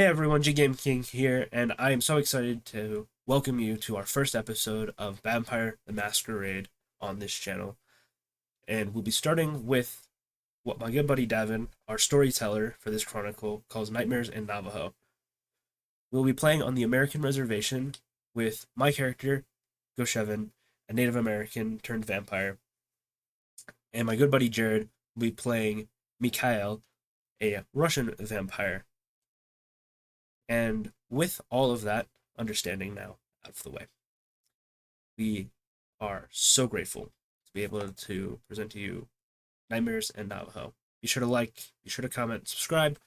Hey everyone, G Game King here, and I am so excited to welcome you to our first episode of Vampire the Masquerade on this channel. And we'll be starting with what my good buddy Davin, our storyteller for this chronicle, calls Nightmares in Navajo. We'll be playing on the American reservation with my character, Goshevin, a Native American turned vampire, and my good buddy Jared will be playing Mikhail, a Russian vampire. And with all of that understanding now out of the way, we are so grateful to be able to present to you Nightmares and Navajo. Be sure to like, be sure to comment, subscribe,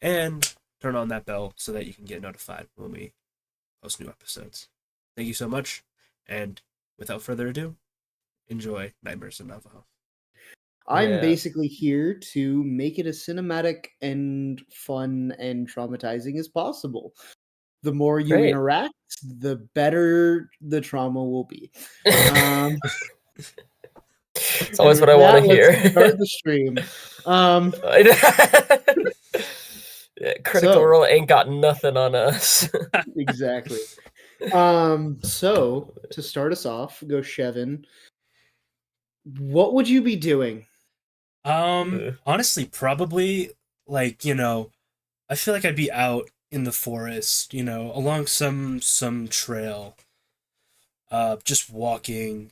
and turn on that bell so that you can get notified when we post new episodes. Thank you so much, and without further ado, enjoy Nightmares in Navajo. I'm basically here to make it as cinematic and fun and traumatizing as possible. The more you interact, the better the trauma will be. It's always what I want to hear. Start the stream. Critical Role ain't got nothing on us. Exactly. So to start us off, Goshevin, what would you be doing? Honestly, probably I feel like I'd be out in the forest, along some trail, just walking,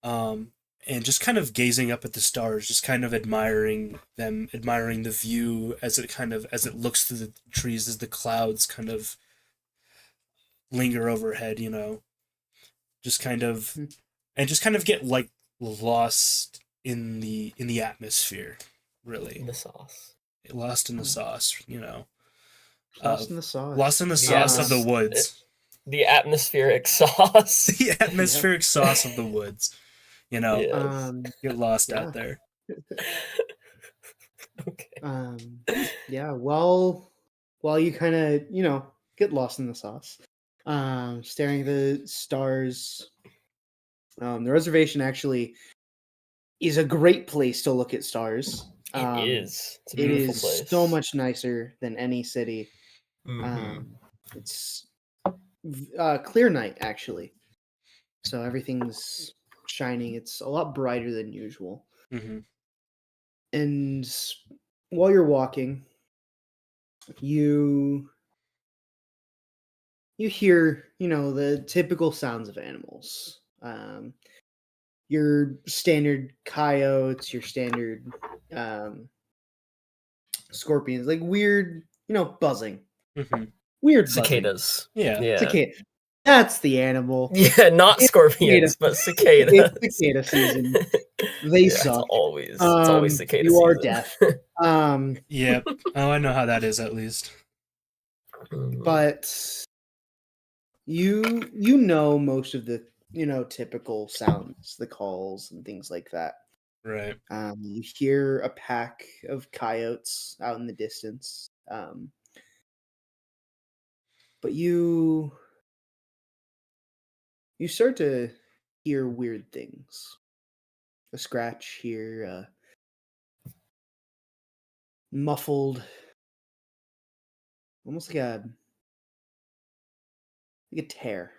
and just kind of gazing up at the stars, just kind of admiring them, admiring the view as it looks through the trees, as the clouds kind of linger overhead, just kind of get lost in the atmosphere, really. In the sauce. Lost in the sauce, Lost in the sauce. Lost in the sauce of the woods. The atmospheric sauce. The atmospheric sauce of the woods. Yes. Get lost out there. Okay. Yeah, while you kind of, get lost in the sauce, staring at the stars, the reservation actually is a great place to look at stars. It is. It's a It beautiful is place. so much nicer than any city. Mm-hmm. It's clear night, actually. So everything's shining. It's a lot brighter than usual. Mm-hmm. And while you're walking, you hear, the typical sounds of animals. Your standard coyotes, your standard scorpions, like weird, buzzing. Mm-hmm. Weird cicadas. Buzzing. Yeah. Cicada. That's the animal. Yeah, not scorpions, but cicadas. It's cicada season. They suck. It's always cicada season. You are deaf. Yep. Oh, I know how that is, at least. But you know most of the typical sounds, the calls and things like that. Right. You hear a pack of coyotes out in the distance. But you start to hear weird things. A scratch here, muffled, almost like a tear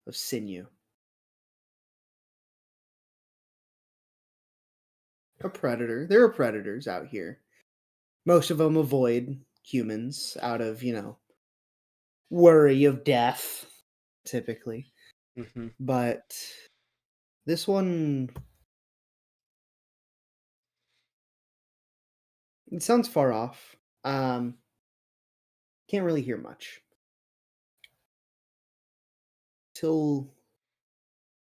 of sinew. A predator. There are predators out here. Most of them avoid humans out of, worry of death, typically. Mm-hmm. But this one, it sounds far off. Can't really hear much. Till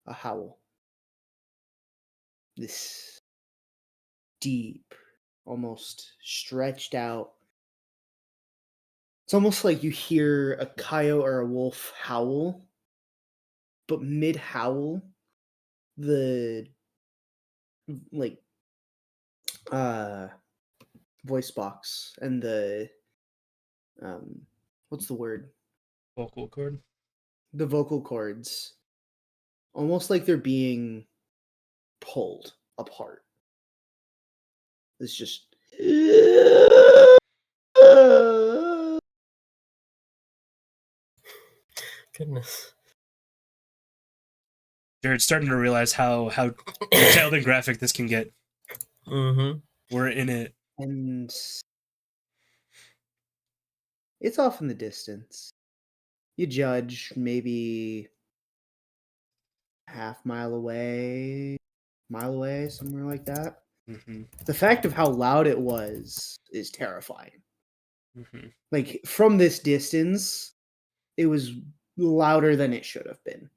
a howl. This deep, almost stretched out. It's almost like you hear a coyote or a wolf howl, but mid howl, the voice box and the what's the word? Vocal cord. The vocal cords, almost like they're being pulled apart. It's just goodness. Jared's starting to realize how detailed and graphic this can get. Mm-hmm. We're in it. And it's off in the distance. You judge maybe half mile away, somewhere like that. Mm-hmm. The fact of how loud it was is terrifying. Mm-hmm. Like from this distance, it was louder than it should have been.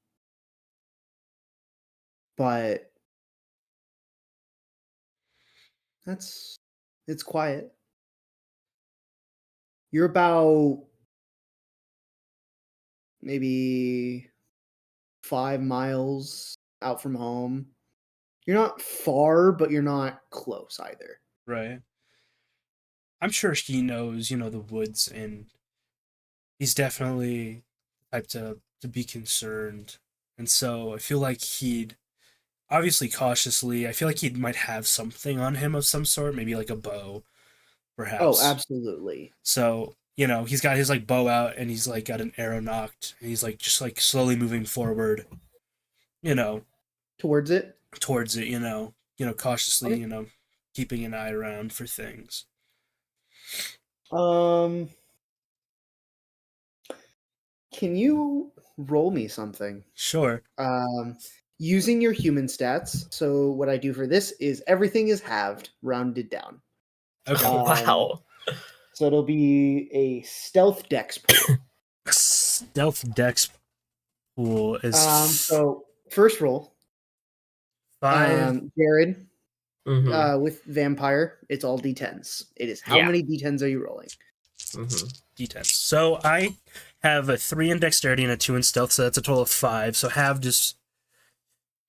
But it's quiet. You're about maybe 5 miles out from home. You're not far, but you're not close either. Right. I'm sure he knows, the woods, and he's definitely the type to be concerned. And so I feel like he'd obviously cautiously. I feel like he might have something on him of some sort, maybe like a bow, Oh, perhaps. absolutely. So he's got his like bow out, and he's like got an arrow knocked, and he's like just like slowly moving forward, you know, Towards it. towards it, cautiously, Okay. keeping an eye around for things. Um, can you roll me something? Sure. Using your human stats. So what I do for this is everything is halved, rounded down. Okay. Wow. So it'll be a stealth dex pool. Stealth dex pool is So first roll, 5. Jared, Mm-hmm. with vampire, it's all d10s. It is how Yeah. many d10s are you rolling? Mm-hmm. D10. So I have a 3 in dexterity and a 2 in stealth, so that's a total of 5. So halved is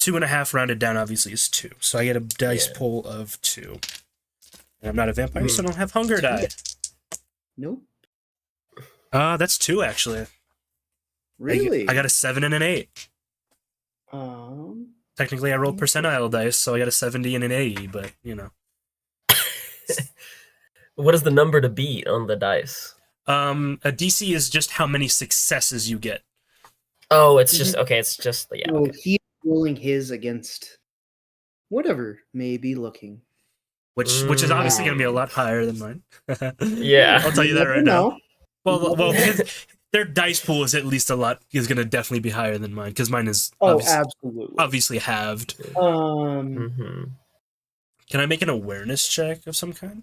2.5, rounded down obviously is 2. So I get a dice pool of 2. And I'm not a vampire, so I don't have hunger die. Nope. That's 2 actually. Really? I got a 7 and an 8. Technically, I rolled percentile dice, so I got a 70 and an 80, but What is the number to beat on the dice? A DC is just how many successes you get. Oh, it's just okay. It's just yeah. So Okay. he's rolling his against whatever may be looking. Which is obviously going to be a lot higher than mine. Yeah. I'll tell you that never right know. now. Well, their dice pool is at least is going to definitely be higher than mine, because mine is absolutely. obviously halved. Mm-hmm. Can I make an awareness check of some kind?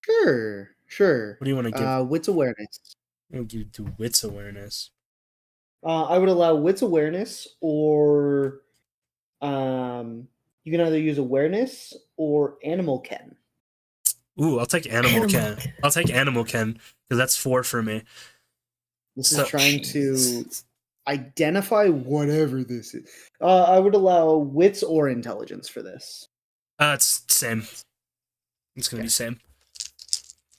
Sure. What do you want to give? Wits awareness. I'm going to do wits awareness. I would allow wits awareness, or you can either use awareness or animal ken. Ooh, I'll take animal ken. I'll take animal ken, because that's 4 for me. This is trying to identify whatever this is. I would allow wits or intelligence for this. It's same. It's gonna be same.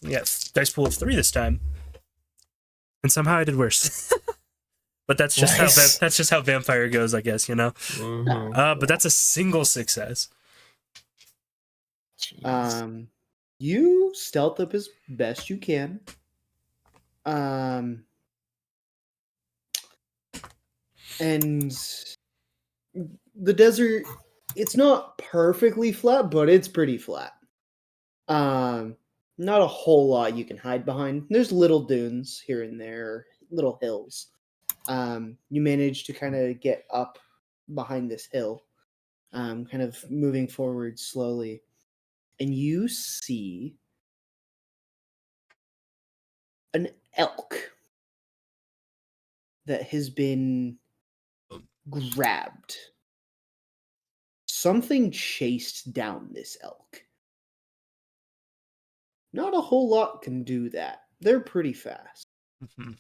Yeah, dice pool of 3 this time, and somehow I did worse. But that's just how vampire goes, I guess. Mm-hmm. But that's a single success. Jeez. You stealth up as best you can. And the desert, it's not perfectly flat, but it's pretty flat. Not a whole lot you can hide behind. There's little dunes here and there, little hills. You manage to kind of get up behind this hill, kind of moving forward slowly, and you see an elk that has been grabbed. Something chased down this elk. Not a whole lot can do that. They're pretty fast. Mm-hmm.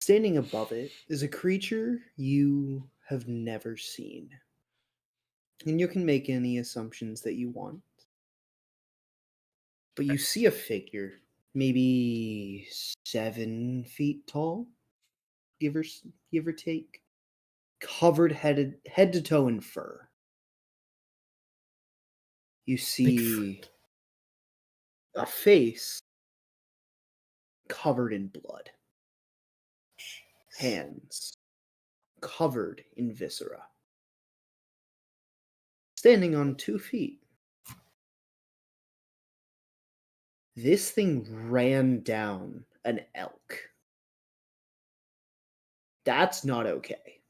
Standing above it is a creature you have never seen. And you can make any assumptions that you want. But you see a figure, maybe 7 feet tall, give or take, covered head to toe in fur. You see a face covered in blood. hands covered in viscera, standing on 2 feet. This thing ran down an elk. That's not okay.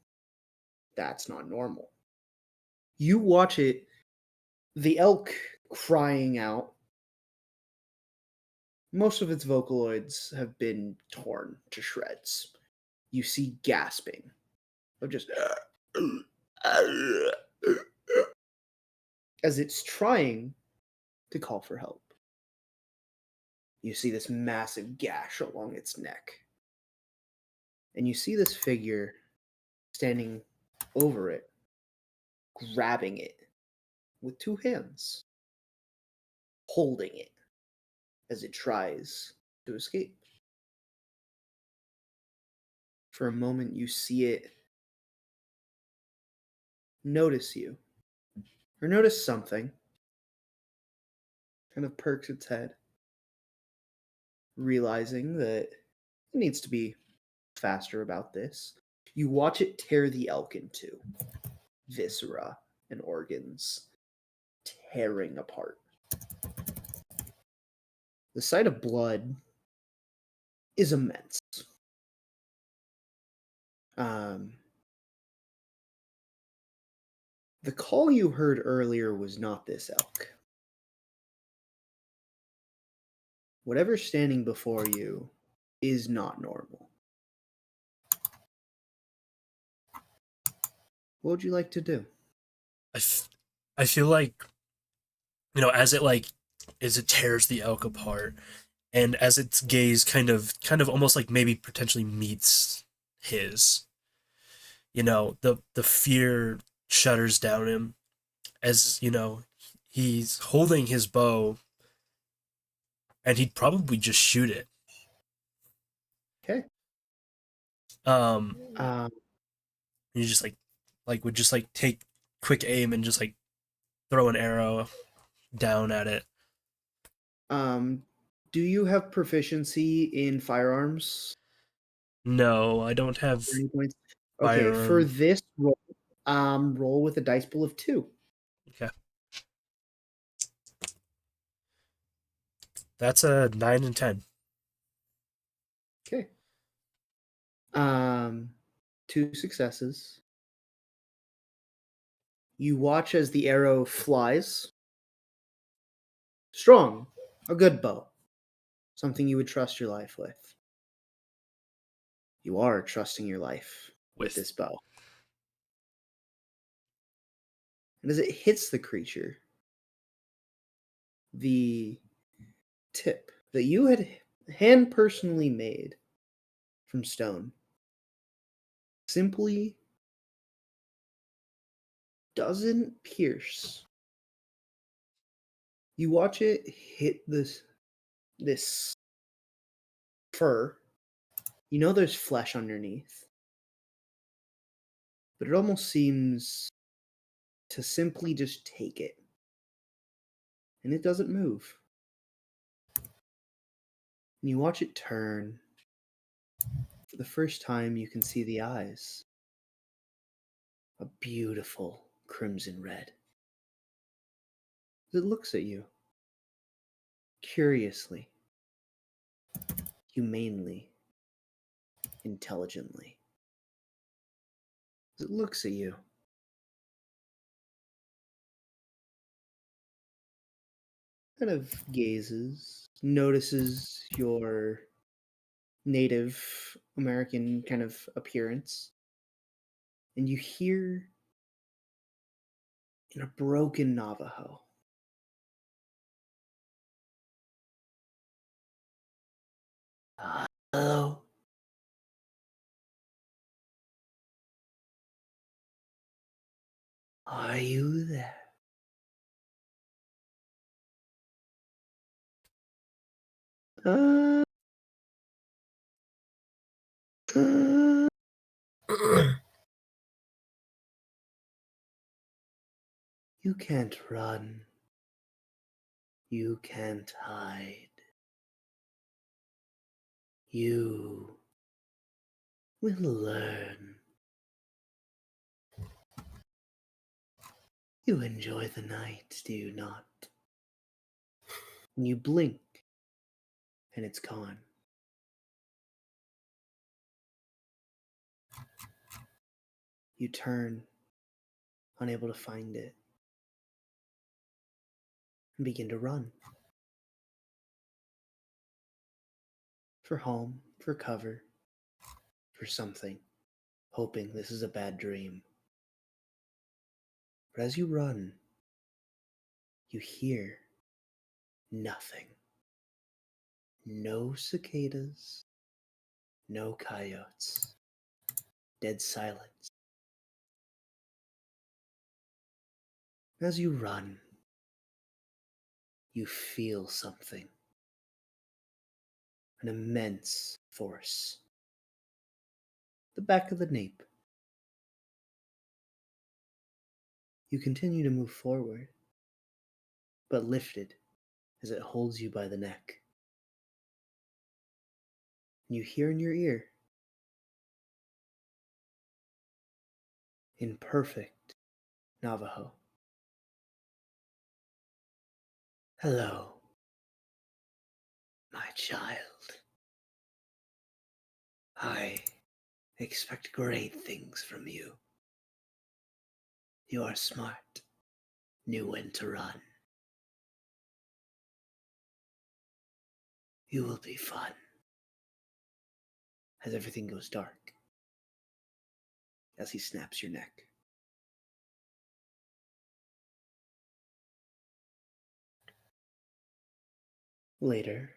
That's not normal. You watch it, the elk crying out. Most of its vocaloids have been torn to shreds. You see gasping of just as it's trying to call for help. You see this massive gash along its neck. And you see this figure standing over it, grabbing it with 2 hands, holding it as it tries to escape. For a moment, you see it notice you, or notice something, kind of perks its head, realizing that it needs to be faster about this. You watch it tear the elk in two, viscera and organs tearing apart. The sight of blood is immense. The call you heard earlier was not this elk. Whatever's standing before you is not normal. What would you like to do? I feel like, as it tears the elk apart, and as its gaze kind of almost like maybe potentially meets his, the fear shudders down him as, he's holding his bow, and he'd probably just shoot it. Okay. Um, Um, you just would just take quick aim and just throw an arrow down at it. do you have proficiency in firearms? No, I don't have Or any points? Okay, for firearm. this roll, roll with a dice pool of 2. Okay. That's a 9 and 10. Okay. 2 successes. You watch as the arrow flies. Strong, a good bow. Something you would trust your life with. You are trusting your life with this bow. And as it hits the creature, the tip that you had hand personally made from stone simply doesn't pierce. You watch it hit this fur. You know there's flesh underneath. But it almost seems to simply just take it. And it doesn't move. And you watch it turn. For the first time, you can see the eyes. A beautiful crimson red. It looks at you. Curiously. Humanely. Intelligently. It looks at you. Kind of gazes. Notices your Native American kind of appearance. And you hear in a broken Navajo. Hello. Are you there? Uh, uh, you can't run. You can't hide. You We'll learn. You enjoy the night, do you not? And you blink, and it's gone. You turn, unable to find it, and begin to run. For home, for cover, for something, hoping this is a bad dream. But as you run, you hear nothing. No cicadas, no coyotes, dead silence. As you run, you feel something. An immense force. The back of the nape. You continue to move forward, but lifted as it holds you by the neck. You hear in your ear, in perfect Navajo, "Hello, my child. I expect great things from you. You are smart, knew when to run. You will be fun." As everything goes dark, as he snaps your neck. Later,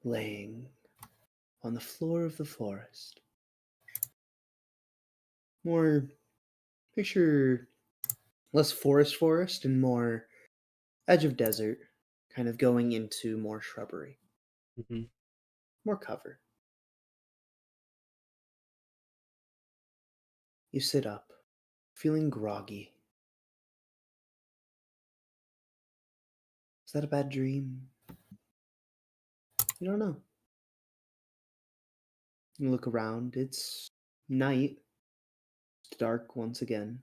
laying on the floor of the forest, more picture less forest and more edge of desert, kind of going into more shrubbery, Mm-hmm. more cover. You sit up, feeling groggy. Is that a bad dream? You don't know. You look around, it's night. It's dark once again.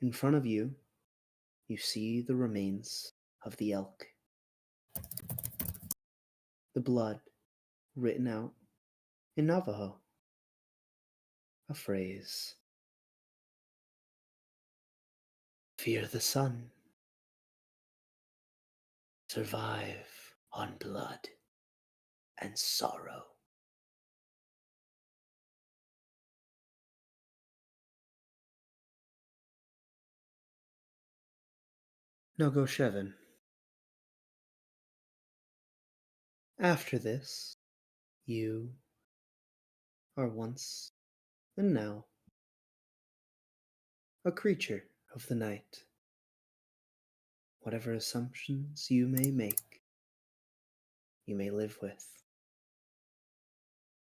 In front of you, you see the remains of the elk. The blood written out in Navajo. A phrase. Fear the sun. Survive on blood and sorrow. Now go, Shevin. After this, you are once and now a creature of the night. Whatever assumptions you may make, you may live with.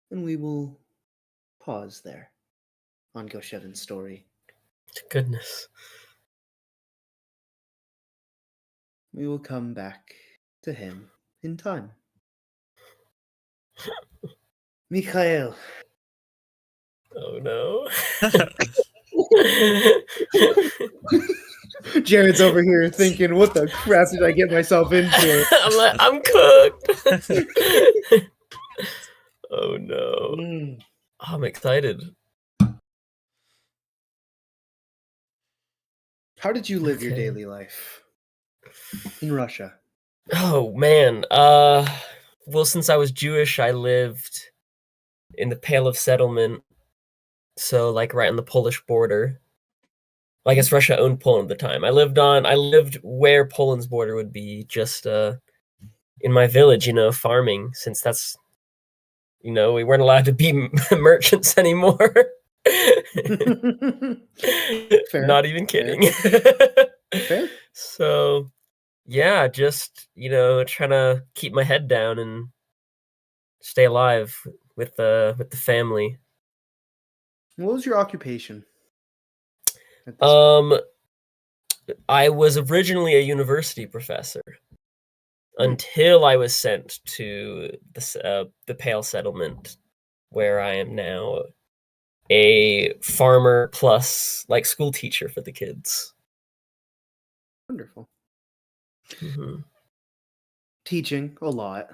And we will pause there on Goshevin's story. Goodness. We will come back to him in time. Mikhail. Oh no. Jared's over here thinking, what the crap did I get myself into? I'm cooked. Oh no. Mm. I'm excited. How did you live your Okay. daily life in Russia? Oh man. Well, since I was Jewish, I lived in the Pale of Settlement. So like right on the Polish border. Well, I guess Russia owned Poland at the time. I lived where Poland's border would be, just in my village, farming, since that's we weren't allowed to be merchants anymore. Fair. Not even kidding. Fair. So yeah, just trying to keep my head down and stay alive with the family. What was your occupation? At this point? I was originally a university professor. until I was sent to the Pale Settlement, where I am now a farmer plus like school teacher for the kids. Wonderful. Mm-hmm. Teaching a lot.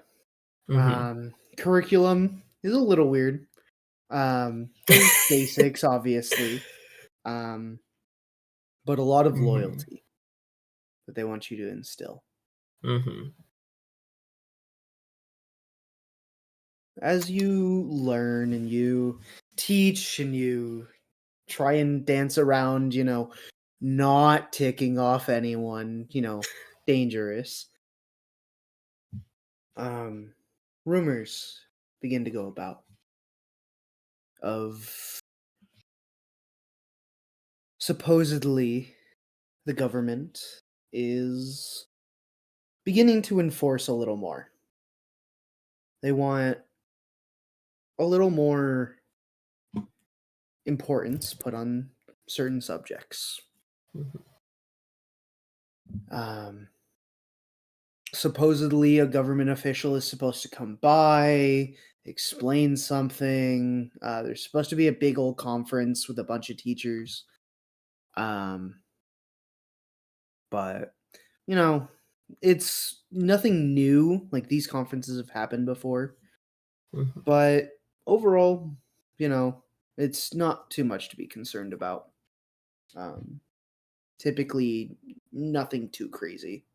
Mm-hmm. Curriculum is a little weird. There's basics, obviously, but a lot of Mhm. loyalty that they want you to instill. Mm-hmm. As you learn and you teach and you try and dance around, not ticking off anyone, dangerous. Rumors begin to go about of supposedly the government is beginning to enforce a little more. They want a little more importance put on certain subjects. Mhm. Supposedly, a government official is supposed to come by, explain something. There's supposed to be a big old conference with a bunch of teachers. But, it's nothing new. Like, these conferences have happened before. Mhm. But overall, it's not too much to be concerned about. Typically, nothing too crazy.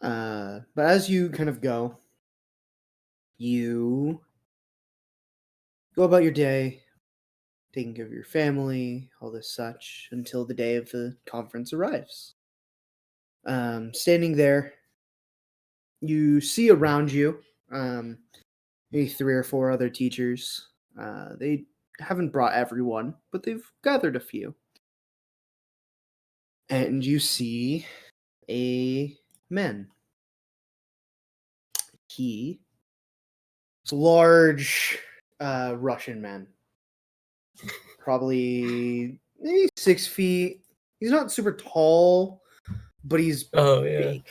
But as you kind of go, you go about your day, taking care of your family, all this such, until the day of the conference arrives. Standing there, you see around you maybe 3 or 4 other teachers. They haven't brought everyone, but they've gathered a few. And you see a man. He is a large Russian man, probably maybe 6 feet. He's not super tall, but he's Oh yeah. big,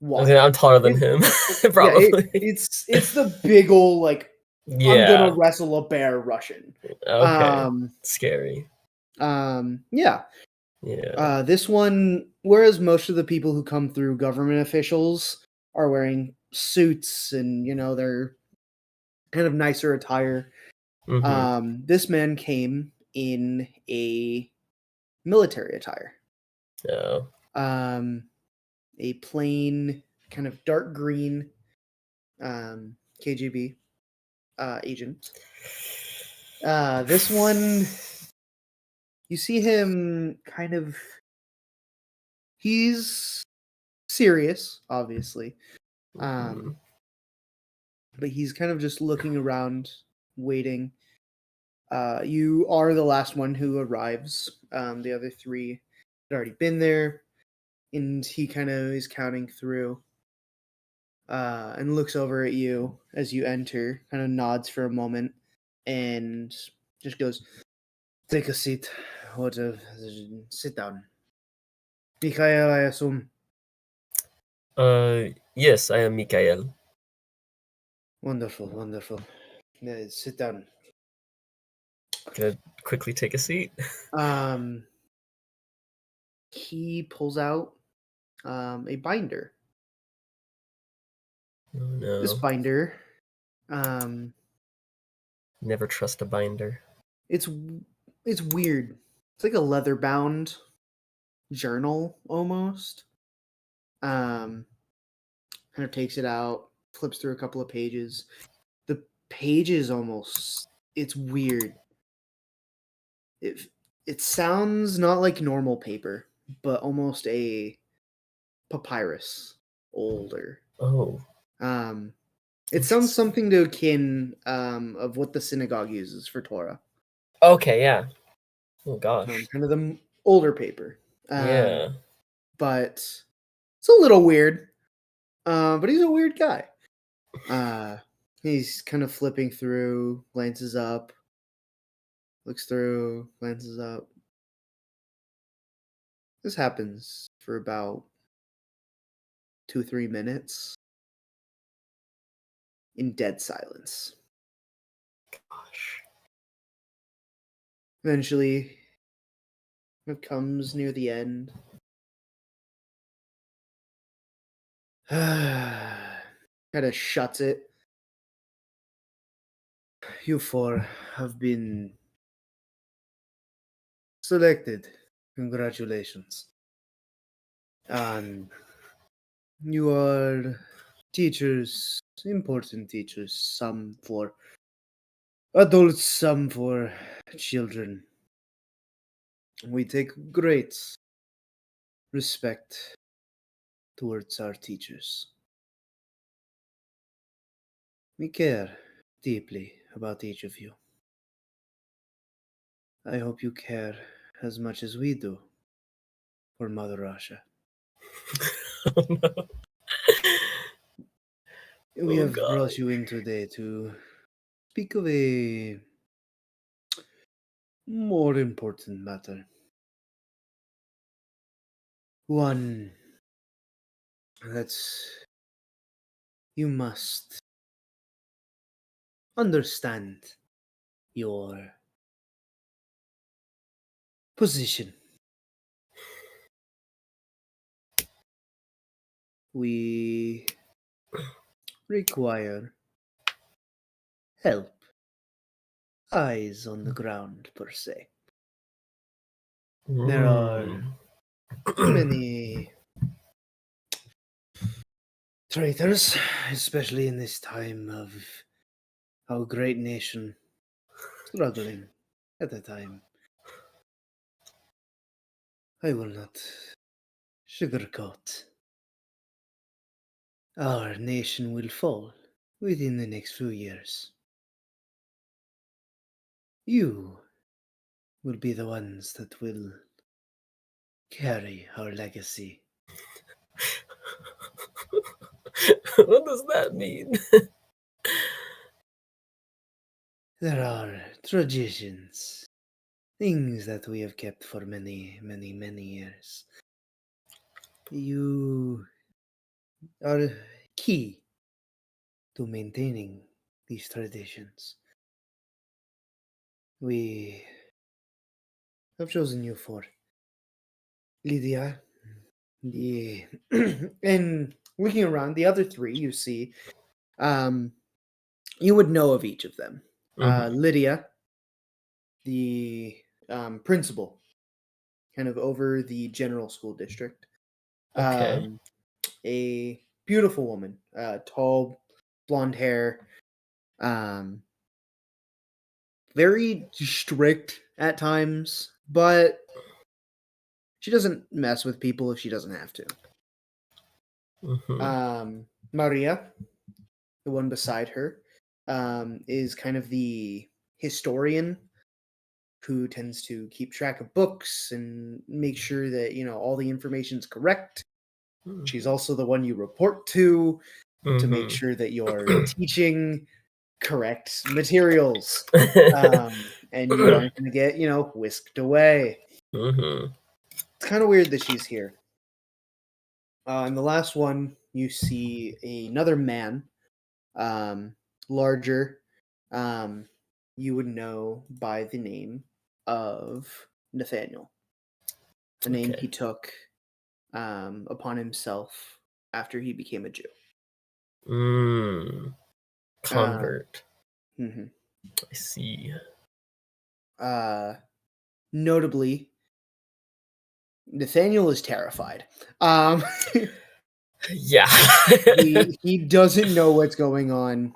wide. I'm taller than It- him, yeah, probably. it's the big old like I'm gonna Yeah. wrestle a bear Russian. Okay. Um, Scary. yeah. Yeah. This one, whereas most of the people who come through government officials are wearing suits and they're kind of nicer attire. Mm-hmm. This man came in a military attire. Oh. Um, a plain kind of dark green KGB agent. This one, you see him kind of. He's serious, obviously, Mhm. but he's kind of just looking around, waiting. You are the last one who arrives. The other 3 had already been there, and he kind of is counting through and looks over at you as you enter, kind of nods for a moment, and just goes, "Take a seat. What? Sit down, Mikhail. I assume. Yes, I am Mikael. Wonderful, wonderful. Sit down." Gonna quickly take a seat. Um, he pulls out a binder. Oh This no. binder, um, Never trust a binder. it's it's weird. It's like a leather bound journal almost. Um, kind of takes it out, flips through a couple of pages. The pages almost it's weird. It it sounds not like normal paper, but almost a papyrus, older. Oh. Um, it sounds something to akin of what the synagogue uses for Torah. Okay, yeah. Oh gosh. Kind of the older paper. Yeah. But it's a little weird. But he's a weird guy. He's kind of flipping through, glances up, looks through, glances up. This happens for about 2-3 minutes in dead silence. Gosh. Eventually, it comes near the end. Kind of shuts it. You four have been selected. Congratulations. You are teachers, important teachers, some for adults, some for children. We take great respect towards our teachers. We care deeply about each of you. I hope you care as much as we do for Mother Russia. Oh no. We Oh have god. brought you in today to speak of a more important matter. One that you must understand your position. We require help, eyes on the ground, per se. There are many traitors, especially in this time of our great nation struggling at the time. I will not sugarcoat. Our nation will fall within the next few years. You will be the ones that will carry our legacy. What does that mean? There are traditions, things that we have kept for many, many, many years. You are key to maintaining these traditions. We have chosen you for Lydia, the and looking around, the other three you see, you would know of each of them. Lydia, the principal, kind of over the general school district. Okay. A beautiful woman, tall, blonde hair, um, very strict at times, but she doesn't mess with people if she doesn't have to. Maria, the one beside her, is kind of the historian who tends to keep track of books and make sure that all the information's correct. She's also the one you report to make sure that you're teaching correct materials, and you aren't going to get whisked away. It's kind of weird that she's here. And the last one, you see another man, larger. You would know by the name of Nathaniel, the name he took upon himself after he became a Jew. Convert. Mhm. I see. Notably, Nathaniel is terrified. Yeah. he doesn't know what's going on.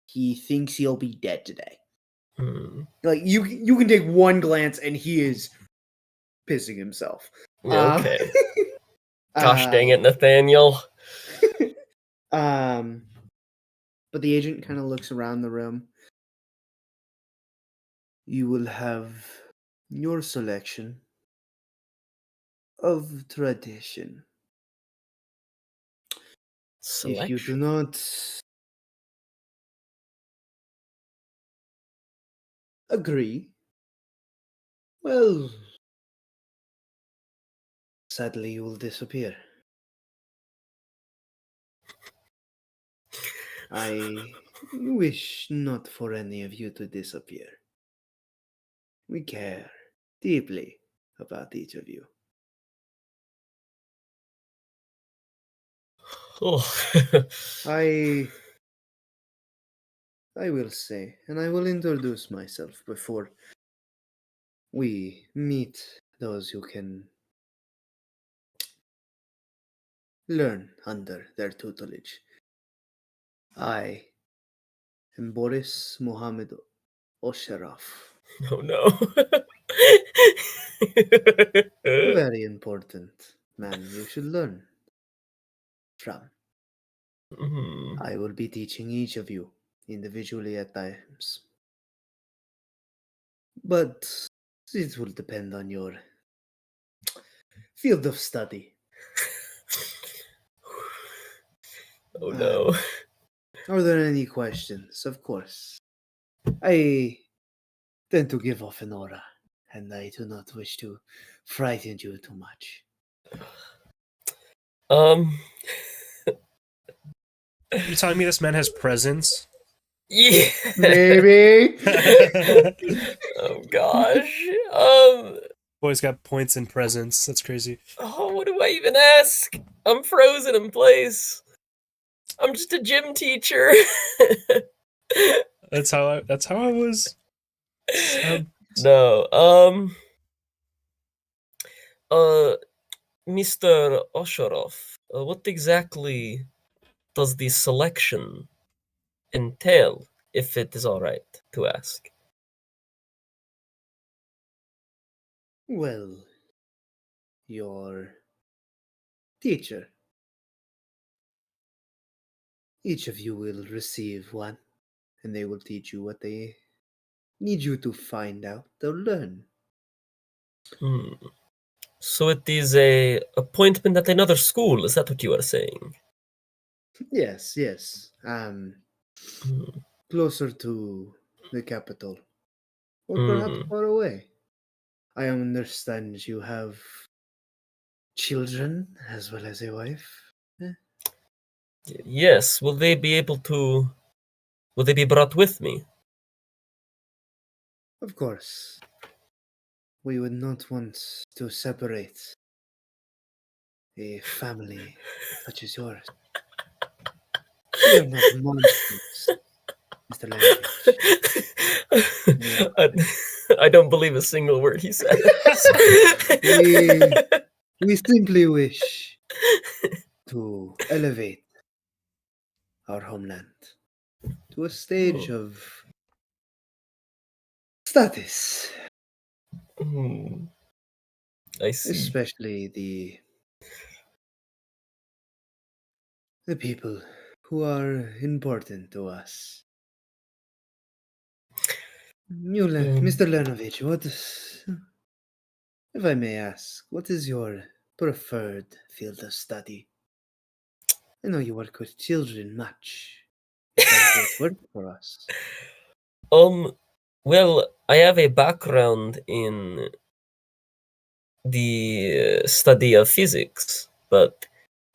He thinks he'll be dead today. Like you can take one glance and he is pissing himself. Okay. Gosh dang it, Nathaniel. But the agent kind of looks around the room. You will have your selection of tradition. If you do not agree, well, sadly you will disappear. I wish not for any of you to disappear. We care deeply about each of you. Oh. I will say, and I will introduce myself before we meet those who can learn under their tutelage. I am Boris Mohammed Osharaf. Oh no. A very important man you should learn from. Hmm. I will be teaching each of you individually at times. But it will depend on your field of study. Oh no. Are there any questions? Of course. I tend to give off an aura, and I do not wish to frighten you too much. Um. You telling me this man has presence? Yeah. Maybe. Oh gosh. Boy's got points in presence. That's crazy. Oh, what do I even ask? I'm frozen in place. I'm just a gym teacher. That's how I was. No. Mr. Osharov, what exactly does the selection entail, if it is all right to ask? Well, your teacher. Each of you will receive one, and they will teach you what they need you to find out or learn. Hmm. So it is a appointment at another school. Is that what you are saying? Yes, yes. Hmm. Closer to the capital, or perhaps Hmm. far away. I understand you have children as well as a wife. Eh, Yes. Will they be able to? Will they be brought with me? Of course, we would not want to separate a family such as yours. We are not monsters, Mr. Lenovich. We are. I, I don't believe a single word he says. We we simply wish to elevate our homeland to a stage Oh. of status, Hmm. I see. especially the people who are important to us. Um, Mr. Lenovich, if I may ask, what is your preferred field of study? I know you work with children much. You've done great work for us. um, well, I have a background in the study of physics, but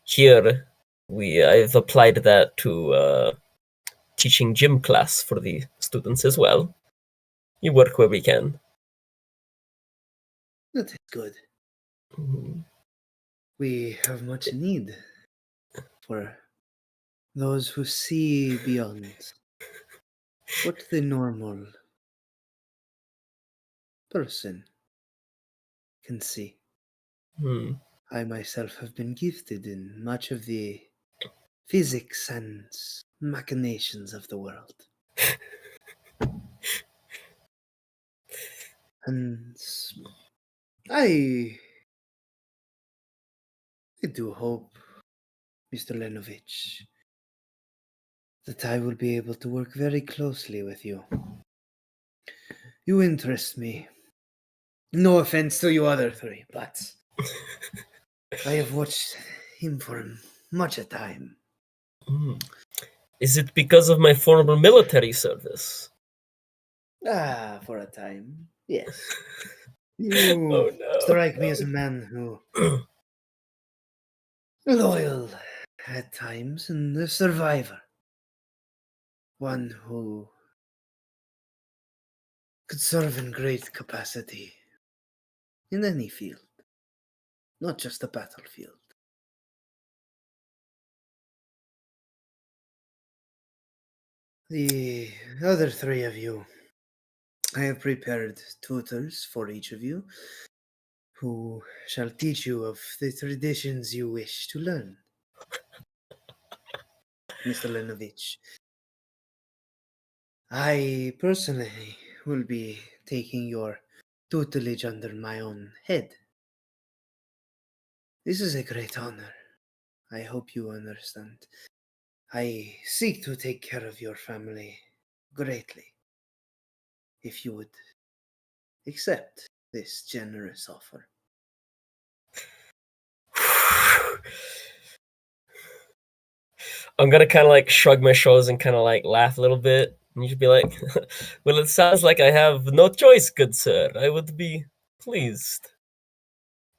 here I've applied that to teaching gym class for the students as well. You work where we can. That is good. Mhm. We have much need for those who see beyond what the normal person can see. Hmm. I myself have been gifted in much of the physics and machinations of the world. And I, I do hope, Mr. Lenovich, that I will be able to work very closely with you. You interest me. No offense to you other three, but I have watched him for much a time. Hmm. Is it because of my former military service? Ah, for a time, yes. You Oh strike me as a man who no. loyal at times and a survivor. one who could serve in great capacity in any field, not just the battlefield. The other three of you, I have prepared tutors for each of you who shall teach you of the traditions you wish to learn. Mr. Lenovich, I personally will be taking your tutelage under my own head. This is a great honor. I hope you understand. I seek to take care of your family greatly. If you would accept this generous offer. I'm gonna kind of like shrug my shoulders and kind of like laugh a little bit. And you should be like, well, it sounds like I have no choice, good sir. I would be pleased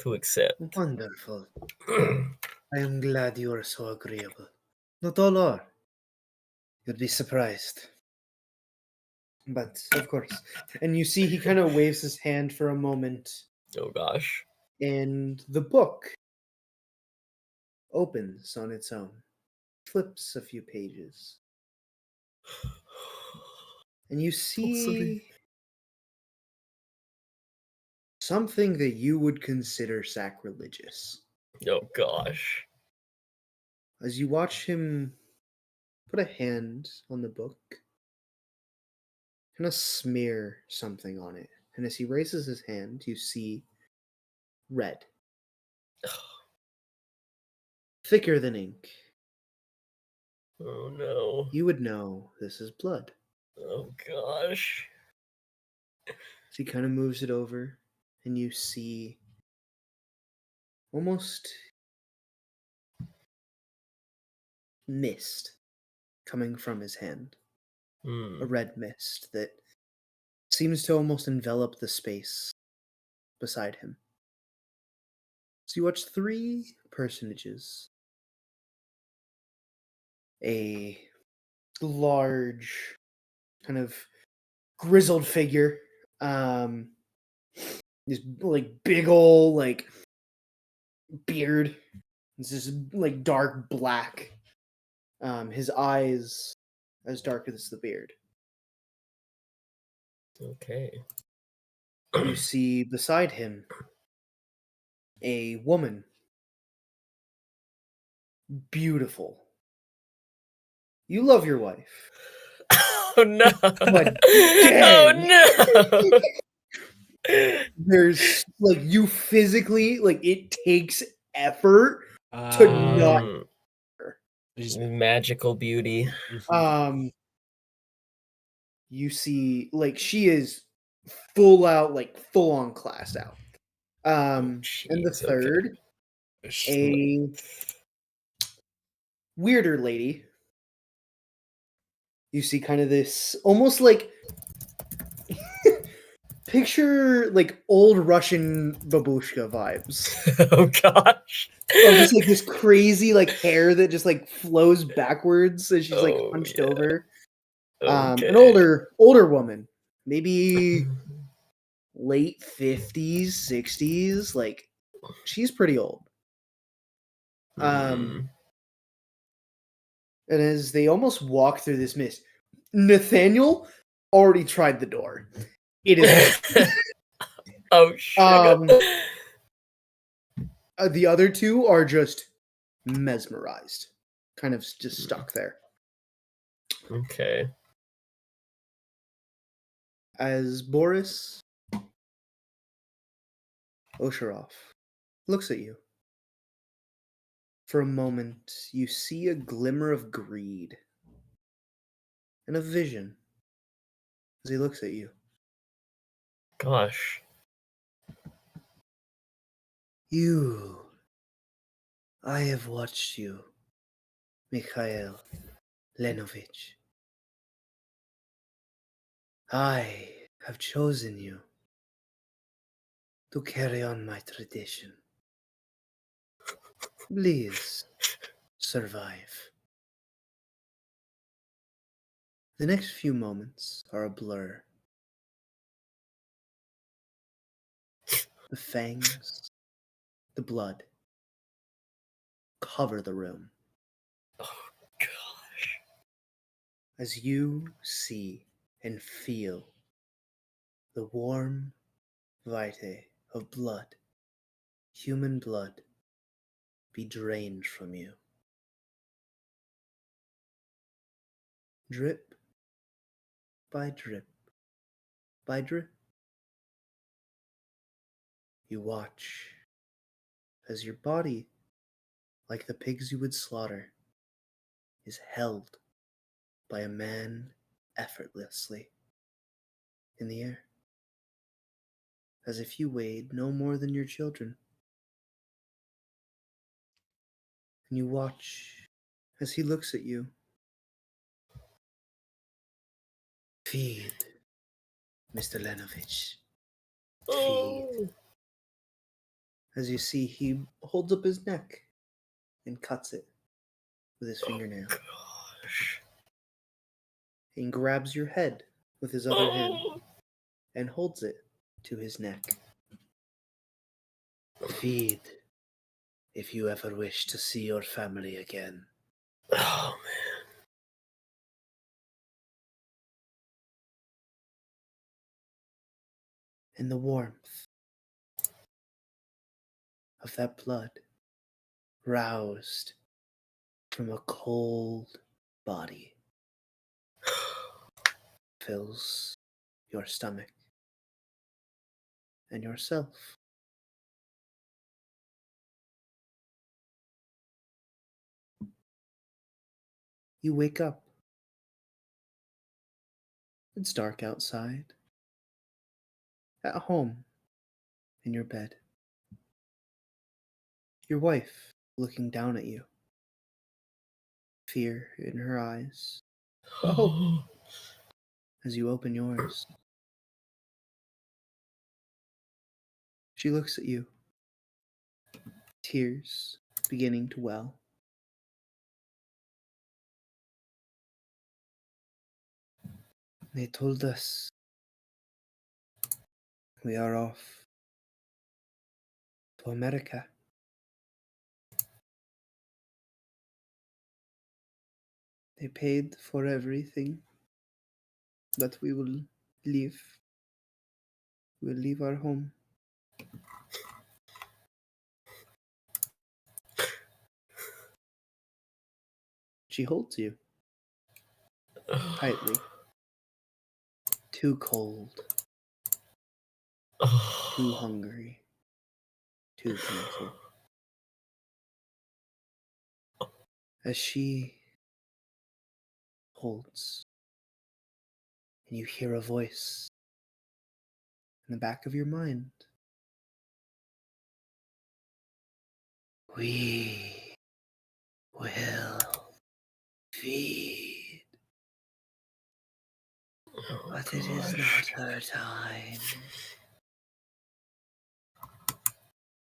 to accept. Wonderful. I am glad you are so agreeable. Not all are. You'd be surprised. But, of course. And you see he kind of waves his hand for a moment, Oh gosh. and the book opens on its own, flips a few pages. And you see something that you would consider sacrilegious. Oh gosh. As you watch him put a hand on the book, kind of smear something on it. And as he raises his hand, you see red. Thicker than ink. Oh no. You would know this is blood. Oh gosh. So he kind of moves it over, and you see almost mist coming from his hand. A red mist that seems to almost envelop the space beside him. So you watch three personages. A large, kind of grizzled figure. This like big ol' like beard. This is like dark black. His eyes as dark as the beard. Okay. You see beside him a woman. Beautiful. You love your wife. Oh no. But Oh no. There's like you physically like it takes effort to not. Magical beauty. You see like she is full out like full on classed out. And the Jeez, okay. third, a weirder lady. You see kind of this almost like picture like old Russian babushka vibes. Oh gosh. Of just like this crazy like hair that just like flows backwards as she's like Oh, hunched yeah. over. Okay. An older woman, maybe late 50s, 60s, like she's pretty old. And as they almost walk through this mist, Nathaniel already tried the door. It is Oh shit. the other two are just mesmerized, kind of just stuck there. Okay. As Boris Osharov looks at you. For a moment, you see a glimmer of greed and a vision as he looks at you. Gosh. I have watched you, Mikhail Lenovich. I have chosen you to carry on my tradition. Please survive. The next few moments are a blur. The fangs, the blood, cover the room Oh gosh. as you see and feel the warm vitae of blood, human blood, be drained from you. Drip by drip by drip. You watch as your body, like the pigs you would slaughter, is held by a man effortlessly in the air, as if you weighed no more than your children. And you watch as he looks at you. Feed, Mr. Lenovich. Feed. Oh. As you see, he holds up his neck and cuts it with his Oh fingernail gosh. and grabs your head with his other hand Oh. and holds it to his neck. Feed if you ever wish to see your family again. Oh man. And the warmth of that blood roused from a cold body fills your stomach and yourself. You wake up. It's dark outside. At home, in your bed. Your wife looking down at you. Fear in her eyes, but hope Oh. as you open yours. She looks at you, tears beginning to well. They told us we are off to America. They paid for everything, but we will leave. We'll leave our home. She holds you tightly. Too cold, too hungry, too painful. As she holds, and you hear a voice in the back of your mind. We will feed, Oh, but it is not her time.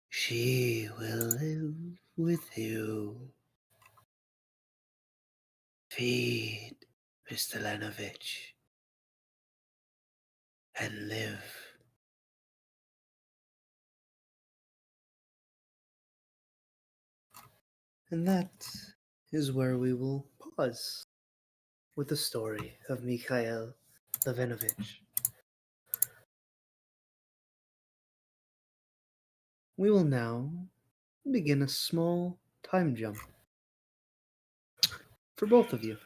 She will live with you. Feed, Mr. Lenovich, and live. And that is where we will pause with the story of Mikhail Levinovich. We will now begin a small time jump for both of you.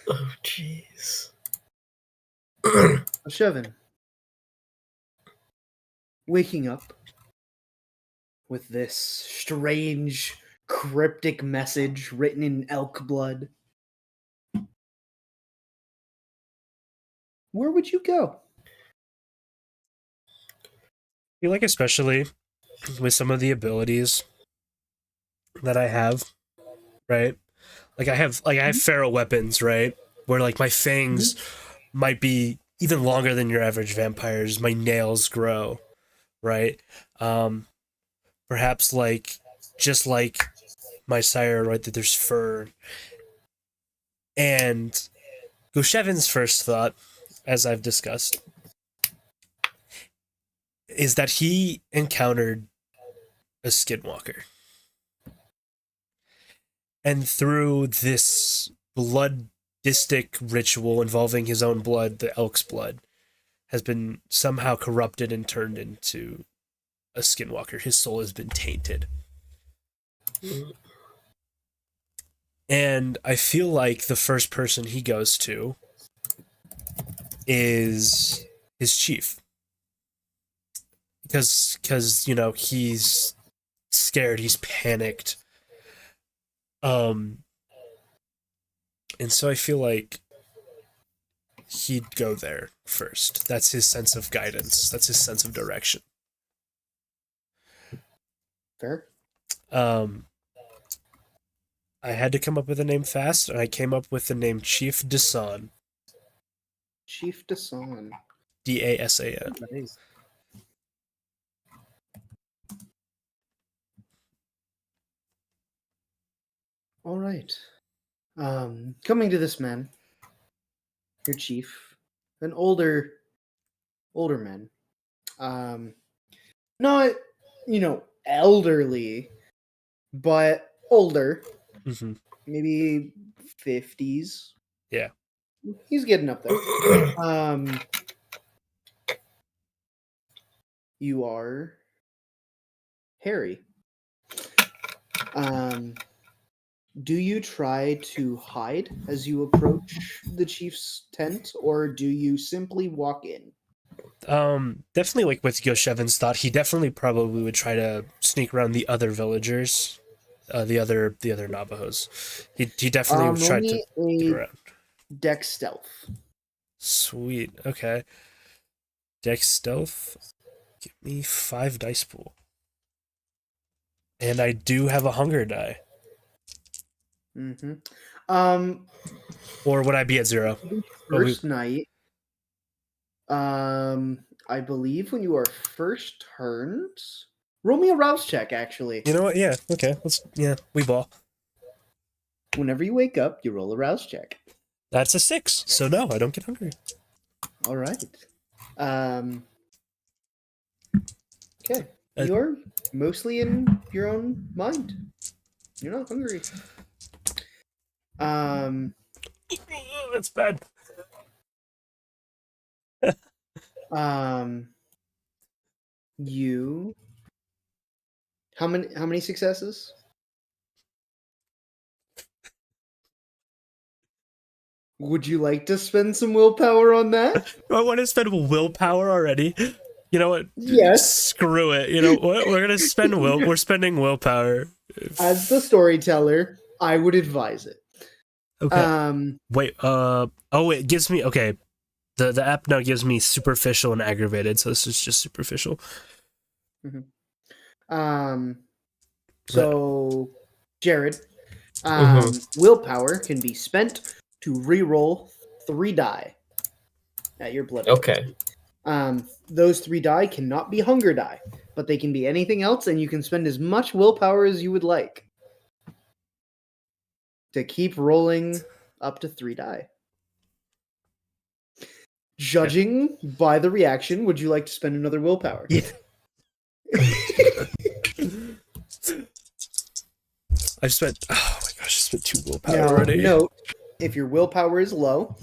Oh jeez. Shevin, waking up with this strange, cryptic message written in elk blood. Where would you go? I feel like especially with some of the abilities that I have, right? Like I have feral weapons, right? Where like my fangs might be even longer than your average vampires. My nails grow, right? Um, Perhaps like just like my sire, right? That there's fur, and Goshevin's first thought, as I've discussed, is that he encountered a skinwalker. And through this bloodistic ritual involving his own blood, the elk's blood, has been somehow corrupted and turned into a skinwalker. His soul has been tainted. And I feel like the first person he goes to is his chief. Because you know, he's scared, he's panicked. And so I feel like he'd go there first. That's his sense of guidance. That's his sense of direction. Fair. I had to come up with a name fast, and I came up with the name Chief Dasan. Chief Dasan. Dasan. Nice. All right. Coming to this man, your chief, an older man. Not, elderly, but older. Mm-hmm. Maybe 50s. Yeah. He's getting up there. You are Harry. Do you try to hide as you approach the chief's tent, or do you simply walk in? Definitely, like with Yoshevin's thought, he definitely probably would try to sneak around the other villagers, the other Navajos. He definitely would try to get around. Dex stealth. Sweet. Okay. Dex stealth. Give me 5 dice pool. And I do have a hunger die. Mm-hmm. Or would I be at 0? First night. I believe when you are first turned. Roll me a rouse check, actually. You know what? Yeah. Okay. We ball. Whenever you wake up, you roll a rouse check. That's a 6. So no, I don't get hungry. All right. Okay. You're mostly in your own mind. You're not hungry. That's bad. You. How many successes? Would you like to spend some willpower on that? I want to spend willpower already. You know what? Yes. Screw it. You know what? We're gonna spend We're spending willpower. As the storyteller, I would advise it. Okay. Wait. It gives me. Okay. The app now gives me superficial and aggravated, so this is just superficial. Mm-hmm. So, Jared, willpower can be spent to re-roll 3 die at your blood. Okay. Those 3 die cannot be hunger die, but they can be anything else, and you can spend as much willpower as you would like to keep rolling up to 3 die. Judging by the reaction, would you like to spend another willpower? Yeah. I spent. Oh my gosh! I spent 2 willpower already. Note, if your willpower is low,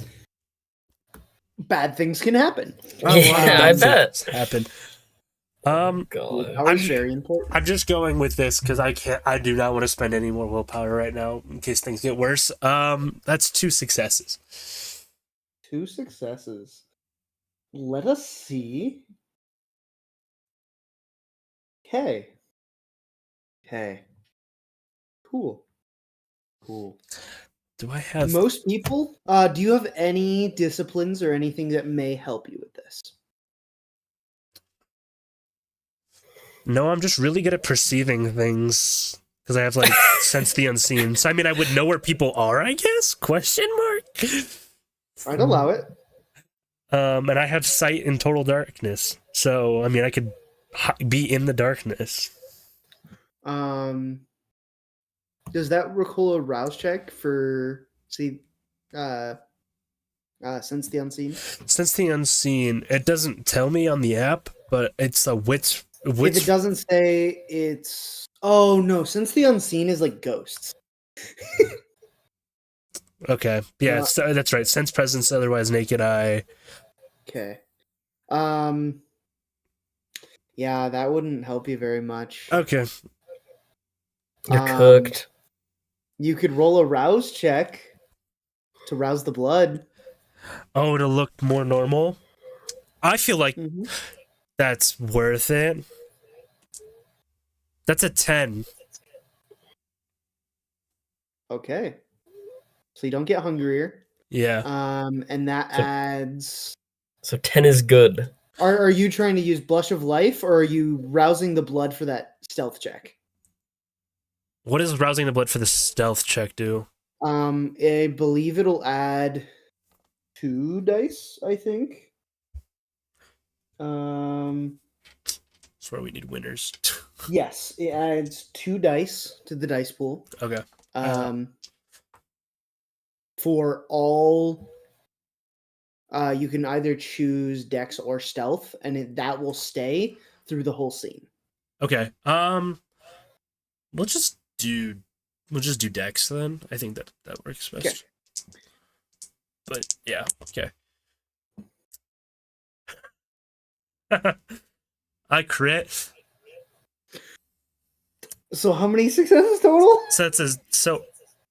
bad things can happen. Yeah, I bet. Happen. Willpower is very important. I'm just going with this because I do not want to spend any more willpower right now in case things get worse. That's 2 successes. 2 successes. Let us see. Okay. Cool. Do I have most people? Do you have any disciplines or anything that may help you with this? No, I'm just really good at perceiving things because I have like sense the unseen. So I mean, I would know where people are, I guess? Question mark. I'd allow it. And I have sight in total darkness, so I mean, I could be in the darkness. Does that recall a rouse check for Sense the unseen. Sense the unseen. It doesn't tell me on the app, but it's a wits. If it doesn't say, it's oh no, sense the unseen is like ghosts. Okay, yeah, that's right. Sense presence, otherwise naked eye. Okay. Yeah, that wouldn't help you very much. Okay. You're cooked. You could roll a rouse check to rouse the blood. Oh, to look more normal. I feel like Mm-hmm. that's worth it. That's a 10. Okay. So you don't get hungrier. Yeah. And that adds. So 10 is good. Are you trying to use Blush of Life, or are you rousing the blood for that stealth check? What does rousing the blood for the stealth check do? I believe it'll add 2 dice, I think. That's where we need winners. Yes, it adds 2 dice to the dice pool. Okay. For all, you can either choose Dex or Stealth, and that will stay through the whole scene. Okay. We'll just do Dex then. I think that works best. Okay. But yeah, okay. I crit. So how many successes total?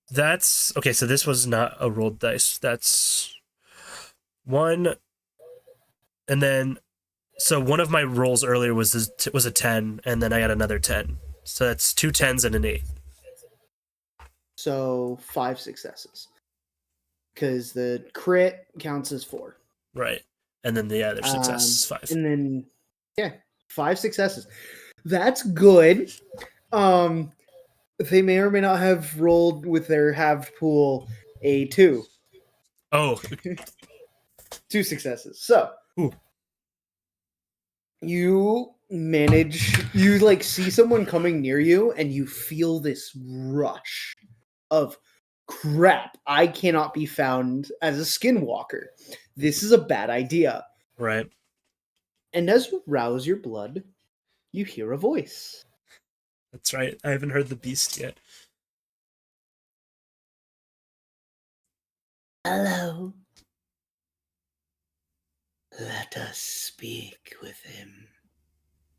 That's okay. So this was not a rolled dice. That's 1, and then so one of my rolls earlier was a 10, and then I got another 10. So that's 2 10s and an 8. So 5 successes, because the crit counts as 4. Right, and then the other success is 5. And then 5 successes. That's good. They may or may not have rolled with their halved pool a 2. Oh, 2 successes. So ooh. You like see someone coming near you, and you feel this rush of crap. I cannot be found as a skinwalker. This is a bad idea. Right. And as you rouse your blood, you hear a voice. That's right. I haven't heard the beast yet. Hello. Let us speak with him.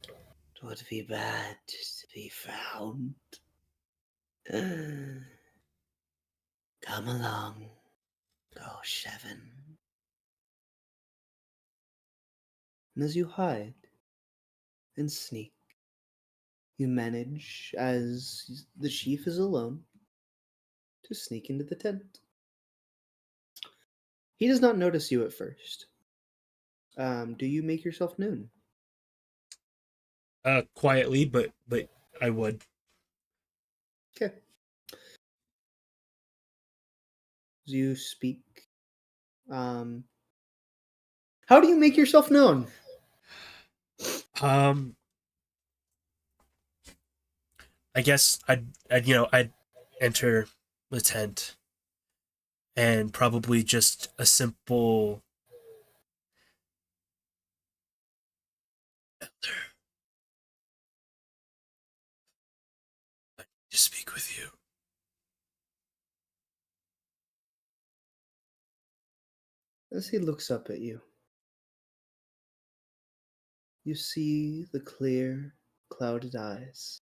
It would be bad to be found. Come along, go Shevin. And as you hide and sneak, you manage, as the chief is alone, to sneak into the tent. He does not notice you at first. Do you make yourself known? Quietly, but I would. Okay. As you speak, how do you make yourself known? I guess I'd enter the tent and probably just a simple elder. I need to speak with you. As he looks up at you, you see the clear, clouded eyes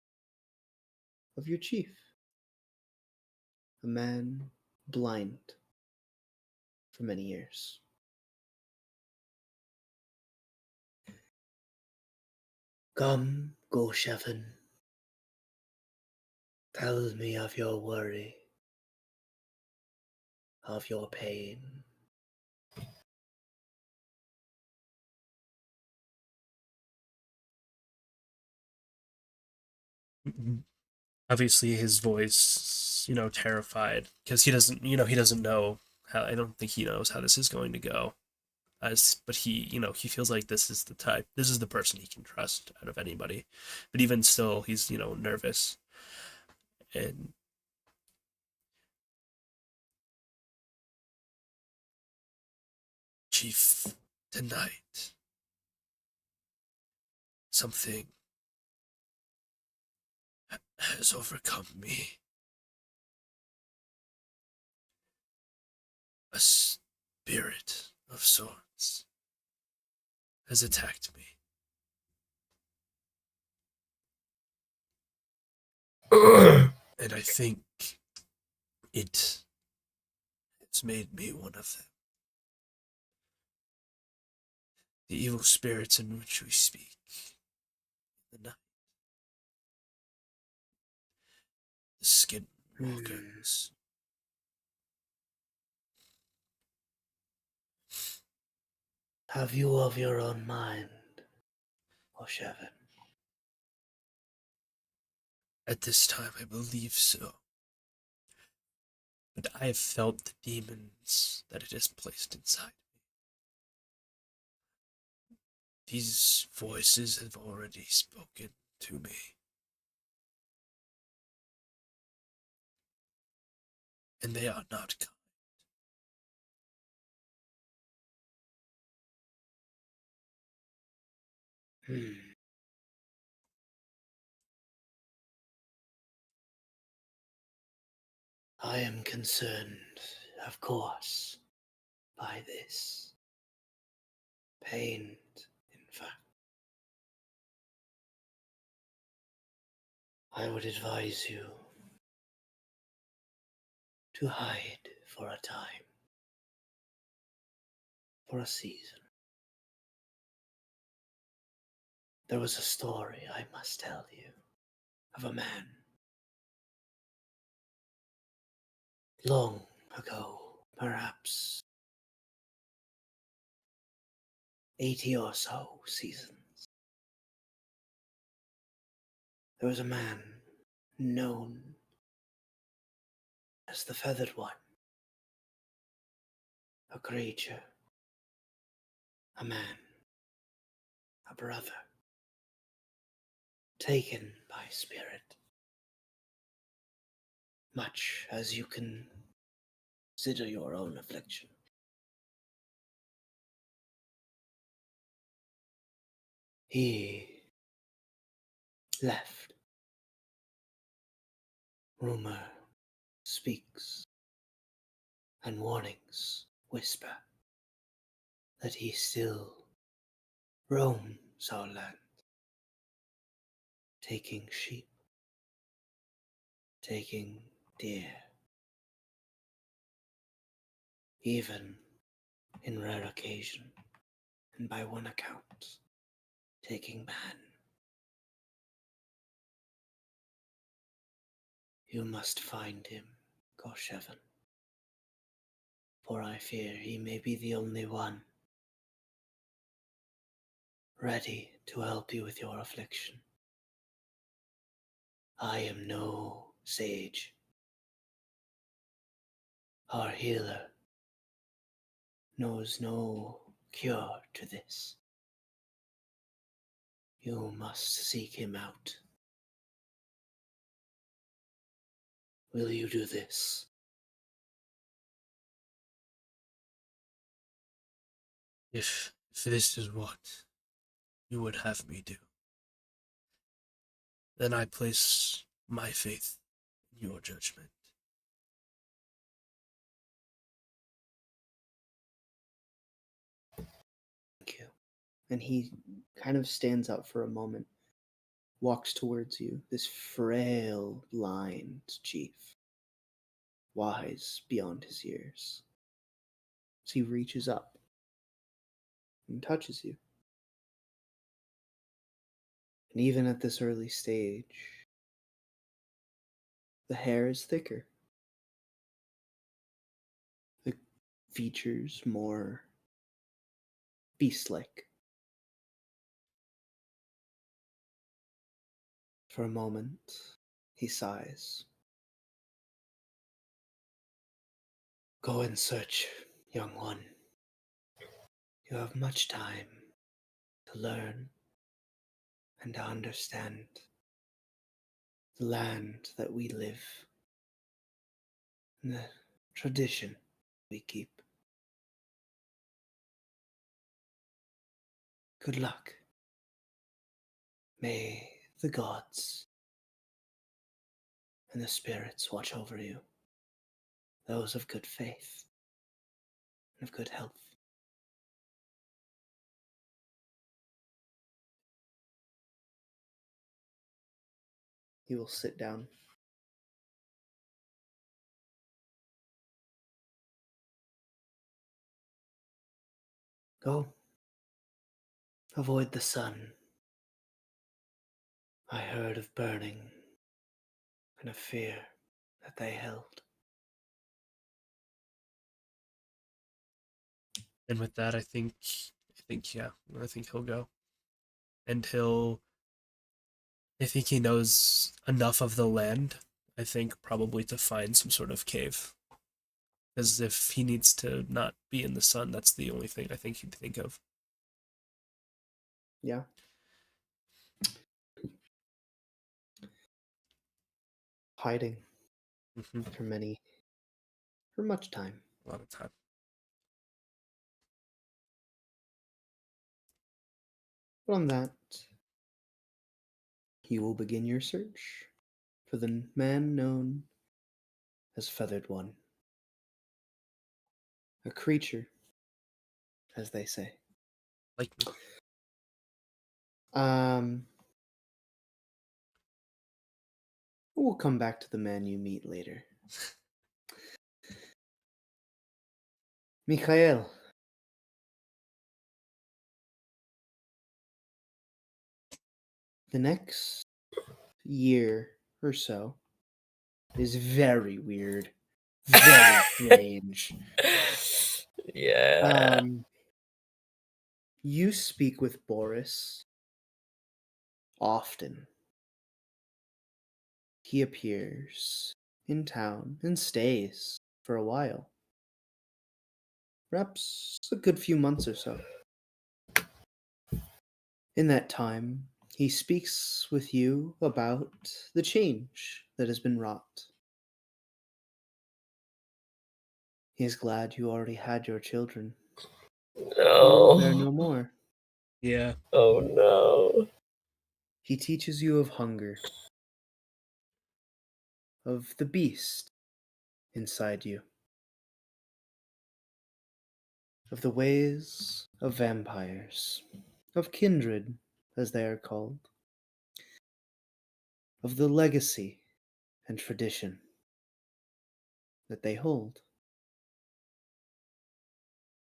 of your chief, a man blind for many years. Come, Golshevin. Tell me of your worry, of your pain. Obviously, his voice, terrified because he doesn't know how. I don't think he knows how this is going to go. But he feels like this is the person he can trust out of anybody. But even still, he's nervous. And Chief, tonight, something has overcome me. A spirit of sorts has attacked me. And I think it has made me one of them. The evil spirits in which we speak in the night. The skinwalkers. Have you of your own mind, Oshevin? At this time, I believe so. But I have felt the demons that it has placed inside me. These voices have already spoken to me. And they are not kind. I am concerned, of course, by this. Pained, in fact. I would advise you to hide for a time, for a season. There was a story I must tell you of a man long ago, perhaps 80 or so seasons. There was a man known as the Feathered One, a creature, a man, a brother, taken by spirit, much as you can consider your own affliction. He left. Rumor speaks, and warnings whisper that he still roams our land, taking sheep, taking deer, even in rare occasion, and by one account, taking man. You must find him, Gorshevan, for I fear he may be the only one ready to help you with your affliction. I am no sage. Our healer knows no cure to this. You must seek him out. Will you do this? If this is what you would have me do, then I place my faith in your judgment. Thank you. And he kind of stands up for a moment, walks towards you, this frail, blind chief, wise beyond his years. So he reaches up and touches you. And even at this early stage, the hair is thicker. The features more beast-like. For a moment, he sighs. Go and search, young one. You have much time to learn and to understand the land that we live and the tradition we keep. Good luck. May the gods and the spirits watch over you, those of good faith and of good health. He will sit down. Go. Avoid the sun. I heard of burning and of fear that they held. And with that, I think he'll go, and I think he knows enough of the land. I think probably to find some sort of cave, because if he needs to not be in the sun, that's the only thing I think he'd think of. Yeah. Hiding Mm-hmm. for much time. A lot of time. But on that, you will begin your search for the man known as Feathered One. A creature, as they say. Like me. We'll come back to the man you meet later. Mikhail. The next year or so is very weird. Very strange. Yeah. You speak with Boris often. He appears in town and stays for a while. Perhaps a good few months or so. In that time, he speaks with you about the change that has been wrought. He is glad you already had your children. You will bear No. no more. Yeah. Oh no. He teaches you of hunger, of the beast inside you, of the ways of vampires, of kindred, as they are called, of the legacy and tradition that they hold,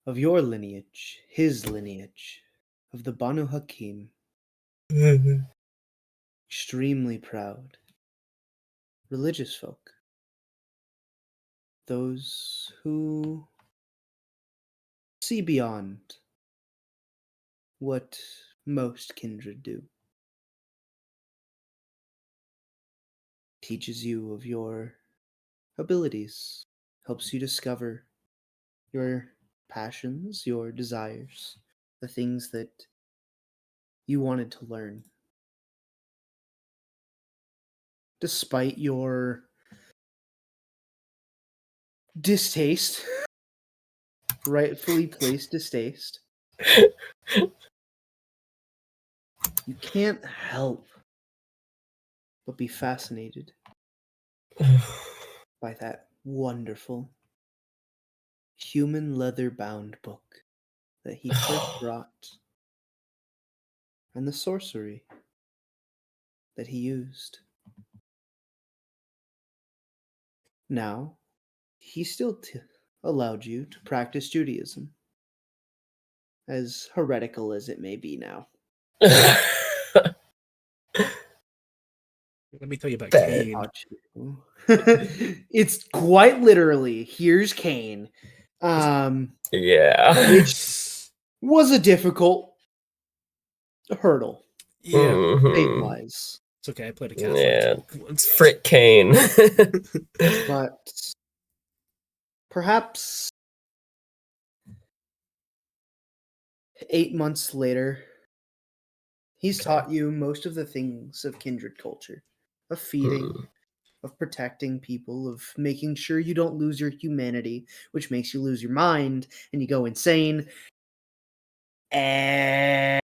of your lineage, his lineage, of the Banu Hakim, extremely proud, religious folk, those who see beyond what most kindred do. Teaches you of your abilities, helps you discover your passions, your desires, the things that you wanted to learn. Despite your distaste, rightfully placed distaste, you can't help but be fascinated by that wonderful human leather bound book that he first brought and the sorcery that he used. Now, he still allowed you to practice Judaism, as heretical as it may be now. Let me tell you about Bad. Cain. It's quite literally, here's Cain. Yeah. Which was a difficult hurdle, Yeah. Mhm. fate-wise. It's okay. I played a Catholic Yeah. once. Frick Kane. But perhaps 8 months later, he's Okay. taught you most of the things of kindred culture, of feeding, Hmm. of protecting people, of making sure you don't lose your humanity, which makes you lose your mind and you go insane. And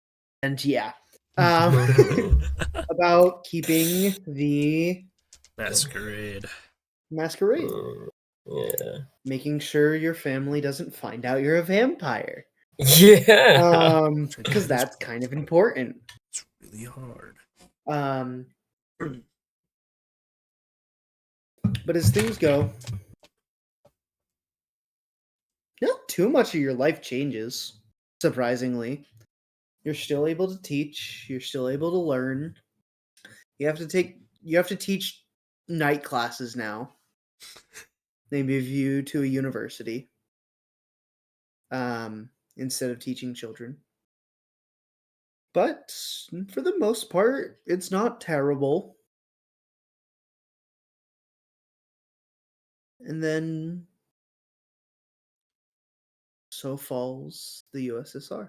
And yeah, about keeping the Masquerade. masquerade, Yeah. making sure your family doesn't find out you're a vampire. Yeah. Because that's kind of important. It's really hard. But as things go, not too much of your life changes, surprisingly. You're still able to teach, you're still able to learn. You have to teach night classes now. They move you to a university. Instead of teaching children. But for the most part, it's not terrible. And then so falls the USSR.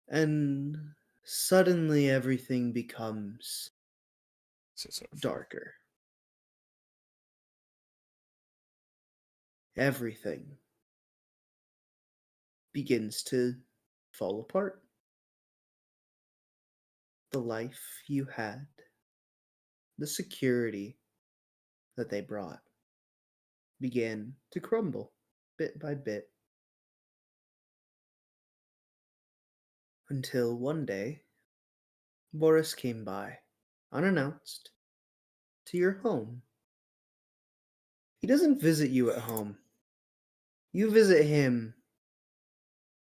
And suddenly everything becomes darker. Everything begins to fall apart. The life you had, the security that they brought, began to crumble bit by bit. Until one day, Boris came by, unannounced, to your home. He doesn't visit you at home. You visit him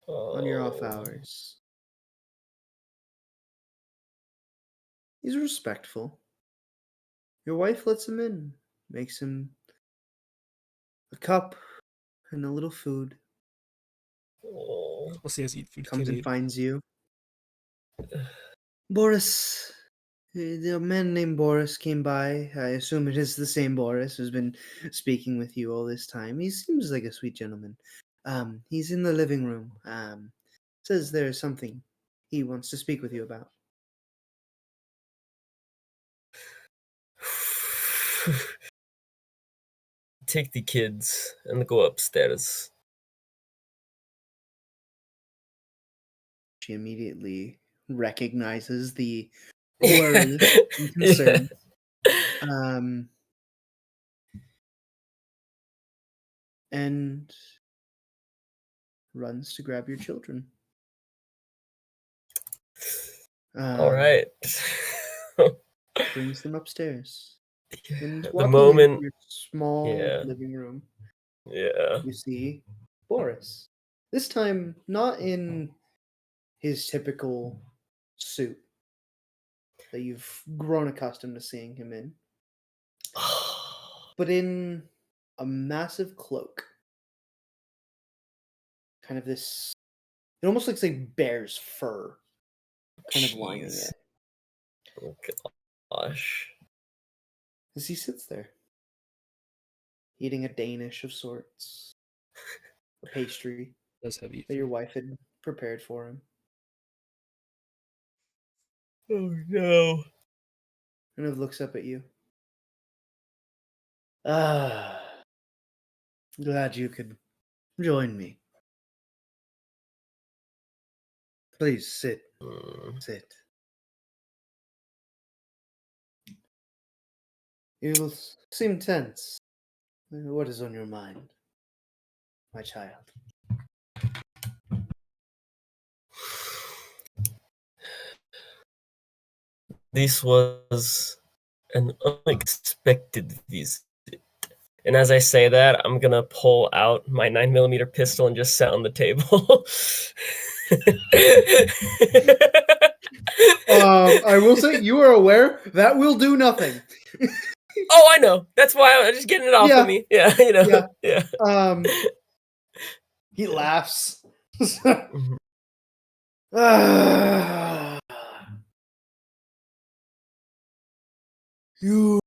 on your off hours. He's respectful. Your wife lets him in, makes him a cup and a little food, Oh. We'll see as eat food. comes and finds you. Boris, the man named Boris came by. I assume it is the same Boris who's been speaking with you all this time. He seems like a sweet gentleman. He's in the living room. Says there's something he wants to speak with you about. Take the kids and go upstairs. She immediately recognizes the worry and concern. And runs to grab your children. All right. Brings them upstairs. And The walking moment. into your small Yeah. living room, Yeah. you see Boris. This time, not in his typical suit that you've grown accustomed to seeing him in, but in a massive cloak. Kind of this. It almost looks like bear's fur, kind of lining Jeez. it. Oh gosh. As he sits there, eating a Danish of sorts, a pastry Does have eat that your food. wife had prepared for him. Oh no. And it looks up at you. Glad you could join me. Please sit. Sit. You seem tense. What is on your mind, my child? This was an unexpected visit. And as I say that, I'm gonna pull out my 9mm pistol and just set on the table. I will say you are aware that will do nothing. Oh, I know. That's why I'm just getting it off Yeah. of me. Yeah, you know. Yeah. Yeah. He laughs. Mhm. You.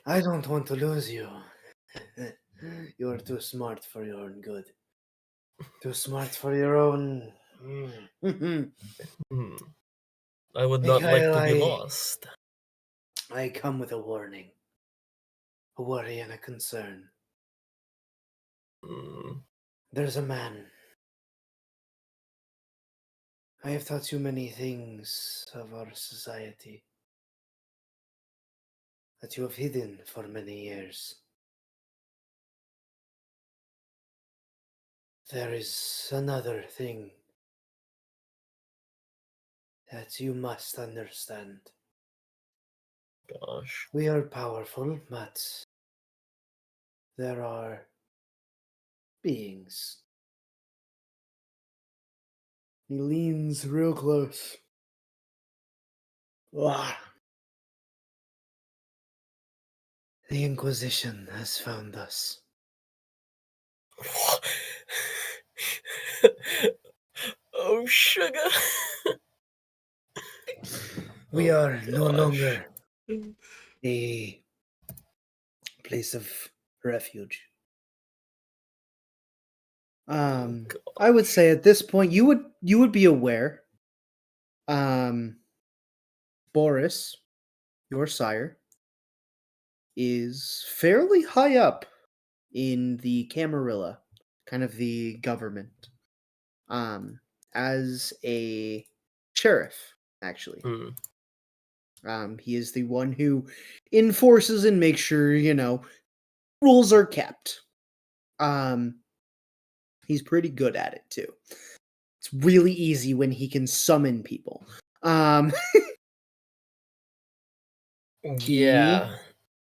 I don't want to lose you. You are too smart for your own good. Too smart for your own. Hmm. I would not like to be lost. I come with a warning, a worry, and a concern. Mm, There's a man. I have taught you many things of our society that you have hidden for many years. There is another thing that you must understand. gosh. We are powerful, but there are beings. He leans real close. Ah. The Inquisition has found us. Oh, sugar. We Oh, are no gosh. longer a place of refuge. Oh, I would gosh. say at this point you would be aware. Um, Boris, your sire, is fairly high up in the Camarilla, kind of the government. Um, as a sheriff, actually. Mm, He is the one who enforces and makes sure, rules are kept. Um, he's pretty good at it too. It's really easy when he can summon people. Um, he, yeah.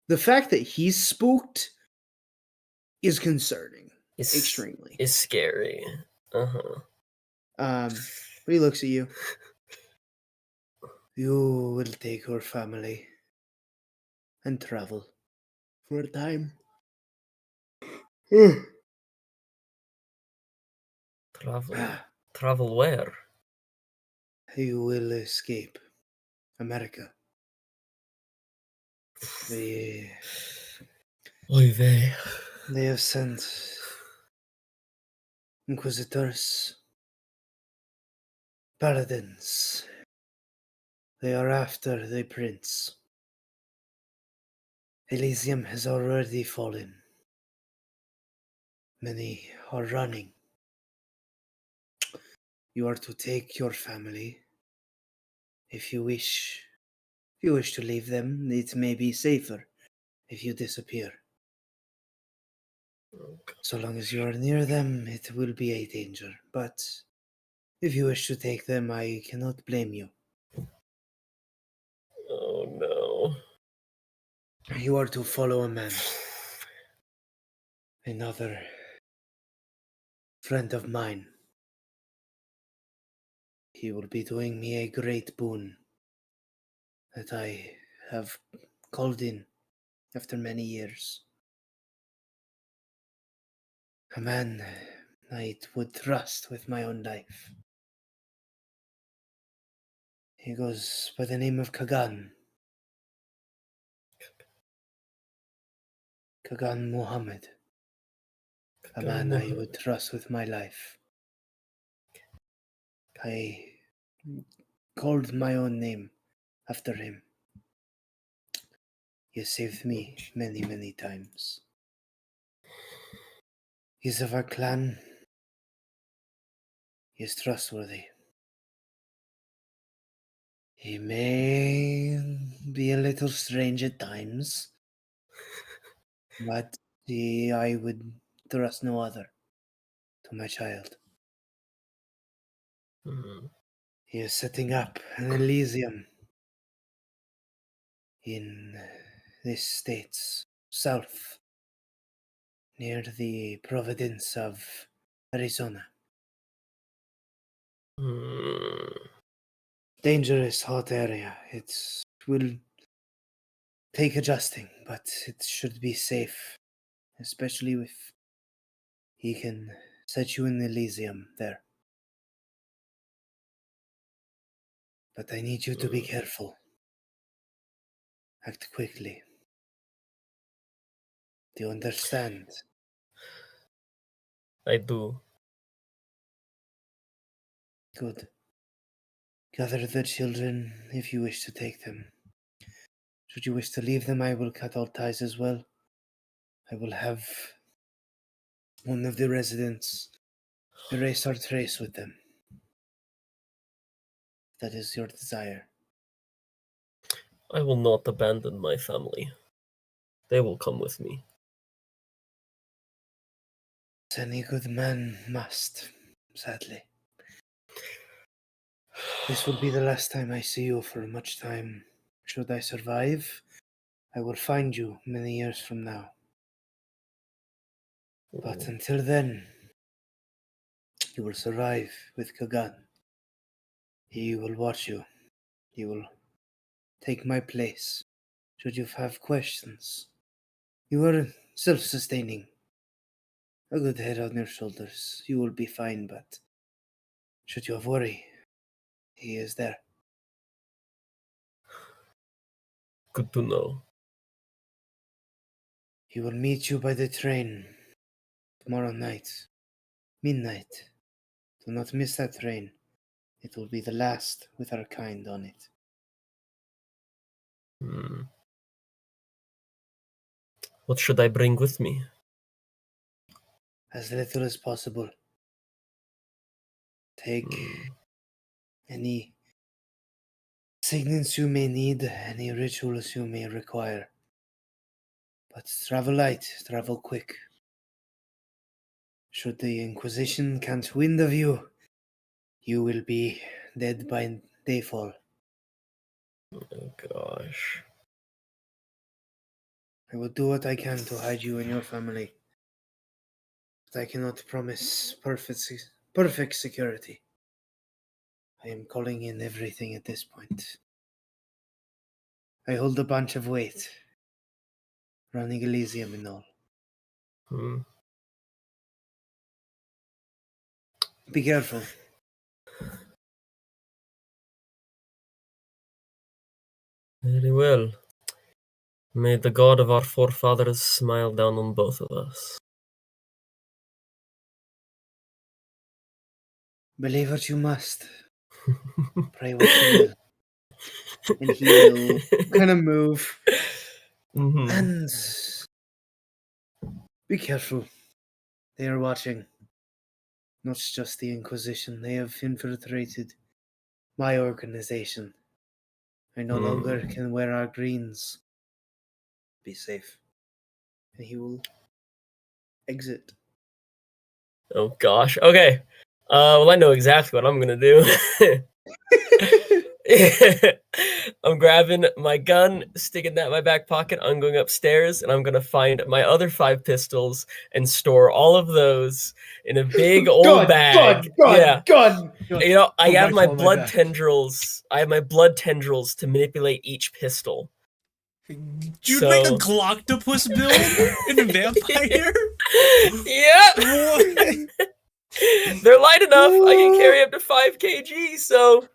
the fact that he's spooked is concerning, It's extremely. it's scary. Uh-huh. But he looks at you. You will take your family and travel for a time. Travel. Travel where? You will escape America. They Oy vey. they have sent inquisitors, paladins. They are after the prince. Elysium has already fallen. Many are running. You are to take your family. If you wish, to leave them, it may be safer if you disappear. Oh, So long as you are near them, it will be a danger. But if you wish to take them, I cannot blame you. oh no. You are to follow a man, another friend of mine. He will be doing me a great boon that I have called in after many years. A man I would trust with my own life. He goes by the name of Kagan. Kagan Muhammad. A man I would trust with my life. I called my own name after him. He has saved me many, many times. He's of our clan. He is trustworthy. He may be a little strange at times, but I would trust no other to my child. Mm, He is setting up an Elysium in this state's south, near the province of Arizona. mm, Dangerous, hot area. It will take adjusting, but it should be safe, especially if he can set you in Elysium there. But I need you to be mm. careful. Act quickly. Do you understand? I do. Good. Gather the children if you wish to take them. Should you wish to leave them, I will cut all ties as well. I will have one of the residents. Erase our trace with them. That is your desire. I will not abandon my family. They will come with me. Any good man must, sadly. This will be the last time I see you for much time. Should I survive, I will find you many years from now. But until then, you will survive with Kagan. He will watch you. He will take my place. Should you have questions, you are self-sustaining. A good head on your shoulders. You will be fine, but should you have worry, he is there. Good to know. He will meet you by the train tomorrow night, midnight. Do not miss that train. It will be the last with our kind on it. What should I bring with me? As little as possible. Take any signets you may need, any rituals you may require. But travel light, travel quick. Should the Inquisition catch wind of you, you will be dead by dayfall. Oh gosh. I will do what I can to hide you and your family, but I cannot promise perfect security. I am calling in everything at this point. I hold a bunch of weight, running Elysium and all. Be careful. Very well. May the God of our forefathers smile down on both of us. Believe what you must. Pray what you will. And he will kind of move. And be careful. They are watching. Not just the Inquisition. They have infiltrated my organization. I no longer can wear our greens. Be safe. And he will exit. Oh gosh. Okay. Well, I know exactly what I'm gonna do. I'm grabbing my gun, sticking that in my back pocket. I'm going upstairs, and I'm gonna find my other 5 pistols and store all of those in a big old bag. Gun. You know, I have my rifle on my blood back. tendrils. I have my blood tendrils to manipulate each pistol. You'd make a Gloctopus build in a vampire? Yep. They're light enough. I can carry up to 5 kg, so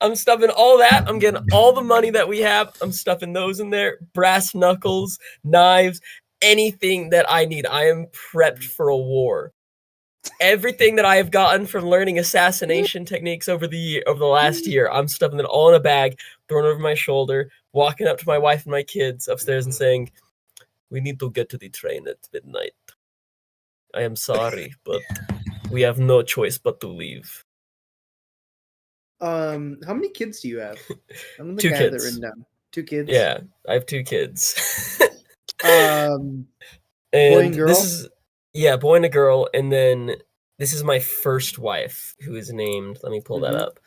I'm stuffing all that. I'm getting all the money that we have. I'm stuffing those in there. Brass knuckles, knives, anything that I need. I am prepped for a war. Everything that I have gotten from learning assassination techniques over the last year, I'm stuffing it all in a bag, throwing it over my shoulder, walking up to my wife and my kids upstairs and saying, "We need to get to the train at midnight. I am sorry, but we have no choice but to leave." How many kids do you have? I don't think 2 I have that kids. written down. 2 kids? Yeah, I have 2 kids. And and girl? this is boy and a girl, and then this is my first wife, who is named. Let me pull that up.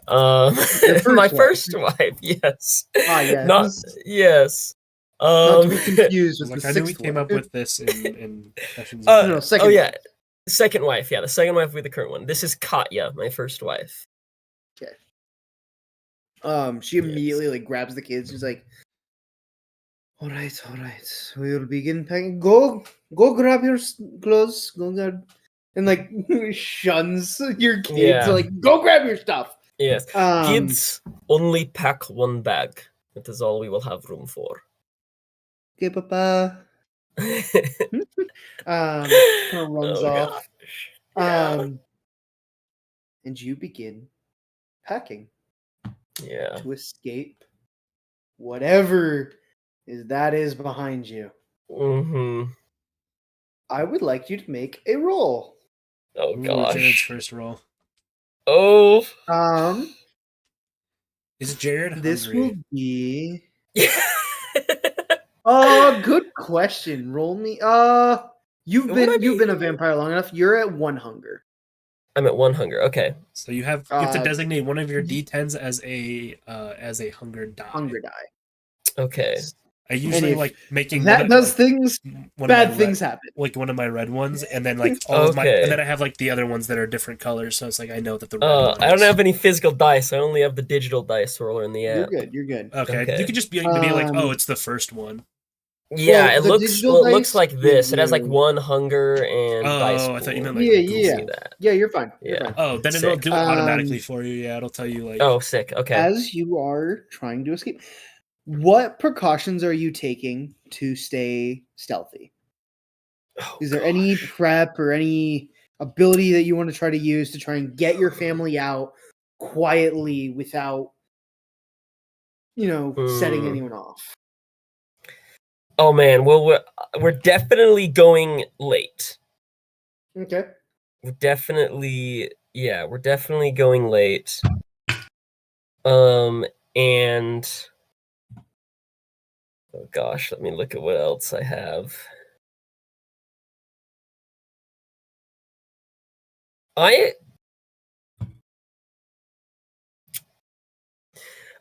My first wife. Yes. yes. Not yes. Not to be confused with Like, the I knew we sixth came one. up with this in sessions. No, second. Oh yeah, second wife. Yeah, the second wife will be the current one. This is Katya, my first wife. Okay. She immediately like grabs the kids. She's like, all right. We will begin packing. Go grab your clothes. Go grab, and like shuns your kids. Yeah. Like, go grab your stuff. Yes. Kids only pack 1 bag. That is all we will have room for. Okay, Papa. Kind of runs off. Yeah. And you begin packing. Yeah. To escape whatever is behind you. I would like you to make a roll. Oh Ooh, Jared's gosh. first roll. Oh. Is Jared This hungry? will be. Yeah. Good question. Roll me. You've Would I been a be- vampire long enough. You're at 1 hunger. I'm at 1 hunger. Okay. So you have to Uh, designate one of your D10s as a hunger die. Hunger die. Okay. I And usually if like making that does things, one of my bad things happen. like one of my red ones, and then like all of my, Okay. and then I have like the other ones that are different colors. So it's like I know that the red one. I don't is- have any physical dice. I only have the digital dice roller in the You're app. good. You're good. Okay, Okay. you could just be like, oh, Um, it's the first one. Yeah, Well, it the looks digital it looks dice like this. give It has like you- 1 hunger and dice Oh, pool. I thought you meant Yeah, like You yeah. see that? Yeah, you're fine. You're Yeah. fine. Oh, then it'll Sick. do it automatically for you. Yeah, it'll tell you like. Oh, sick. Okay. As you are trying to escape, what precautions are you taking to stay stealthy? Oh, Is there any gosh. prep or any ability that you want to try to use to try and get your family out quietly without, setting anyone off? Oh man, well we're definitely going late. Okay. We're definitely going late. And oh gosh, let me look at what else I have.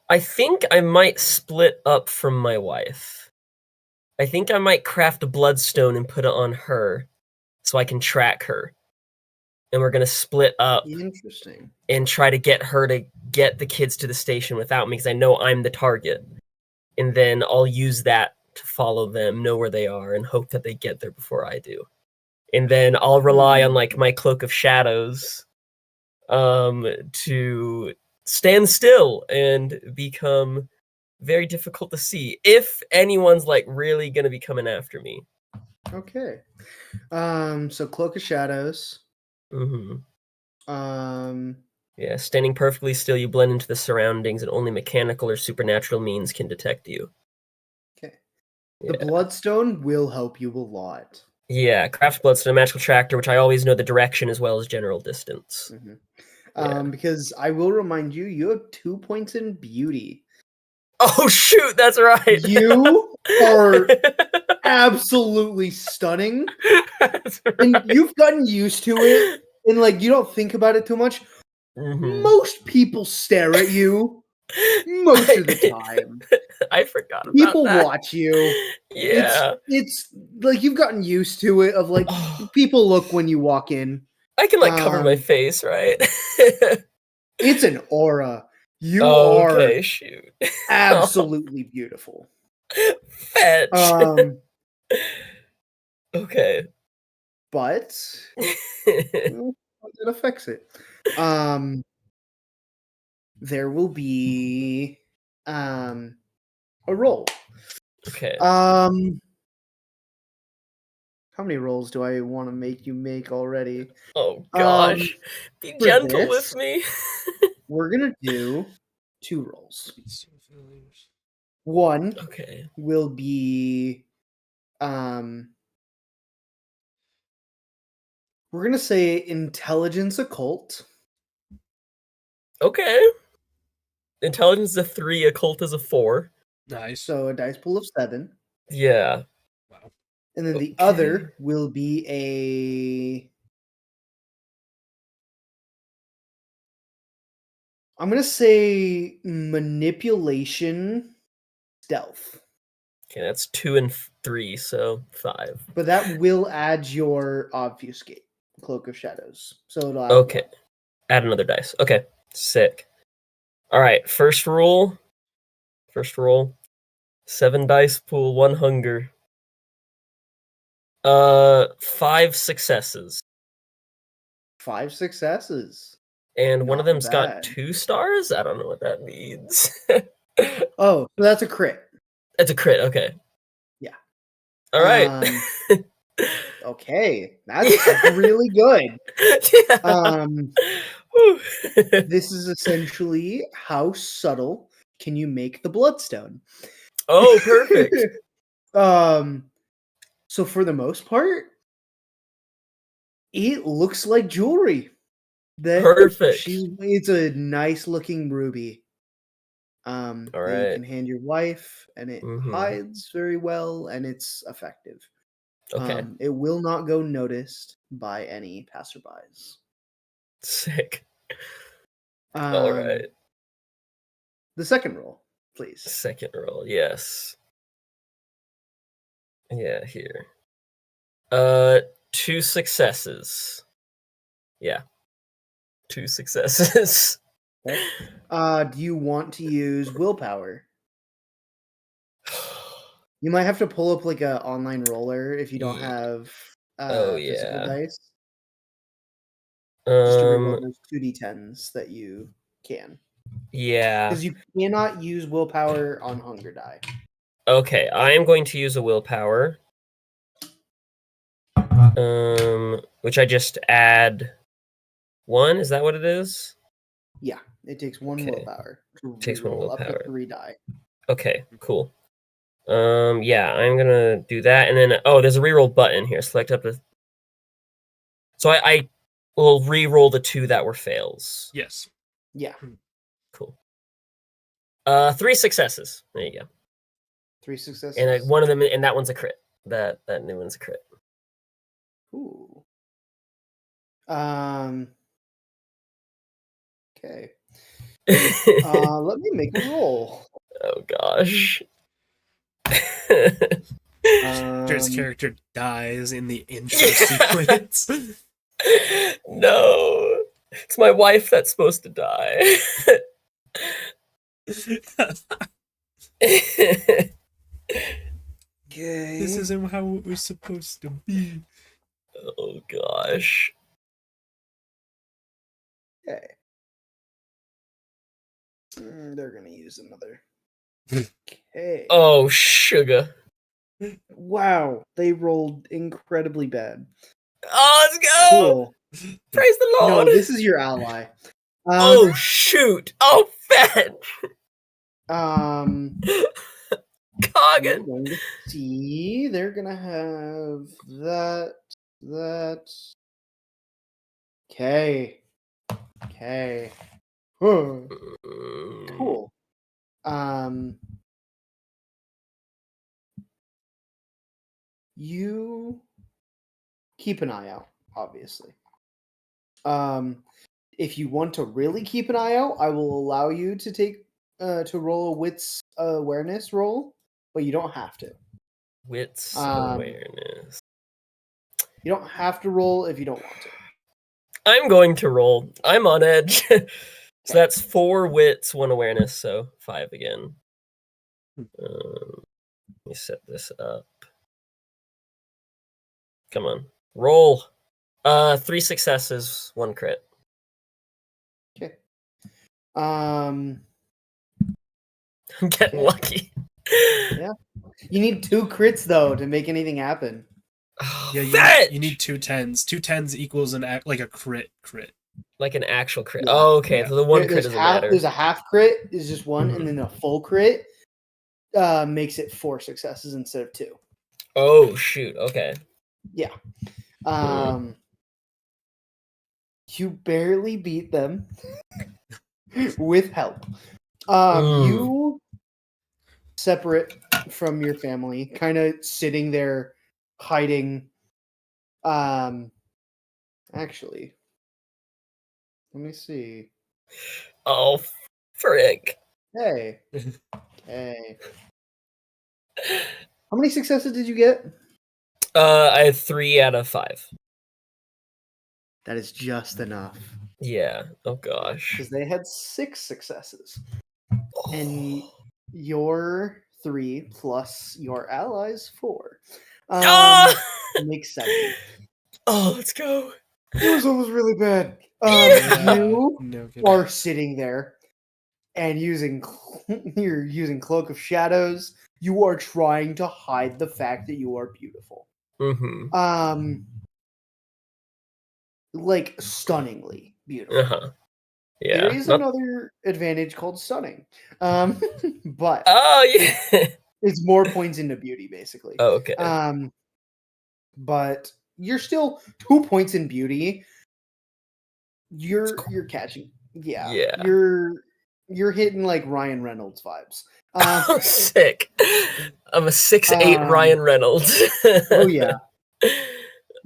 I think I might split up from my wife. I think I might craft a bloodstone and put it on her so I can track her. And we're going to split up Interesting. and try to get her to get the kids to the station without me because I know I'm the target. And then I'll use that to follow them, know where they are, and hope that they get there before I do. And then I'll rely on like my cloak of shadows to stand still and become very difficult to see if anyone's like really gonna be coming after me. Okay. So Cloak of Shadows. Mm-hmm. Yeah, standing perfectly still, you blend into the surroundings, and only mechanical or supernatural means can detect you. Okay. Yeah. The Bloodstone will help you a lot. Yeah, craft bloodstone, magical tractor, which I always know the direction as well as general distance. Mm-hmm. Yeah. Because I will remind you, you have 2 points in beauty. Oh shoot, that's right. You are absolutely stunning. That's right. And you've gotten used to it, and like you don't think about it too much. Mhm. Most people stare at you most of the time. I forgot about People that. watch you. Yeah. It's like you've gotten used to it of like Oh, people look when you walk in. I can like cover my face, right? It's an aura. You Oh, are okay, shoot. absolutely beautiful. Fetch. Um, Okay. but well, it affects it. There will be a roll. Okay. How many rolls do I want to make you make already? Oh gosh. Be for gentle this- with me. We're gonna do 2 rolls. One Okay. will be we're gonna say intelligence occult. Okay. Intelligence is a 3, occult is a 4. Nice. So a dice pool of 7. Yeah. Wow. And then the Okay. other will be I'm gonna say manipulation stealth. Okay, that's 2 and 3, so 5. But that will add your obfuscate, Cloak of Shadows. So it'll add Okay. 1. Add another dice. Okay. Sick. All right. First roll. 7 dice pool, 1 hunger. 5 successes. 5 successes. And one of Not them's bad. got 2 stars? I don't know what that means. Oh, so that's a crit. It's a crit, okay. Yeah. All right. Okay, that's really good. Yeah. Whew. This is essentially how subtle can you make the bloodstone. Oh, perfect. So for the most part, It looks like jewelry. Perfect. It's a nice looking ruby. All That you right. can hand your wife, and it hides very well, and it's effective. Okay. It will not go noticed by any passerbys. Sick. All right. The second roll, please. Second roll, yes. Yeah, here. 2 successes. Yeah. 2 successes. Okay. Do you want to use willpower? You might have to pull up like a online roller if you don't Ye- have Oh physical yeah. dice. Just to reroll Um those 2d10s that you can. yeah. Because you cannot use willpower on hunger die. Okay, I am going to use a willpower. Which I just add 1, is that what it is? Yeah, it takes 1 Okay. willpower to Takes 1 reroll up to willpower. 3 die. Okay, cool. Yeah, I'm gonna do that, and then there's a reroll button here. Select up to. So I will re-roll the 2 that were fails. Yes. Yeah, Cool. 3 successes. There you go. 3 successes. And one of them, and that one's a crit. That new one's a crit. Ooh. Okay. Let me make a roll. Oh gosh. Jared's character dies in the intro sequence. No, it's my wife that's supposed to die. Okay. This isn't how we're supposed to be. Oh gosh. Okay. They're gonna use another. Okay. Oh sugar. Wow, they rolled incredibly bad. Oh, let's go. Cool. Praise the Lord. No, this is your ally. Oh shoot. Oh fetch. We're Coggin. going to see. They're gonna have that. Okay. Okay. Cool. You keep an eye out, obviously. If you want to really keep an eye out, I will allow you to take to roll a wits awareness roll, but you don't have to. Wits awareness. You don't have to roll if you don't want to. I'm going to roll. I'm on edge. So that's 4 wits, 1 awareness, so 5 again. Let me set this up. Come on. Roll. 3 successes, 1 crit. Okay. I'm getting lucky. Yeah. You need 2 crits though to make anything happen. Oh, Yeah, you need 2 10s. 2 10s equals like a crit. Like an actual crit. Yeah. Oh, okay. Yeah. So the 1 crit doesn't matter. There's a half crit is just 1, and then a full crit makes it 4 successes instead of 2. Oh shoot. Okay. Yeah. You barely beat them with help. You separate from your family, kind of sitting there hiding. Actually, let me see. Oh frick. Hey. Hey. How many successes did you get? I had 3 out of 5. That is just enough. Yeah. Oh gosh. Because they had 6 successes. And your 3 plus your allies 4. Makes 7. Oh, let's go. It was almost really bad. You are sitting there and you're using Cloak of Shadows. You are trying to hide the fact that you are beautiful. Like stunningly beautiful. Yeah. There is another advantage called stunning. But yeah. it's more points into beauty, basically. Oh, okay. But you're still 2 points in beauty. You're catching. Yeah. You're hitting like Ryan Reynolds vibes. Oh, sick. I'm a 6'8" Ryan Reynolds. Oh yeah. Oh yeah,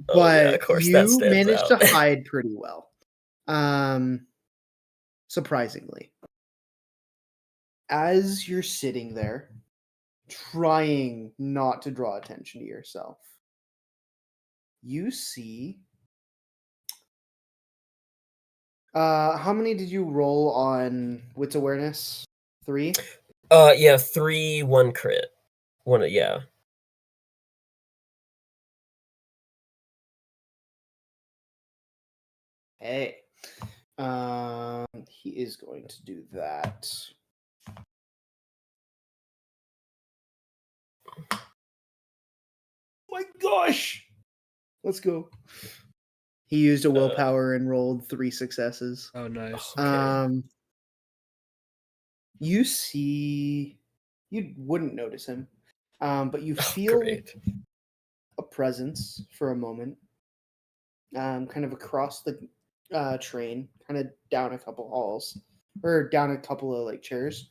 But of course that you stands managed out. to hide pretty well. Surprisingly. As you're sitting there, trying not to draw attention to yourself, you see. How many did you roll on wits awareness? 3? Yeah, 3, 1 crit. Yeah. Hey. He is going to do that. My gosh! Let's go. He used a willpower and rolled 3 successes. Oh, nice. Okay. You see, you wouldn't notice him, but you Oh, feel great. a presence for a moment, kind of across the train, kind of down a couple halls, or down a couple of like chairs,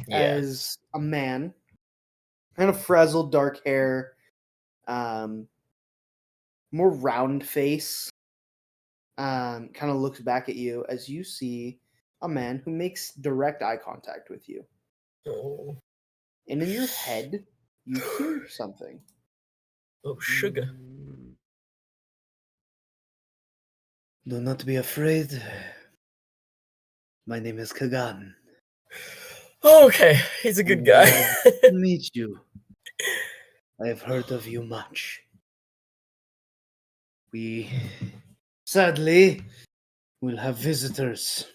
Yeah. as a man, kind of frazzled, dark hair, more round face, kind of looks back at you as you see a man who makes direct eye contact with you. Oh, And in your head, you hear something. oh sugar. Do not be afraid. My name is Kagan. Okay, he's a good guy. Glad to meet you. I have heard of you much. We sadly will have visitors.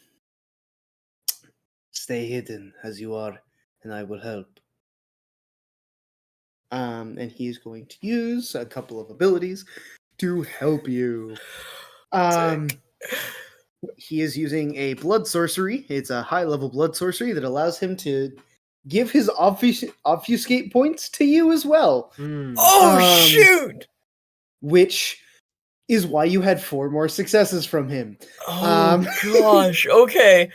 Stay hidden as you are, and I will help. And he's going to use a couple of abilities to help you. Sick. He is using a blood sorcery. It's a high-level blood sorcery that allows him to give his obfuscate points to you as well. Oh shoot! Which is why you had 4 more successes from him. Oh gosh. Okay.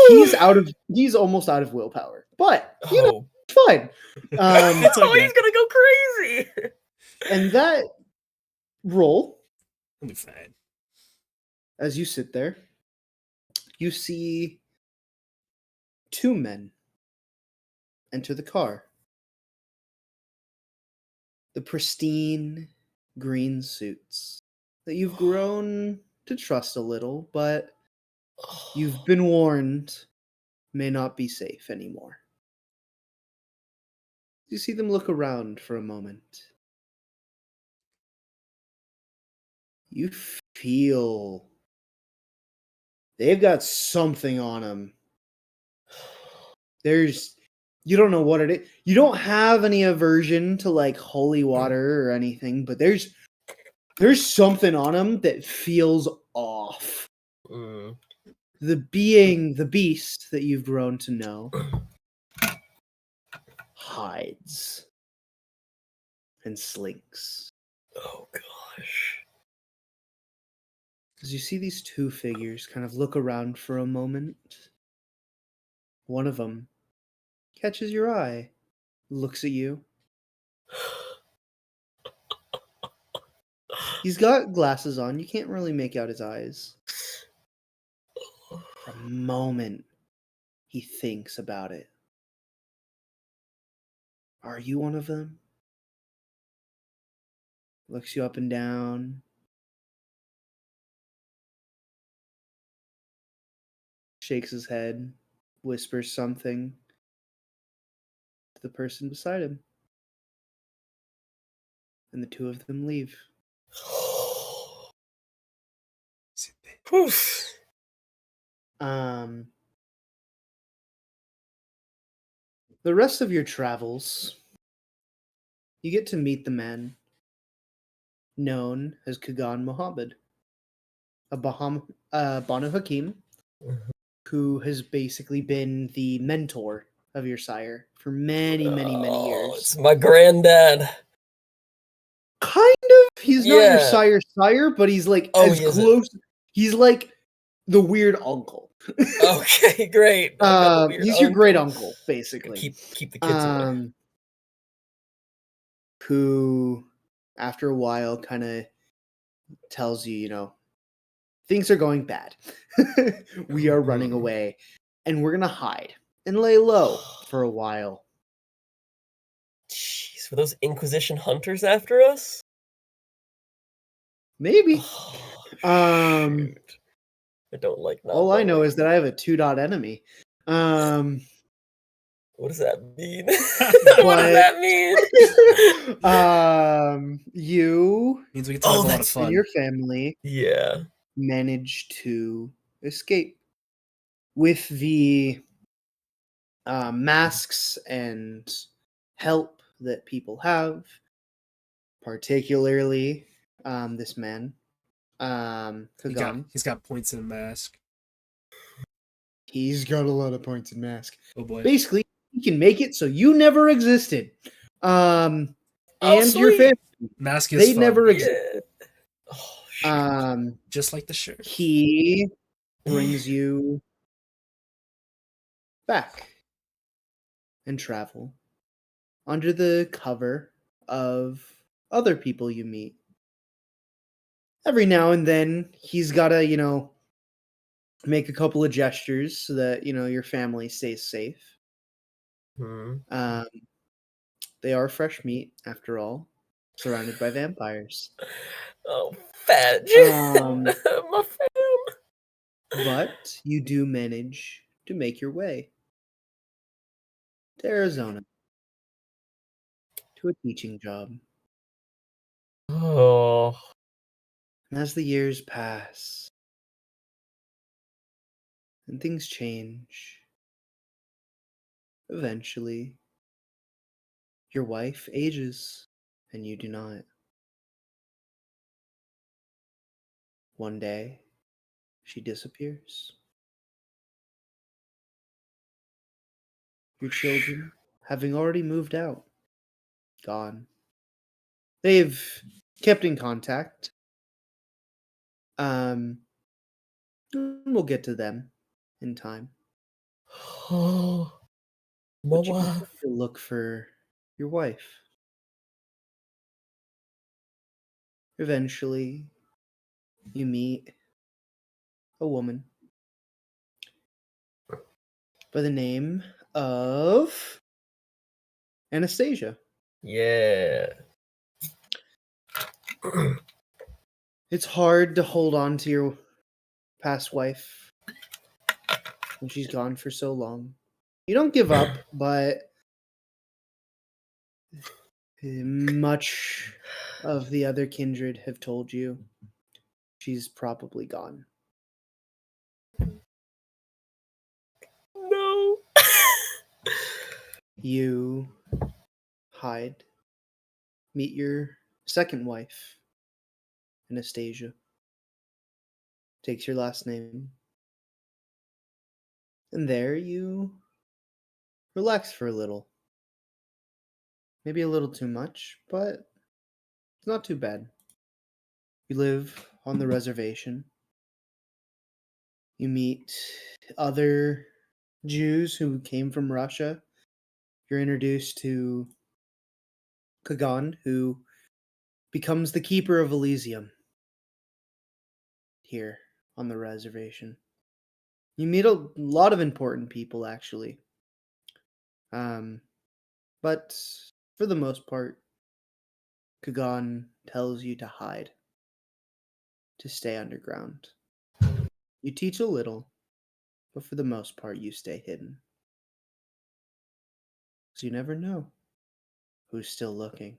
He's almost out of willpower, but you know, Oh. it's fine. It's Oh, okay. he's gonna go crazy. And that roll, It'll be fine. as you sit there, you see 2 men enter the car. The pristine green suits that you've grown to trust a little, but you've been warned may not be safe anymore. You see them look around for a moment. You feel they've got something on them. You don't know what it is. You don't have any aversion to like holy water or anything, but there's something on them that feels off. The beast that you've grown to know hides and slinks. Oh gosh. As you see these 2 figures kind of look around for a moment, one of them catches your eye, looks at you. He's got glasses on. You can't really make out his eyes. For a moment, he thinks about it. Are you one of them? Looks you up and down. Shakes his head, whispers something to the person beside him. And the 2 of them leave. Oof. The rest of your travels, you get to meet the man known as Kagan Mohammed, a Banu Hakim, who has basically been the mentor of your sire for many, many, many years. It's my granddad. Kind of, He's not your Yeah. sire, but he's like Oh, as he isn't. close. He's like the weird uncle. Okay, great. I've got the weird He's your great uncle. uncle, basically. Keep the kids away. Who, after a while, kind of tells you, things are going bad. We are running Mhm. away, and we're gonna hide and lay low for a while. Jeez, were those Inquisition hunters after us? Maybe. Oh, shoot. I don't like not All I know is knowing. that I have a 2-dot enemy. What does that mean? What does that mean? You Means we get to have a lot of that's- fun. and your family Yeah. managed to escape with the masks and help that people have, particularly this man, Kagan. He's got points in a mask. He's got a lot of points in mask. Oh boy. Basically, he can make it so you never existed. Oh, And your sweet. family, Mask is they fun. never Yeah. existed. Oh, shoot. Just like the shirt. He brings you back and travel under the cover of other people you meet. Every now and then, he's got to, make a couple of gestures so that, your family stays safe. Hmm. They are fresh meat, after all, surrounded by vampires. Oh, fat. Um, My fam. But you do manage to make your way to Arizona to a teaching job. Oh. And as the years pass and things change, eventually your wife ages and you do not. One day, she disappears. Your children, having already moved out, gone. They've kept in contact. We'll get to them in time. Oh. My But you continue wife. to look for your wife. Eventually, you meet a woman by the name of Anastasia. Yeah. It's hard to hold on to your past wife when she's gone for so long. You don't give up, but much of the other kindred have told you she's probably gone. No. You hide, meet your second wife, Anastasia. Takes your last name. And there you relax for a little. Maybe a little too much, but it's not too bad. You live on the reservation. You meet other Jews who came from Russia. You're introduced to Kagan, who becomes the keeper of Elysium here on the reservation. You meet a lot of important people, actually. But for the most part, Kagan tells you to hide, to stay underground. You teach a little, but for the most part, you stay hidden. So you never know who's still looking.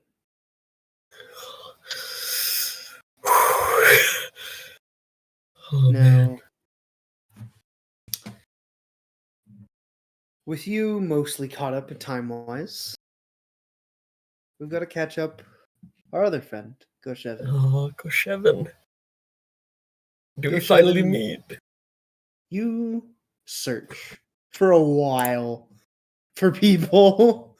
Oh, Now, man. with you mostly caught up in time-wise, we've got to catch up our other friend, Goshevin. Oh, Koshevin. Do we finally Goshevin, meet? you search for a while for people.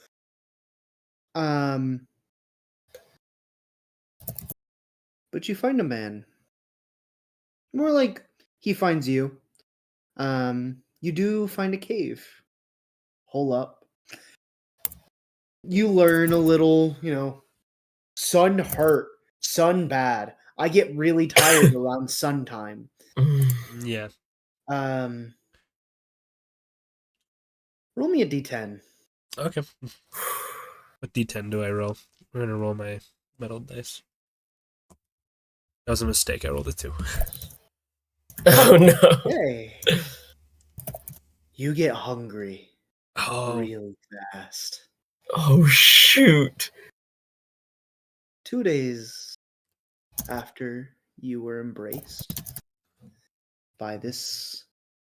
but you find a man. More like he finds you. You do find a cave. Hole up. You learn a little, sun hurt, sun bad. I get really tired around sun time. Yeah. Roll me a d10. Okay. What d10 do I roll? I'm gonna roll my metal dice. That was a mistake. I rolled a 2. Oh no. Hey. You get hungry Oh. really fast. Oh shoot. 2 days after you were embraced by this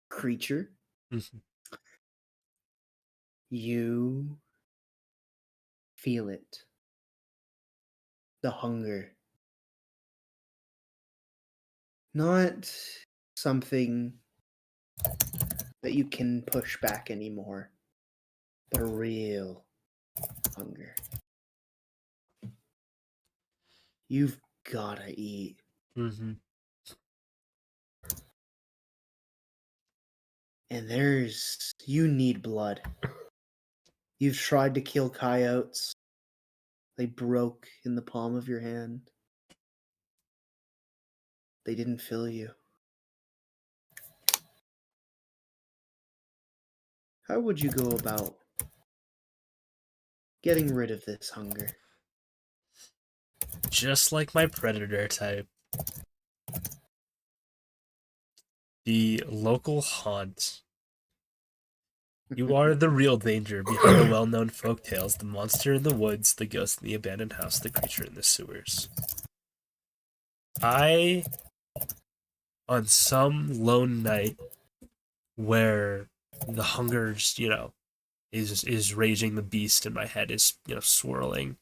creature, Mhm. you feel it. The hunger. Not something that you can push back anymore, but a real hunger. You've gotta eat. Mhm. And you need blood. You've tried to kill coyotes. They broke in the palm of your hand. They didn't fill you. How would you go about getting rid of this hunger? Just like my predator type. The local haunt. You are the real danger behind the well-known folk tales, the monster in the woods, the ghost in the abandoned house, the creature in the sewers. On some lone night where the hunger's, is raging, the beast in my head is, swirling.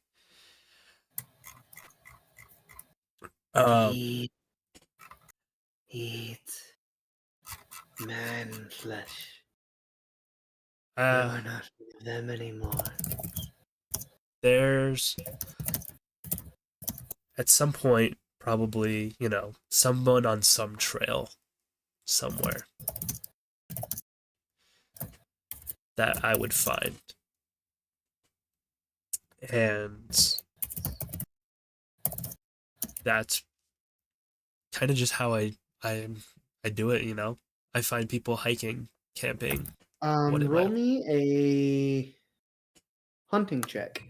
Eat. Eat. Man flesh. You're not with them anymore. There's at some point probably, someone on some trail somewhere that I would find. And that's kind of just how I do it. I find people hiking, camping. Roll me a hunting check.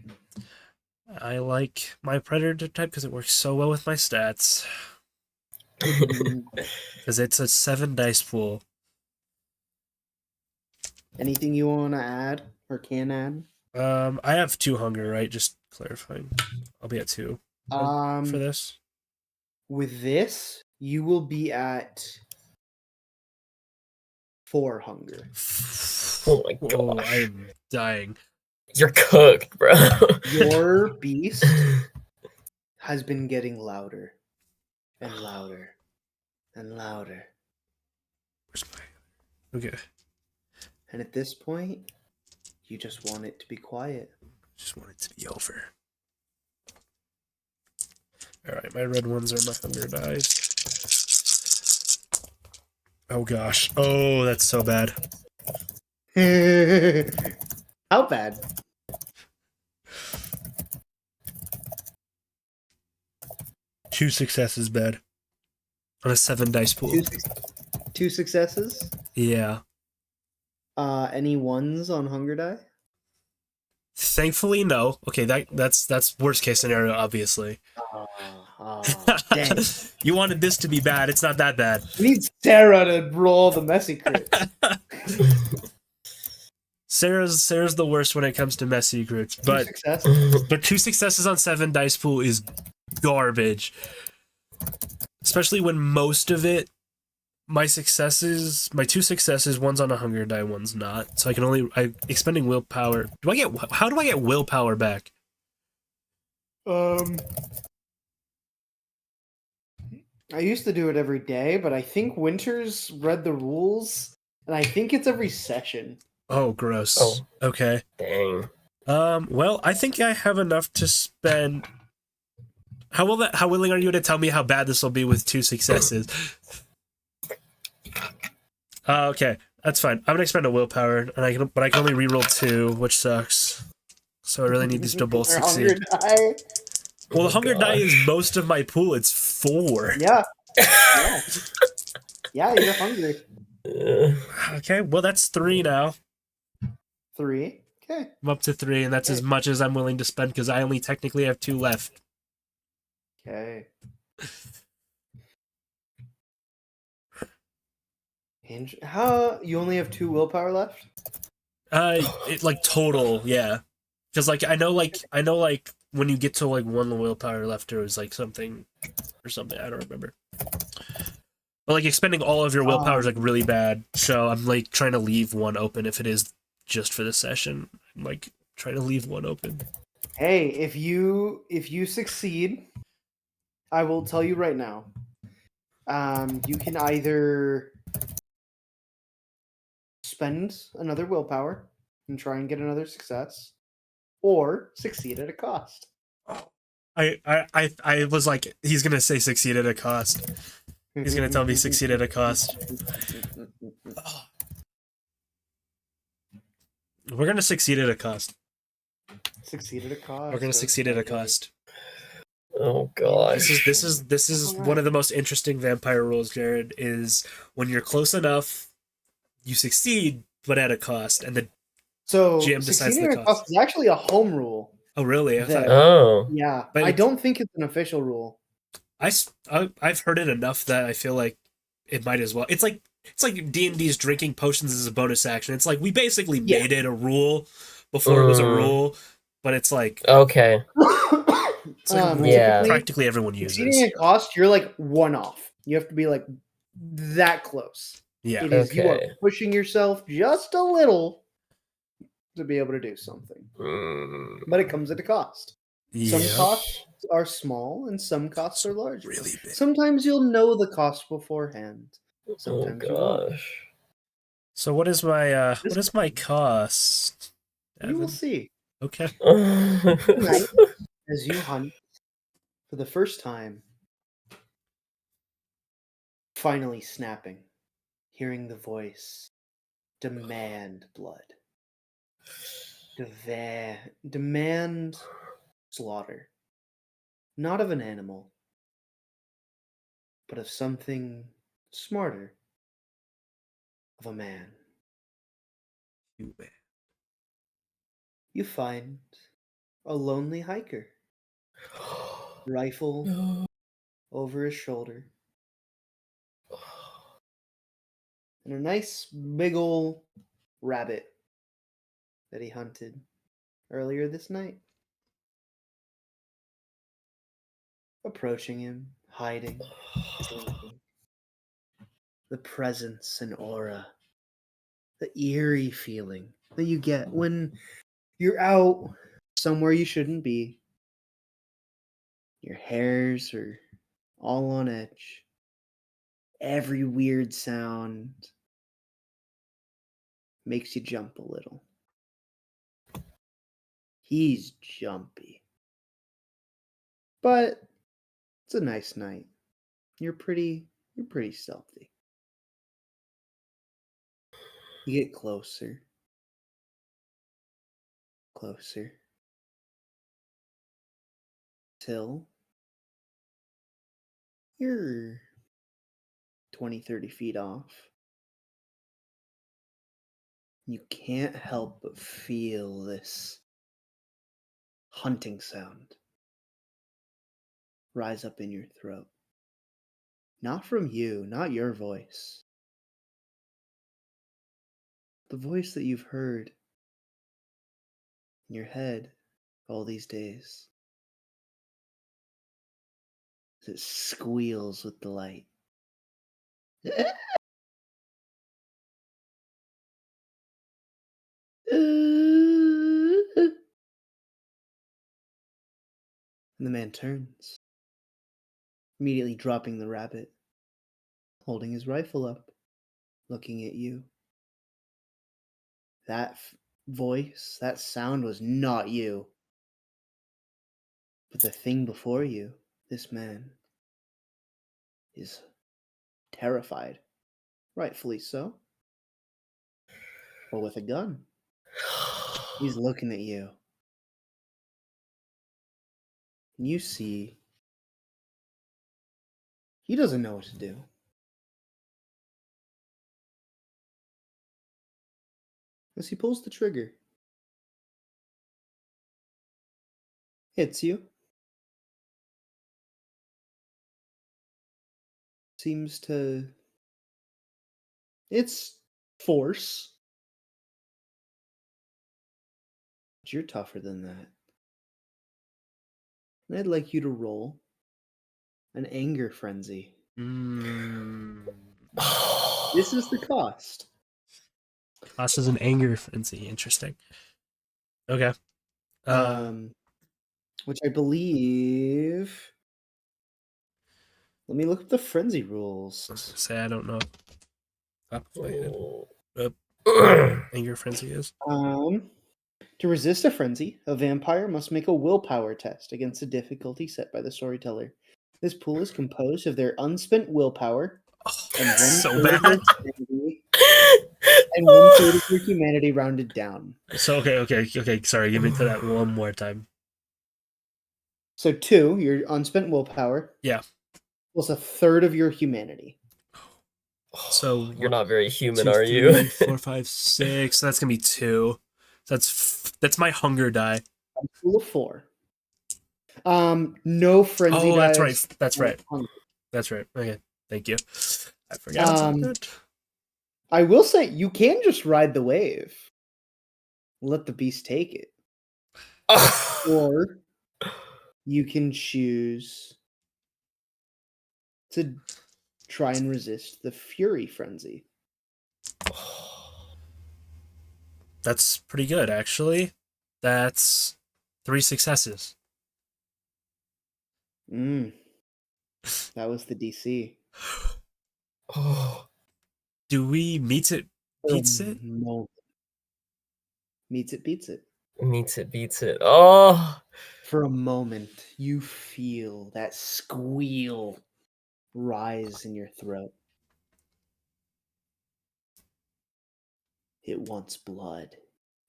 I like my predator type because it works so well with my stats. Because it's a 7 dice pool. Anything you want to add or can add? I have 2 hunger, right? Just clarifying. I'll be at 2 for this. With this, you will be at 4 hunger. Oh my Oh, gosh. I'm dying. You're cooked, bro. Your beast has been getting louder and louder and louder. Where's my... Okay. And at this point, you just want it to be quiet. Just want it to be over. Alright, my red ones are my hunger dice. Oh gosh. Oh, that's so bad. How bad? Two successes bad. On a 7 dice pool. Two successes? Yeah. Any ones on hunger die? Thankfully, no. Okay, that's worst case scenario, obviously. Dang. You wanted this to be bad. It's not that bad. We need Sarah to roll the messy crits. Sarah's the worst when it comes to messy crits, but 2 successes on 7 dice pool is garbage. Especially when most of it, my 2 successes, one's on a hunger die, one's not. So I expending willpower. How do I get willpower back? I used to do it every day, but I think Winters read the rules, and I think it's every session. Oh, gross. Oh. Okay. Dang. Well, I think I have enough to spend. How willing are you to tell me how bad this will be with 2 successes? Okay, that's fine. I'm gonna expend a willpower, but I can only reroll 2, which sucks. So I really need these to both Your hunger succeed. die. Well, the Oh, hunger die is gosh. most of my pool. It's 4. Yeah. Yeah. Yeah, you're hungry. Okay, well that's 3 now. 3. Okay. I'm up to 3, and that's as much as I'm willing to spend because I only technically have 2 left. Okay. How you only have 2 willpower left? Like total, yeah. Because I know when you get to like 1 willpower left, there was like something or something. I don't remember. But like expending all of your willpower is like really bad. So I'm like trying to leave 1 open if it is just for the session. I'm like trying to leave 1 open. Hey, if you succeed, I will tell you right now. You can either spend another willpower and try and get another success, or succeed at a cost. I was like, he's gonna say succeed at a cost. He's gonna tell me succeed at a cost. We're gonna succeed at a cost. Succeed at a cost. We're gonna succeed at a cost. Oh gosh. This is one of the most interesting vampire rules, Jared, is when you're close enough, you succeed, but at a cost, and the So GM decides succeeding the at a cost cost. is actually a home rule. Oh, really? Oh. Yeah, But I don't think it's an official rule. I've heard it enough that I feel like it might as well. It's like D&D's drinking potions as a bonus action. It's like we basically made it a rule before it was a rule, but it's like Okay. it's like a rule Yeah. practically everyone Succeeding uses. at cost, you're like 1 off. You have to be like that close. Yeah. It is you are Okay. pushing yourself just a little to be able to do something. But it comes at a cost. Yeah. Some costs are small and some costs are large. Really big. Sometimes you'll know the cost beforehand. Oh Sometimes you won't. gosh. So what is my cost? You will Evan? see. Okay. Tonight, as you hunt for the first time, finally snapping, hearing the voice, demand blood. Demand slaughter. Not of an animal, but of something smarter. Of a man. You find a lonely hiker, rifle No. over his shoulder, and a nice big ol' rabbit that he hunted earlier this night. Approaching him, hiding, sleeping. The presence and aura, the eerie feeling that you get when you're out somewhere you shouldn't be. Your hairs are all on edge. Every weird sound makes you jump a little. He's jumpy. But it's a nice night. You're pretty stealthy. You get closer. Closer. Till you're 20, 30 feet off. You can't help but feel this hunting sound rise up in your throat. Not from you, not your voice. The voice that you've heard in your head all these days. As it squeals with delight. And the man turns, immediately dropping the rabbit, holding his rifle up, looking at you. That voice, that sound was not you. But the thing before you, This man is terrified, rightfully so, but with a gun. He's looking at you. And you see he doesn't know what to do. As he pulls the trigger, hits you, seems to. It's force. But you're tougher than that. And I'd like you to roll an anger frenzy. Mm. This is the cost. Cost is an anger frenzy. Interesting. Okay. Which I believe. Let me look up the frenzy rules. Say I don't know. Top of my head. Anger frenzy is. To resist a frenzy, a vampire must make a willpower test against a difficulty set by the storyteller. This pool is composed of their unspent willpower and So 1/3 of their bad. sanity and 1/3 of their humanity rounded down. So okay. Sorry, give me to that one more time. So 2, your unspent willpower. Yeah. Plus 1/3 of your humanity. So you're not very human, 2, are 3, you? 4, 5, 6. That's gonna be 2. That's my hunger die. A pool of 4. No frenzy Oh, that's right. dice. That's no right. hunger. That's right. Okay. Thank you. I forgot about that. I will say you can just ride the wave. Let the beast take it. Or you can choose to try and resist the fury frenzy. That's pretty good, actually. That's 3 successes. That was the DC. Do we meet it? Beats it? No. Meets it, beats it. Meets it, beats it. Oh, For a moment, you feel that squeal rise in your throat. It wants blood.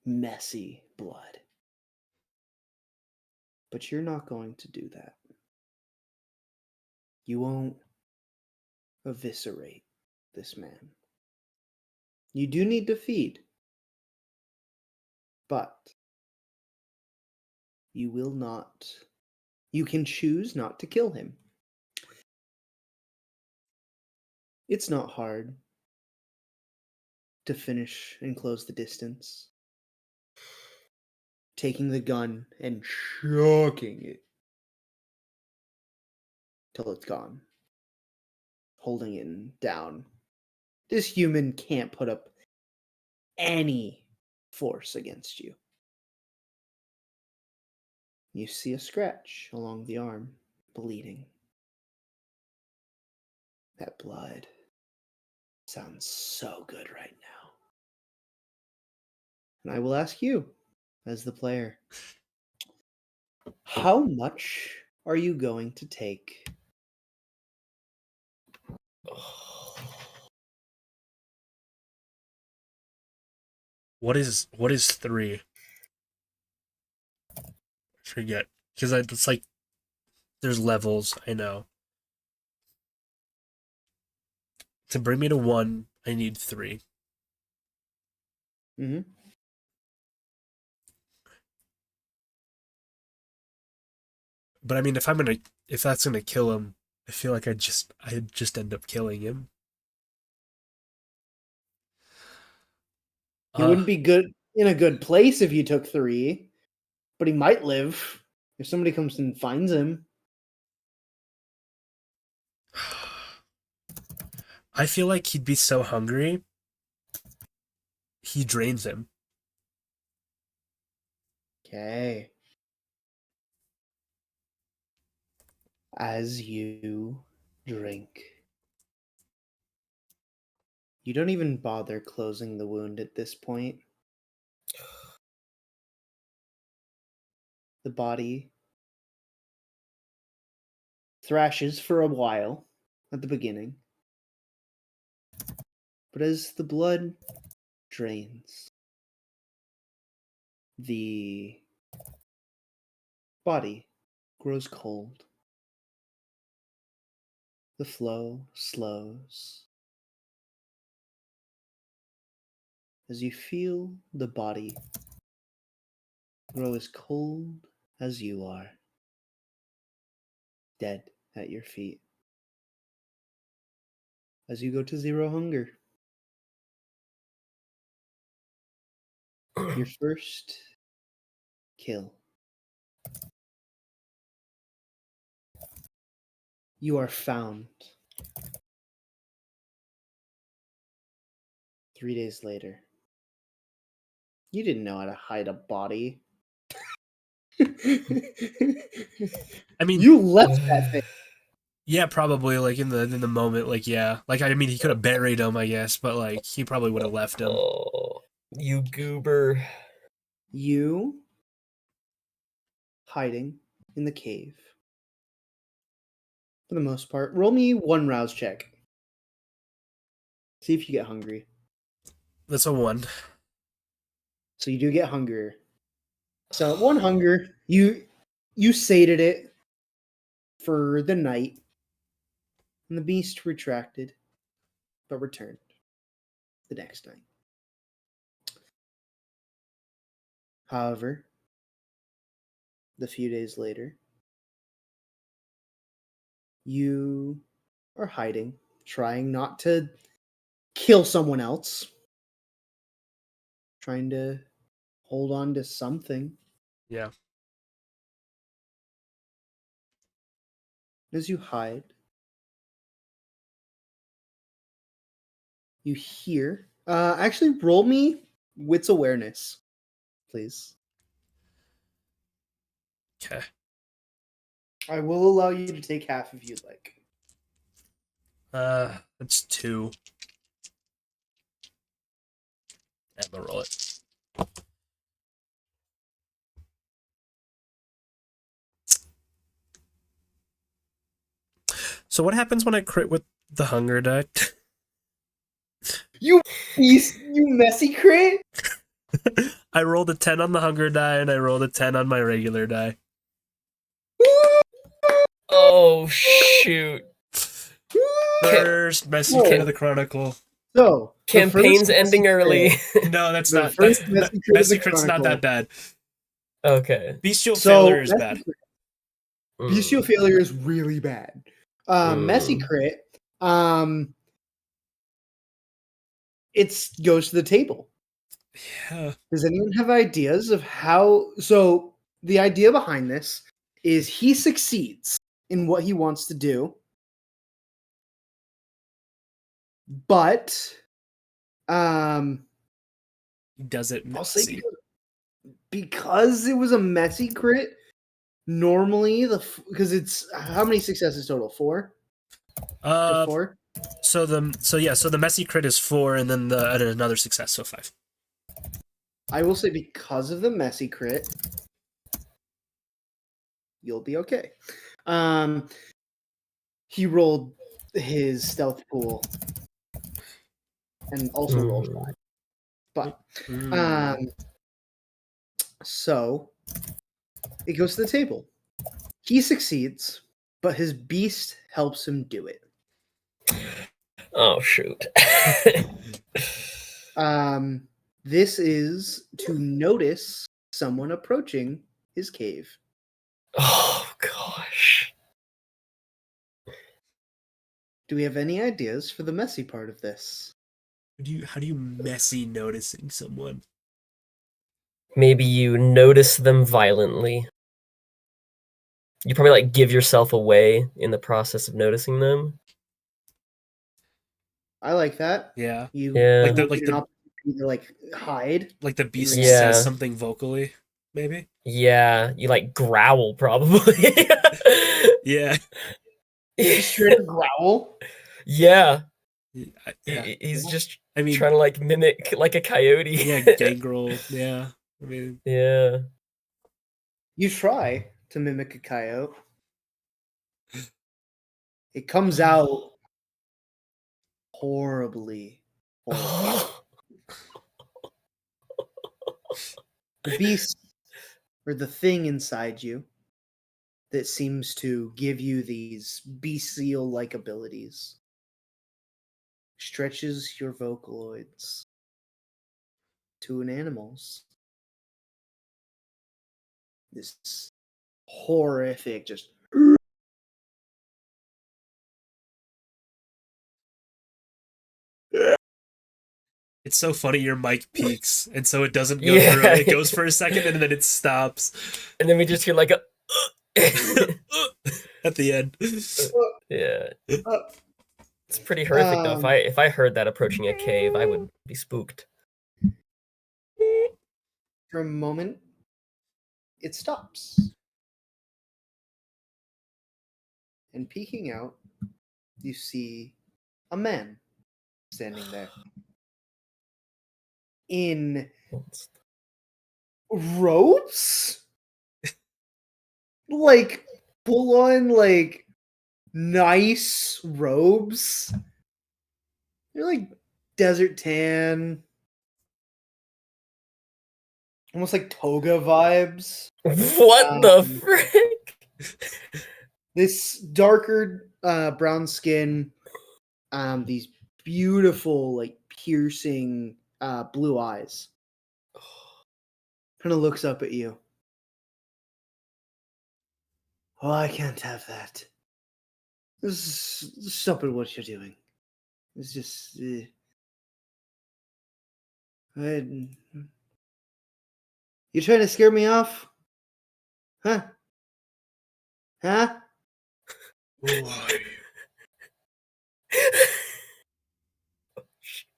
Messy blood. But you're not going to do that. You won't eviscerate this man. You do need to feed, but you will not. You can choose not to kill him. It's not hard to finish and close the distance. Taking the gun and chucking it till it's gone. Holding it down. This human can't put up any force against you. You see a scratch along the arm, bleeding. That blood sounds so good right now. And I will ask you, as the player, how much are you going to take? What is 3? I forget. Because it's like there's levels, I know. To bring me to 1, I need 3. Mm-hmm. But I mean, if that's gonna kill him, I feel like I'd just end up killing him. He wouldn't be good in a good place if you took 3, but he might live if somebody comes and finds him. I feel like he'd be so hungry. He drains him. Okay. As you drink, you don't even bother closing the wound at this point. The body thrashes for a while at the beginning. But as the blood drains, the body grows cold. The flow slows. As you feel the body grow as cold as you are, dead at your feet. As you go to 0 hunger. Your first kill. You are found. 3 days later. You didn't know how to hide a body. I mean, you left that thing. Yeah, probably like in the moment, like yeah, like I mean he could have buried him, I guess, but like he probably would have left him. Oh, you goober. You hiding in the cave. For the most part, roll me 1 rouse check. See if you get hungry. That's a 1. So you do get hunger. So at 1 hunger, you sated it for the night, and the beast retracted, but returned the next night. However, the few days later, you are hiding, trying not to kill someone else, trying to hold on to something. Yeah. As you hide, you hear. Actually, roll me wits awareness, please. Okay. I will allow you to take half if you'd like. That's 2. I'm gonna roll it. So what happens when I crit with the hunger die? You beast, you messy crit! I rolled a 10 on the hunger die and I rolled a 10 on my regular die. Oh shoot! First messy crit of the chronicle. So Campaign's ending early. No, that's The not. first That's messy crit of messy the crit's not Chronicle. that bad. Okay. Bestial So failure is messy bad. crit- Bestial failure is really bad. Messy crit. It goes to the table. Yeah. Does anyone have ideas of how? So the idea behind this is he succeeds in what he wants to do, but He does it I'll say messy. because it was a messy crit. Normally, because it's how many successes total? 4. Uh, 4. so the messy crit is 4, and then another success, so 5. I will say because of the messy crit, you'll be okay. He rolled his stealth pool and also rolled 5. But so it goes to the table. He succeeds, but his beast helps him do it. Oh shoot. This is to notice someone approaching his cave. Oh gosh. Do we have any ideas for the messy part of this? How do you messy noticing someone? Maybe you notice them violently. You probably like give yourself away in the process of noticing them. I like that. Yeah. Yeah. Like Get an opportunity to like hide. Like the beast Yeah. says something vocally, maybe. Yeah, you like growl probably. Yeah. Just straight up growl. Yeah. Yeah. He's just I mean, trying to like mimic like a coyote. yeah, gangrel. Yeah. I mean, Yeah. You try to mimic a coyote. It comes out horribly. The beast, or the thing inside you, that seems to give you these bestial-like abilities, stretches your Vocaloids to an animal's. This horrific, just It's so funny your mic peaks, and so it doesn't go Yeah. through. It goes for a second, and then it stops. And then we just hear like a At the end. yeah. uh, It's pretty horrific though. If I heard that approaching a cave, I would be spooked. for a moment, it stops. And peeking out, you see a man standing there in robes, like full on, like nice robes. They're like desert tan, almost like toga vibes. What the frick? This darker brown skin, these beautiful, like piercing blue eyes. Kind of looks up at you. Oh, I can't have that. Stop at what you're doing. It's just. You trying to scare me off? Huh? Huh? Who are you?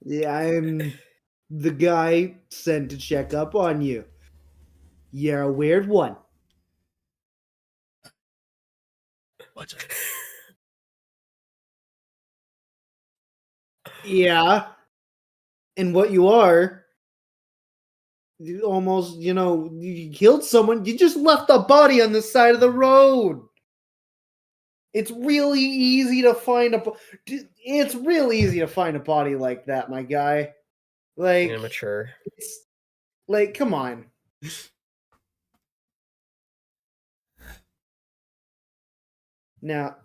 Yeah, I'm the guy sent to check up on you. You're a weird one. Watch out. Yeah. And what you are, you almost, you killed someone. You just left a body on the side of the road. It's really easy to find it's really easy to find a body like that, my guy. Like, Immature. it's, like, come on. Now,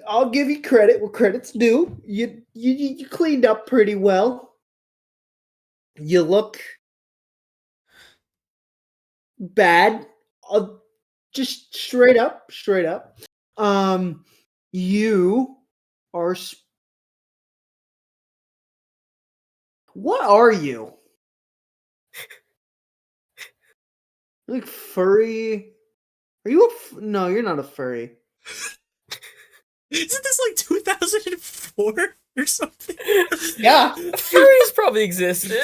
I'll give you credit where credit's due. You cleaned up pretty well. You look bad. Just straight up. You are. What are you? Like furry? Are you no? You're not a furry. Isn't this like 2004 or something? Yeah. Furries probably existed.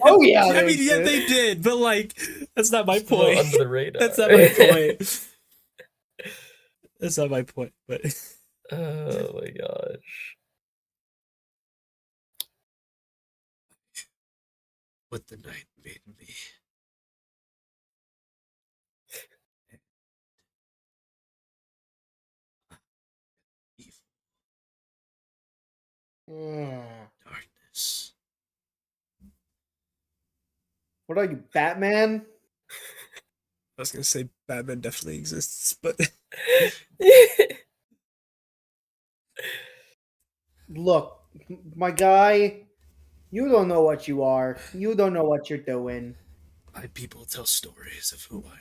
Oh yeah. I mean, yeah, they did, but like, that's not my Just a little point. under the radar. That's not my point. That's not my point, but. Oh my gosh. What the night made me. Evil darkness. What are you, Batman? I was gonna say Batman definitely exists, but Look, my guy, you don't know what you are. You don't know what you're doing. my people tell stories of who I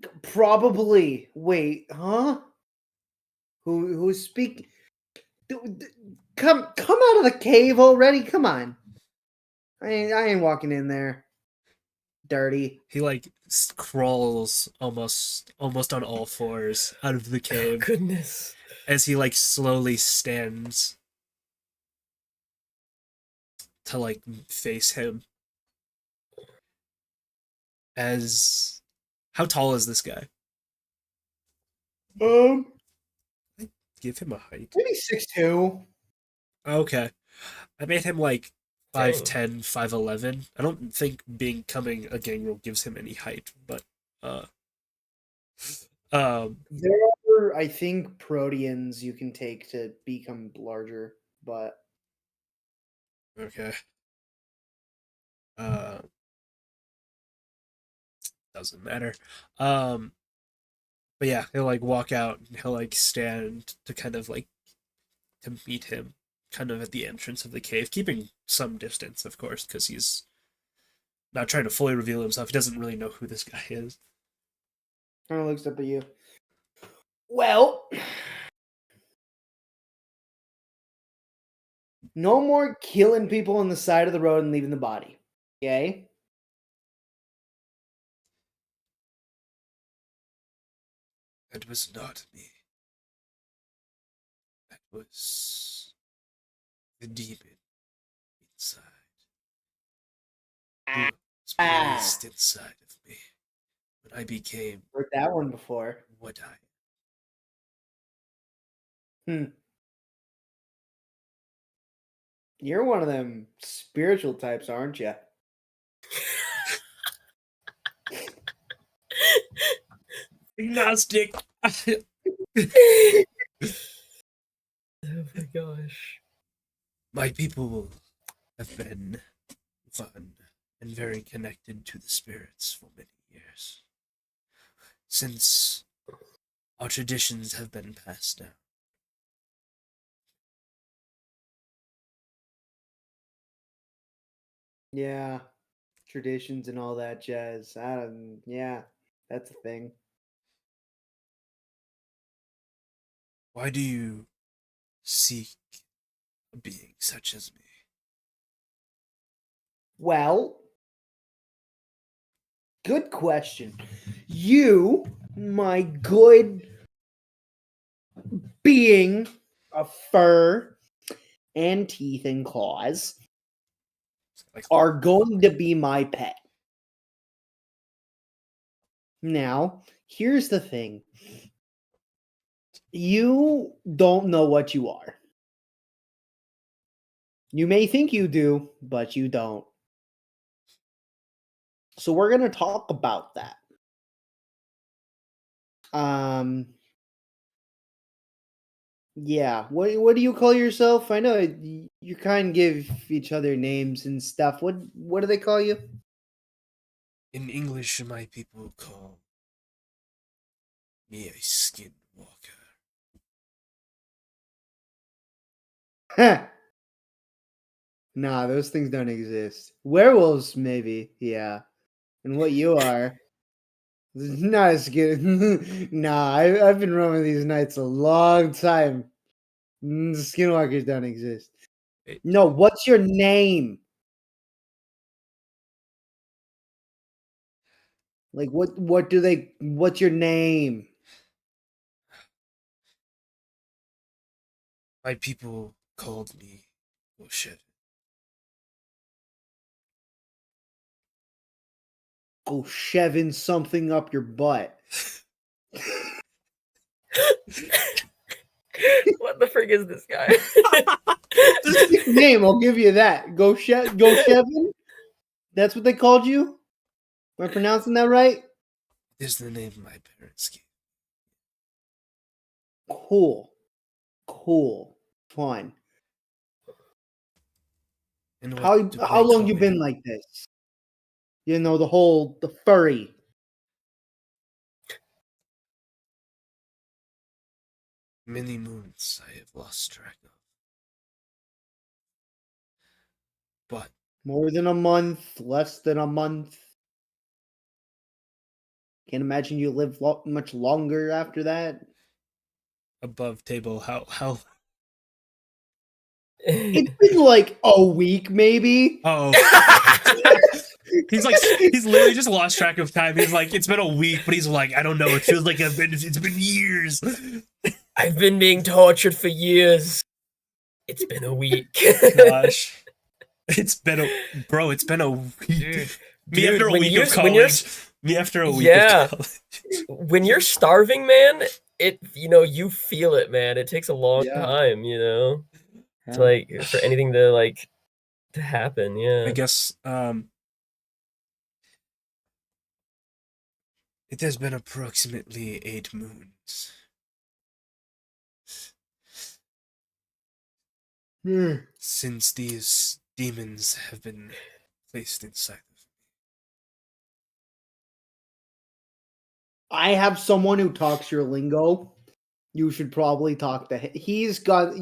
am. Probably. Wait, huh? Who's speaking? Come out of the cave already. Come on. I ain't walking in there. Dirty. He like crawls almost on all fours out of the Oh, cave goodness. as he like slowly stands to like face him. As how tall is this guy? Give him a height. Maybe 6'2". Okay. I made him like Dang. 5'10", 5'11". I don't think becoming a gangrel gives him any height, but There are, I think, proteins you can take to become larger, but Okay. Uh, doesn't matter. Um, but yeah, he'll like walk out and he'll like stand to kind of like to meet him, kind of at the entrance of the cave, keeping some distance, of course, because he's not trying to fully reveal himself. He doesn't really know who this guy is. kind of looks up at you. Well, no more killing people on the side of the road and leaving the body. Okay? That was not me. That was the demon inside. Who was placed inside of me when I became Heard that one before. what I am. You're one of them spiritual types, aren't you? Agnostic. Oh my gosh. My people have been fun and very connected to the spirits for many years. Since our traditions have been passed down. Yeah. Traditions and all that jazz. Yeah, that's a thing. Why do you seek a being such as me? Well, good question. You, my good being of fur and teeth and claws, Like, are going to be my pet. Now, here's the thing. You don't know what you are. You may think you do, but you don't. So we're going to talk about that. Yeah. What do you call yourself? I know you kind of give each other names and stuff. What do they call you? in English, my people call me a skinwalker. Nah, those things don't exist. Werewolves, maybe. Yeah. And what you are, not as good. Nah, I've been roaming these nights a long time. Skinwalkers don't exist. It, No, what's your name? Like what do they what's your name? my people called me bullshit. Oh, shoving something up your butt. What the frig is this guy? It's a sick name, I'll give you that. Go Shevin? That's what they called you? Am I pronouncing that right? Is the name my parents gave. Cool. Cool. Fine. And what How do how they long call you you? been like this? You know, the furry. Many moons I have lost track of. But More than a month, less than a month. Can't imagine you live much longer after that. above table, how It's been like a week, maybe. oh he's like he's literally just lost track of time. He's like it's been a week, but he's like I don't know. It feels like it's been years. I've been being tortured for years. It's been a week. Gosh, it's been a bro. It's been a week. Dude, Me after a when week you're of when you're college. Me after a week of yeah, college. when you're starving, man, you feel it, man. It takes a long Yeah. time, Yeah. to like for anything to like to happen. I Yeah. guess It has been approximately 8 moons since these demons have been placed inside of me. I have someone who talks your lingo. You should probably talk to him.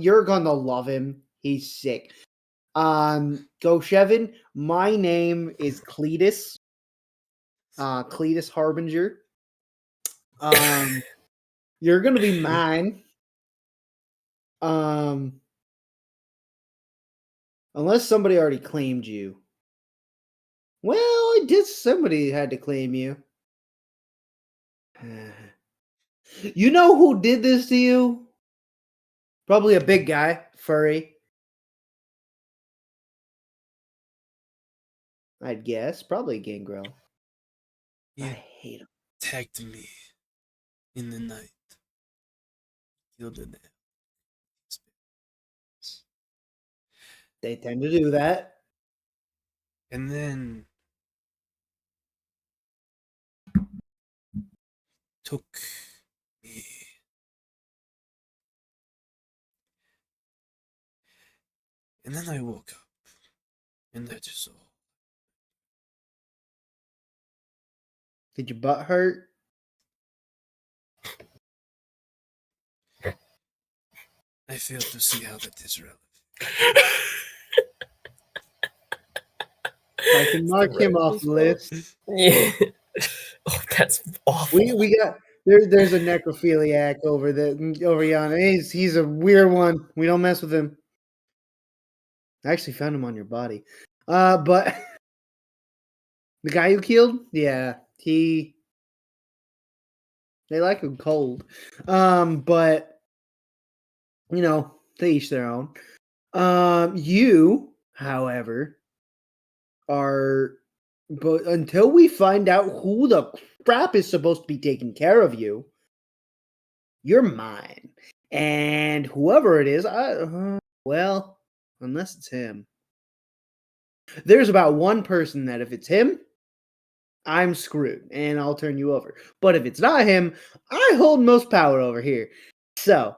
You're gonna love him. He's sick. Go Shevin. My name is Cletus. Cletus Harbinger. You're gonna be mine. Unless somebody already claimed you. Well, I did. Somebody had to claim you. You know who did this to you? Probably a big guy, furry. I'd guess. Probably a gangrel. I He hate him. attacked me in the night. Killed an They tend to do that. and then took me. And then I woke up. And that is all. Did your butt hurt? I fail to see how that is relevant. I can mark him off the list. Yeah. Oh, that's awful. We got there's a necrophiliac over yonder. He's a weird one. We don't mess with him. I actually found him on your body. But the guy you killed, yeah, they like him cold. But they each their own. You, however, but until we find out who the crap is supposed to be taking care of you, you're mine. And whoever it is, well, unless it's him. There's about one person that if it's him, I'm screwed and I'll turn you over. But if it's not him, I hold most power over here. So,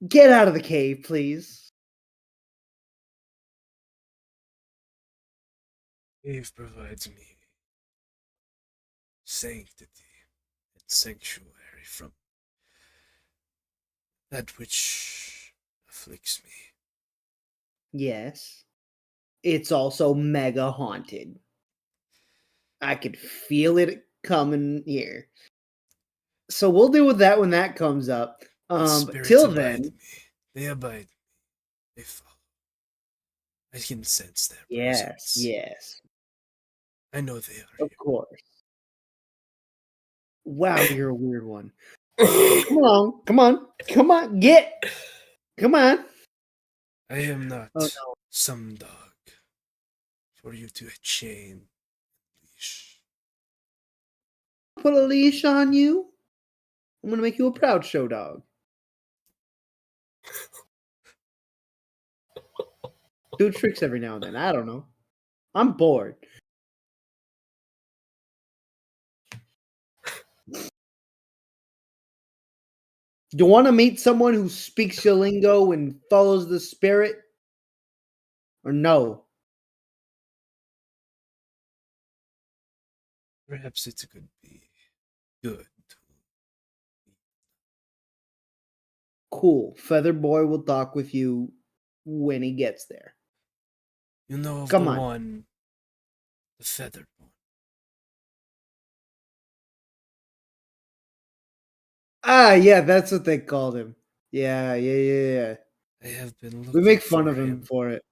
get out of the cave, please. Cave provides me sanctity and sanctuary from that which afflicts me. Yes. It's also mega haunted. I could feel it coming here. So we'll deal with that when that comes up. But Spirits till abide then, me. They abide me. They follow. I can sense their yes, presence. yes, I know they are of here. course. Wow, you're a weird one. Come on, come on, come on, come on. I am not Oh no. some dog for you to chain leash. Put a leash on you. I'm gonna make you a proud show dog. Do tricks every now and then. I don't know. I'm bored. You want to meet someone who speaks your lingo and follows the spirit? Or no? Perhaps it could be good. Cool. Feather Boy will talk with you when he gets there. You know of Come the on. one, the feathered one. Ah, yeah, that's what they called him. Yeah. I have been looking We make fun for of him for it.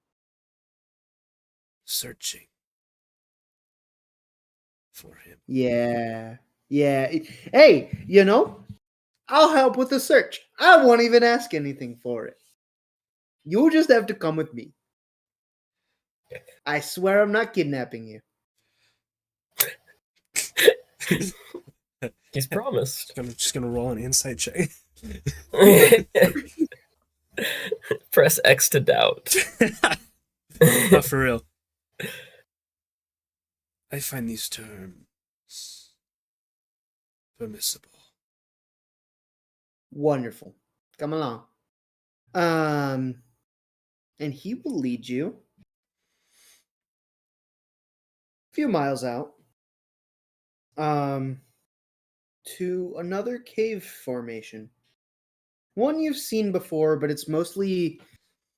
searching for him. Yeah. Hey, I'll help with the search. I won't even ask anything for it. You'll just have to come with me. I swear I'm not kidnapping you. He's promised. Just gonna roll an insight check. Press X to doubt. Not for real. I find these terms permissible. Wonderful. Come along. And he will lead you a few miles out to another cave formation. One you've seen before, but it's mostly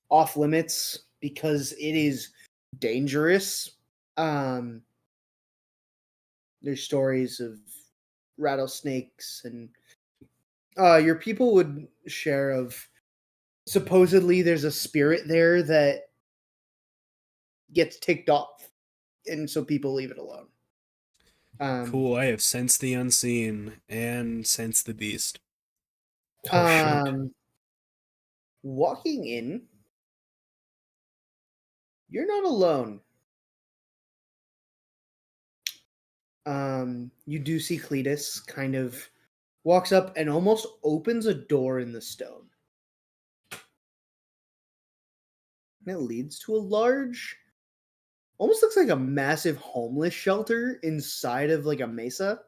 off limits because it is dangerous. There's stories of rattlesnakes, and your people would share of supposedly there's a spirit there that gets ticked off, and so people leave it alone. Cool, I have sensed the unseen and sensed the beast. Oh shit. Walking in, you're not alone. You do see Cletus kind of walks up and almost opens a door in the stone. And it leads to a large, almost looks like a massive homeless shelter inside of like a mesa.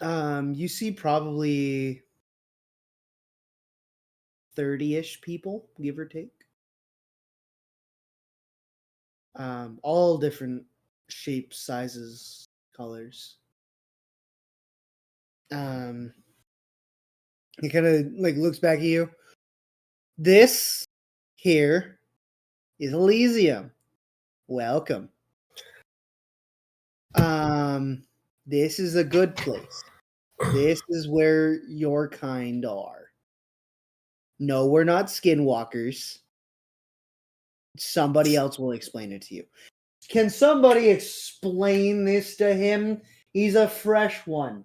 You see probably 30-ish people, give or take. All different shapes, sizes, colors. He kind of like looks back at you. This here is Elysium. Welcome. This is a good place. This is where your kind are. No, we're not skinwalkers. Somebody else will explain it to you. Can somebody explain this to him? He's a fresh one.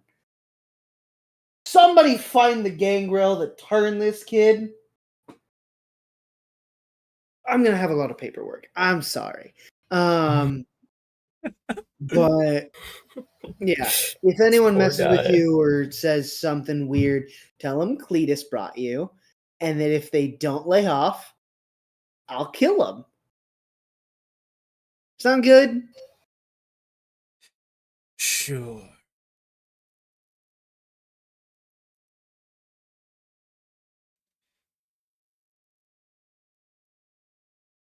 Somebody find the gangrel that turned this kid. I'm gonna have a lot of paperwork. I'm sorry. But yeah, if anyone Poor messes with guy. you or says something weird, tell them Cletus brought you, and that if they don't lay off, I'll kill them. Sound good? Sure.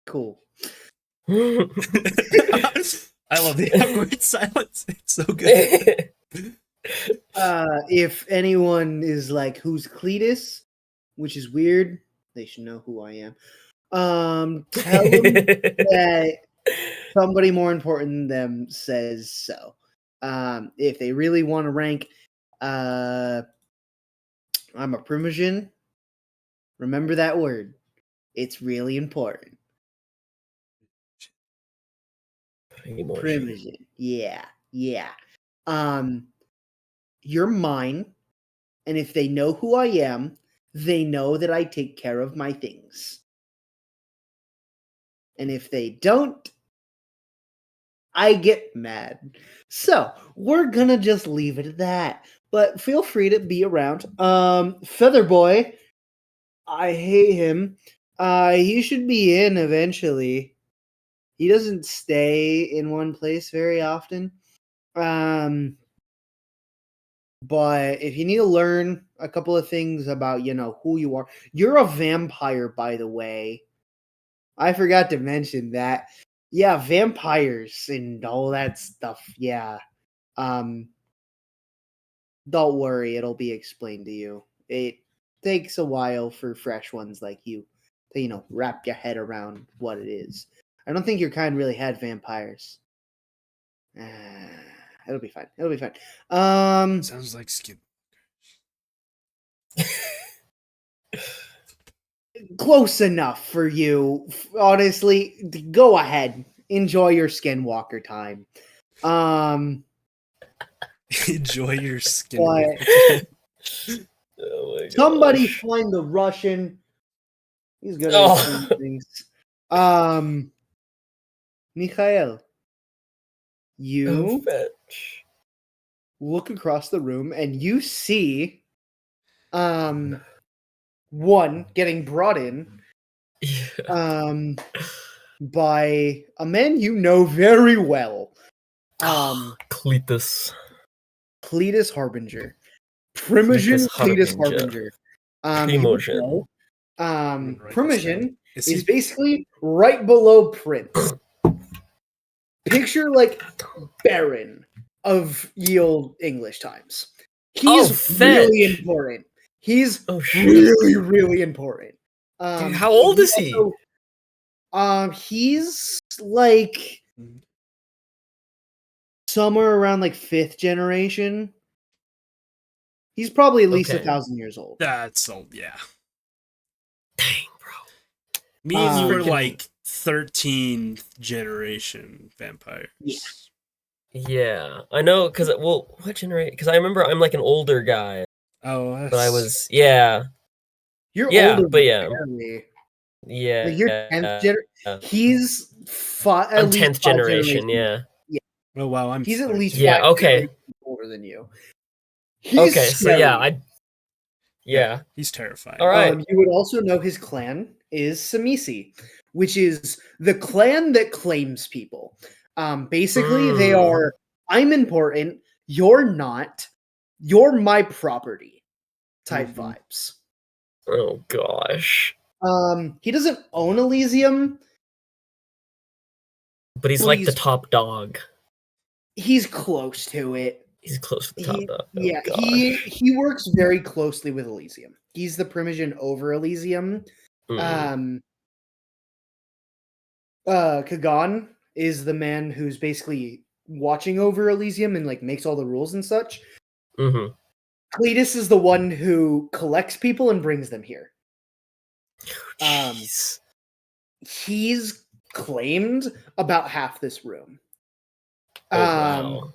Cool. I love the awkward silence. It's so good. If anyone is like, "Who's Cletus?" which is weird, they should know who I am. Tell them that somebody more important than them says so. If they really want to rank, I'm a primogen. Remember that word. It's really important. Primogen. Yeah. You're mine, and if they know who I am, they know that I take care of my things. And if they don't, I get mad. So, we're gonna just leave it at that. But feel free to be around. Featherboy, I hate him. He should be in eventually. He doesn't stay in one place very often. But if you need to learn a couple of things about, who you are, you're a vampire, by the way. I forgot to mention that. Yeah, vampires and all that stuff. Yeah. Don't worry, it'll be explained to you. It takes a while for fresh ones like you to, wrap your head around what it is. I don't think your kind really had vampires. It'll be fine. It'll be fine. Sounds like skin. Close enough for you. Honestly, go ahead. Enjoy your skinwalker time. Enjoy your skin. But Oh my somebody gosh. find the Russian. He's good Oh. at explaining things. Mikhail, you Fetch. look across the room and you see one getting brought in Yeah. by a man you know very well. Cletus. Cletus Harbinger. Primogen Cletus Harbinger. Harbinger. You would know, I'm gonna write this down. Primogen Is is he? basically right below Prince. Picture like Baron of ye old English times. He's really fetch. important. He's Oh shit. really, really important. Dude, how old is he? He's like somewhere around like 5th generation. He's probably at least Okay. 1,000 years old. That's old. Yeah. Dang, bro. Me and you were freaking- like 13th generation vampires. Yeah, I know, because, well, what generation? Because I remember I'm like an older guy, Oh, but I was, yeah. You're Yeah, older but yeah. barely. Yeah. Like you're 10th generation. He's at I'm least 10th generation, yeah. Oh wow, I'm. He's at least 5 Yeah, okay. generations older than you. He's Okay, so yeah, scary. Yeah. He's terrifying. All right. You would also know his clan is Samisi, which is the clan that claims people. Basically, they are, I'm important, you're not, you're my property type vibes. Oh gosh. He doesn't own Elysium. But he's Well, like the top dog. He's close to it. He's close to the top dog. Yeah, Oh, he works very closely with Elysium. He's the Primogen over Elysium. Kagan is the man who's basically watching over Elysium and like makes all the rules and such. Mm-hmm. Cletus is the one who collects people and brings them here. Jeez. He's claimed about half this room. Oh, wow.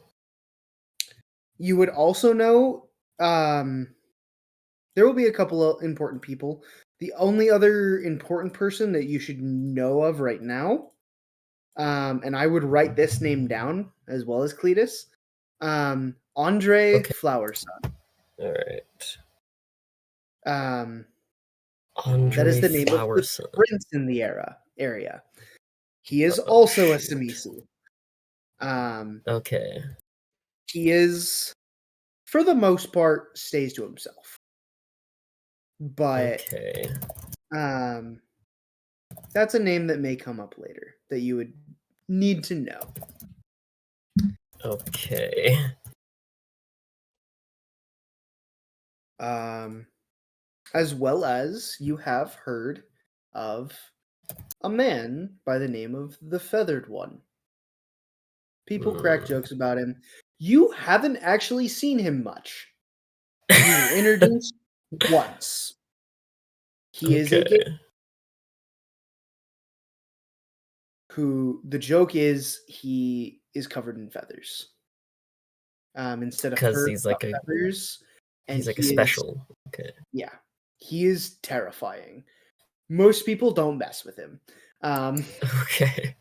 You would also know there will be a couple of important people. The only other important person that you should know of right now, and I would write this name down as well as Cletus, Andre Flowerson. All right. That is the name of the prince in the area. He is also a Samisi. Okay. He is, for the most part, stays to himself. But that's a name that may come up later that you would need to know. Okay. As well as you have heard of a man by the name of the Feathered One. People crack jokes about him. You haven't actually seen him much. You were introduced once. He is a who, the joke is, he is covered in feathers. Instead of because he's like feathers, and he's like a special. Okay. Yeah, he is terrifying. Most people don't mess with him. Okay.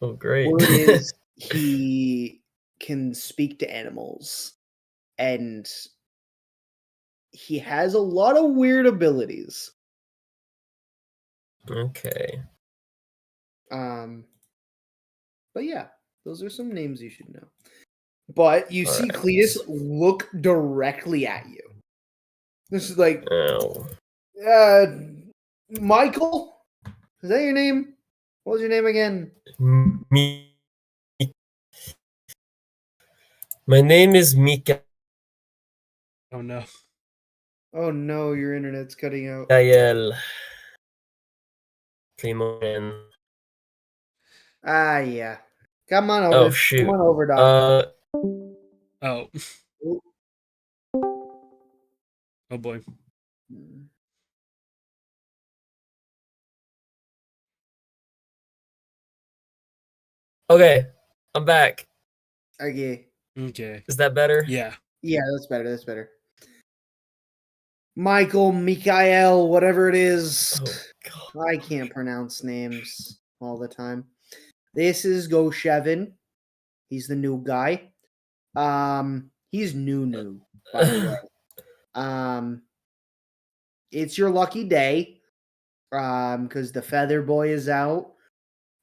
Oh, great. Word is he can speak to animals, and he has a lot of weird abilities. Okay. But yeah, those are some names you should know. But you see Cletus look directly at you. This is like, Michael? Is that your name? What was your name again? Me. My name is Mika. Oh no. Oh no, your internet's cutting out. Gael. Primogen. Yeah. Come on over. Oh shoot. Come on over, dog. Oh. Oh boy. Okay, I'm back. Okay. Is that better? Yeah. Yeah, that's better. That's better. Michael, Mikael, whatever it is. Oh, God. I can't pronounce names all the time. This is Goshevin. He's the new guy. He's new, by the way. It's your lucky day. Because the feather boy is out,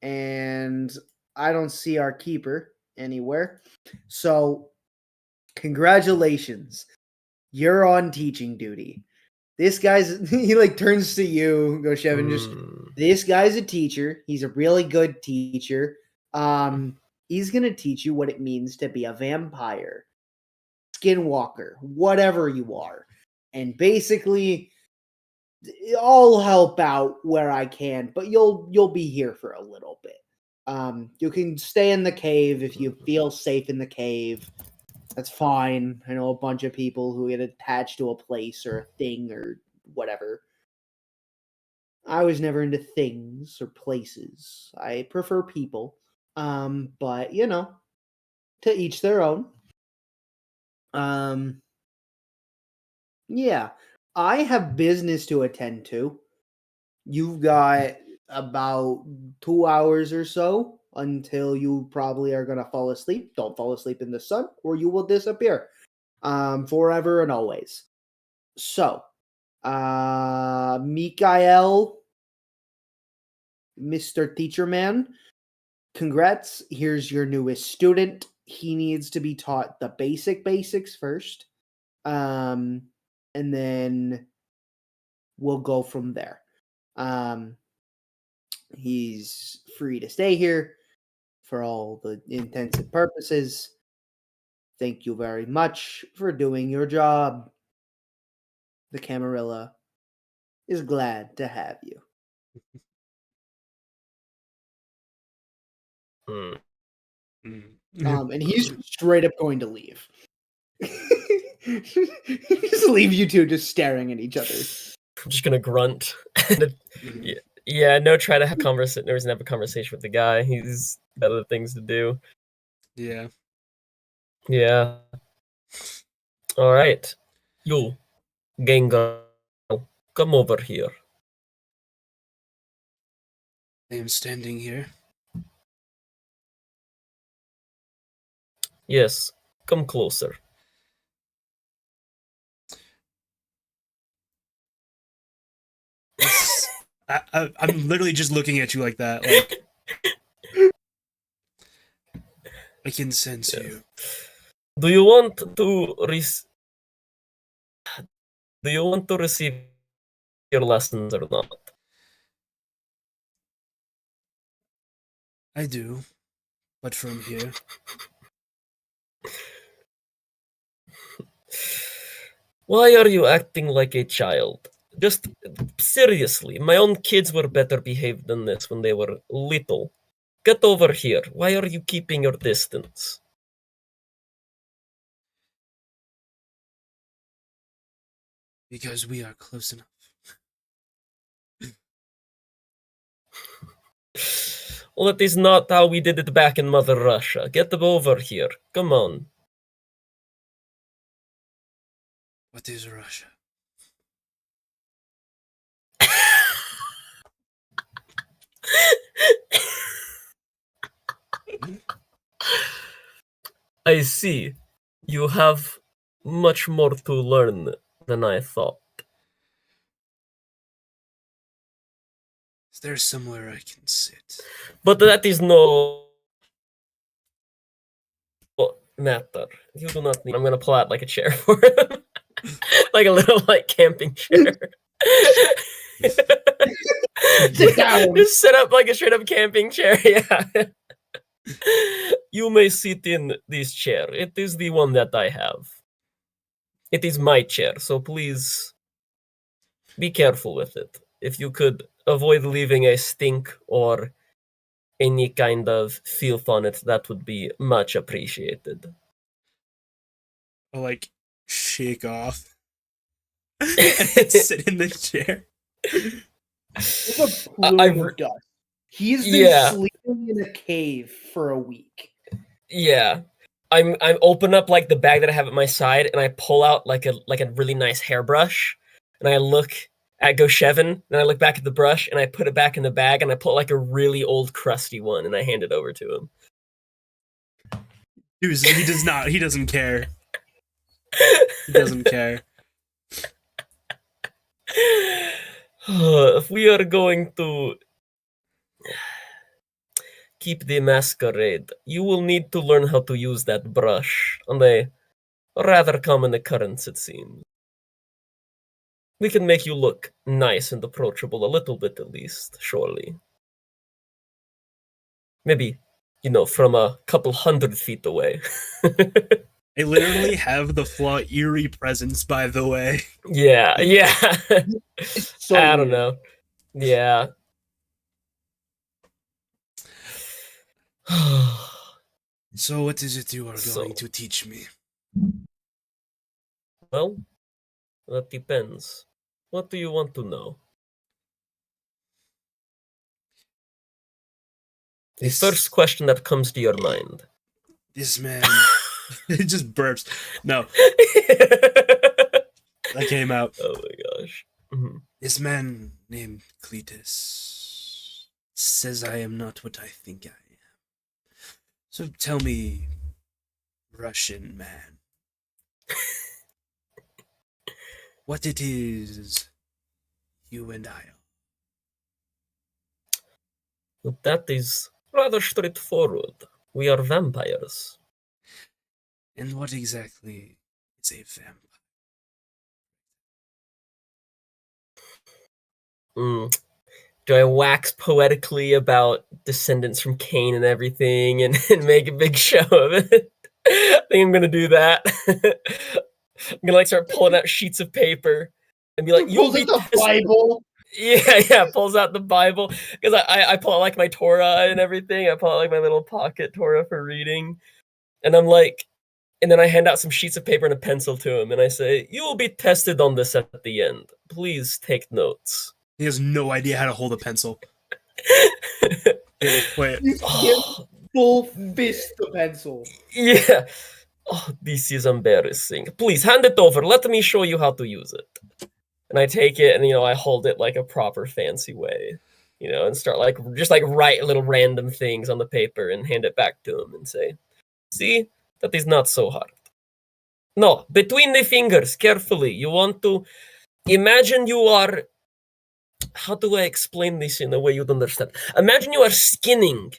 and I don't see our keeper. anywhere. So, congratulations. You're on teaching duty. This guy's he like turns to you, Goshev, just this guy's a teacher. He's a really good teacher. He's gonna teach you what it means to be a vampire, skinwalker, whatever you are. And basically I'll help out where I can, but you'll be here for a little bit. You can stay in the cave if you feel safe in the cave. That's fine. I know a bunch of people who get attached to a place or a thing or whatever. I was never into things or places. I prefer people. But to each their own. Yeah. I have business to attend to. You've got about 2 hours or so until you probably are gonna fall asleep. Don't fall asleep in the sun, or you will disappear. Forever and always. So, Mikael, Mr. Teacher Man, congrats. Here's your newest student. He needs to be taught the basics first. And then we'll go from there. He's free to stay here for all the intents and purposes. Thank you very much for doing your job. The Camarilla is glad to have you. And he's straight up going to leave. Just leave you two just staring at each other. I'm just gonna grunt. No, try to have conversation. There was never a conversation with the guy. He's got other things to do. Yeah. Yeah. All right. You, Gengar, come over here. I am standing here. Yes, come closer. I'm literally just looking at you like that. Like, I can sense you. Do you want to receive your lessons or not? I do, but from here. Why are you acting like a child? Just seriously, my own kids were better behaved than this when they were little. Get over here. Why are you keeping your distance? Because we are close enough. Well, that is not how we did it back in Mother Russia. Get them over here. Come on. What is Russia? I see. You have much more to learn than I thought. Is there somewhere I can sit? But that is no matter. You do not need. I'm gonna pull out like a chair for him, like a little camping chair. Sit down. Just set up like a straight up camping chair. Yeah. You may sit in this chair. It is the one that I have. It is my chair, so please be careful with it. If you could avoid leaving a stink or any kind of filth on it, that would be much appreciated. I'll shake off and sit in the chair. It's a plume of dust. He's been sleeping in a cave for a week. Yeah. I'm open up the bag that I have at my side, and I pull out like a really nice hairbrush, and I look at Goshevin, and I look back at the brush, and I put it back in the bag, and I pull a really old crusty one, and I hand it over to him. He does not. He doesn't care. He doesn't care. If we are going to keep the masquerade, you will need to learn how to use that brush on a rather common occurrence, it seems. We can make you look nice and approachable a little bit at least, surely. Maybe, from a couple 100 feet away. I literally have the flaw eerie presence, by the way. Yeah. It's so I don't weird. know. Yeah. So what is it you are So- going to teach me? Well, that depends. What do you want to know? The This- first question that comes to your mind. This man, it just burps. No, that came out. Oh my gosh. Mhm. This man named Cletus says I am not what I think I am. So tell me, Russian man, what it is you and I are. But that is rather straightforward. We are vampires. And what exactly is a vampire? Do I wax poetically about descendants from Cain and everything and make a big show of it? I think I'm gonna do that. I'm gonna start pulling out sheets of paper and be like, "You'll Pulls be out the tested." Bible. Yeah, pulls out the Bible because I pull out like my Torah and everything. I pull out like my little pocket Torah for reading, and I'm like, and then I hand out some sheets of paper and a pencil to him, and I say, "You will be tested on this at the end. Please take notes." He has no idea how to hold a pencil. Wait. You see him full fist the pencil. Yeah. Oh, this is embarrassing. Please hand it over. Let me show you how to use it. And I take it and I hold it like a proper fancy way. And start just write little random things on the paper and hand it back to him and say, "See, that is not so hard. No, between the fingers, carefully. You want to imagine you are, how do I explain this in a way you'd understand? Imagine you are skinning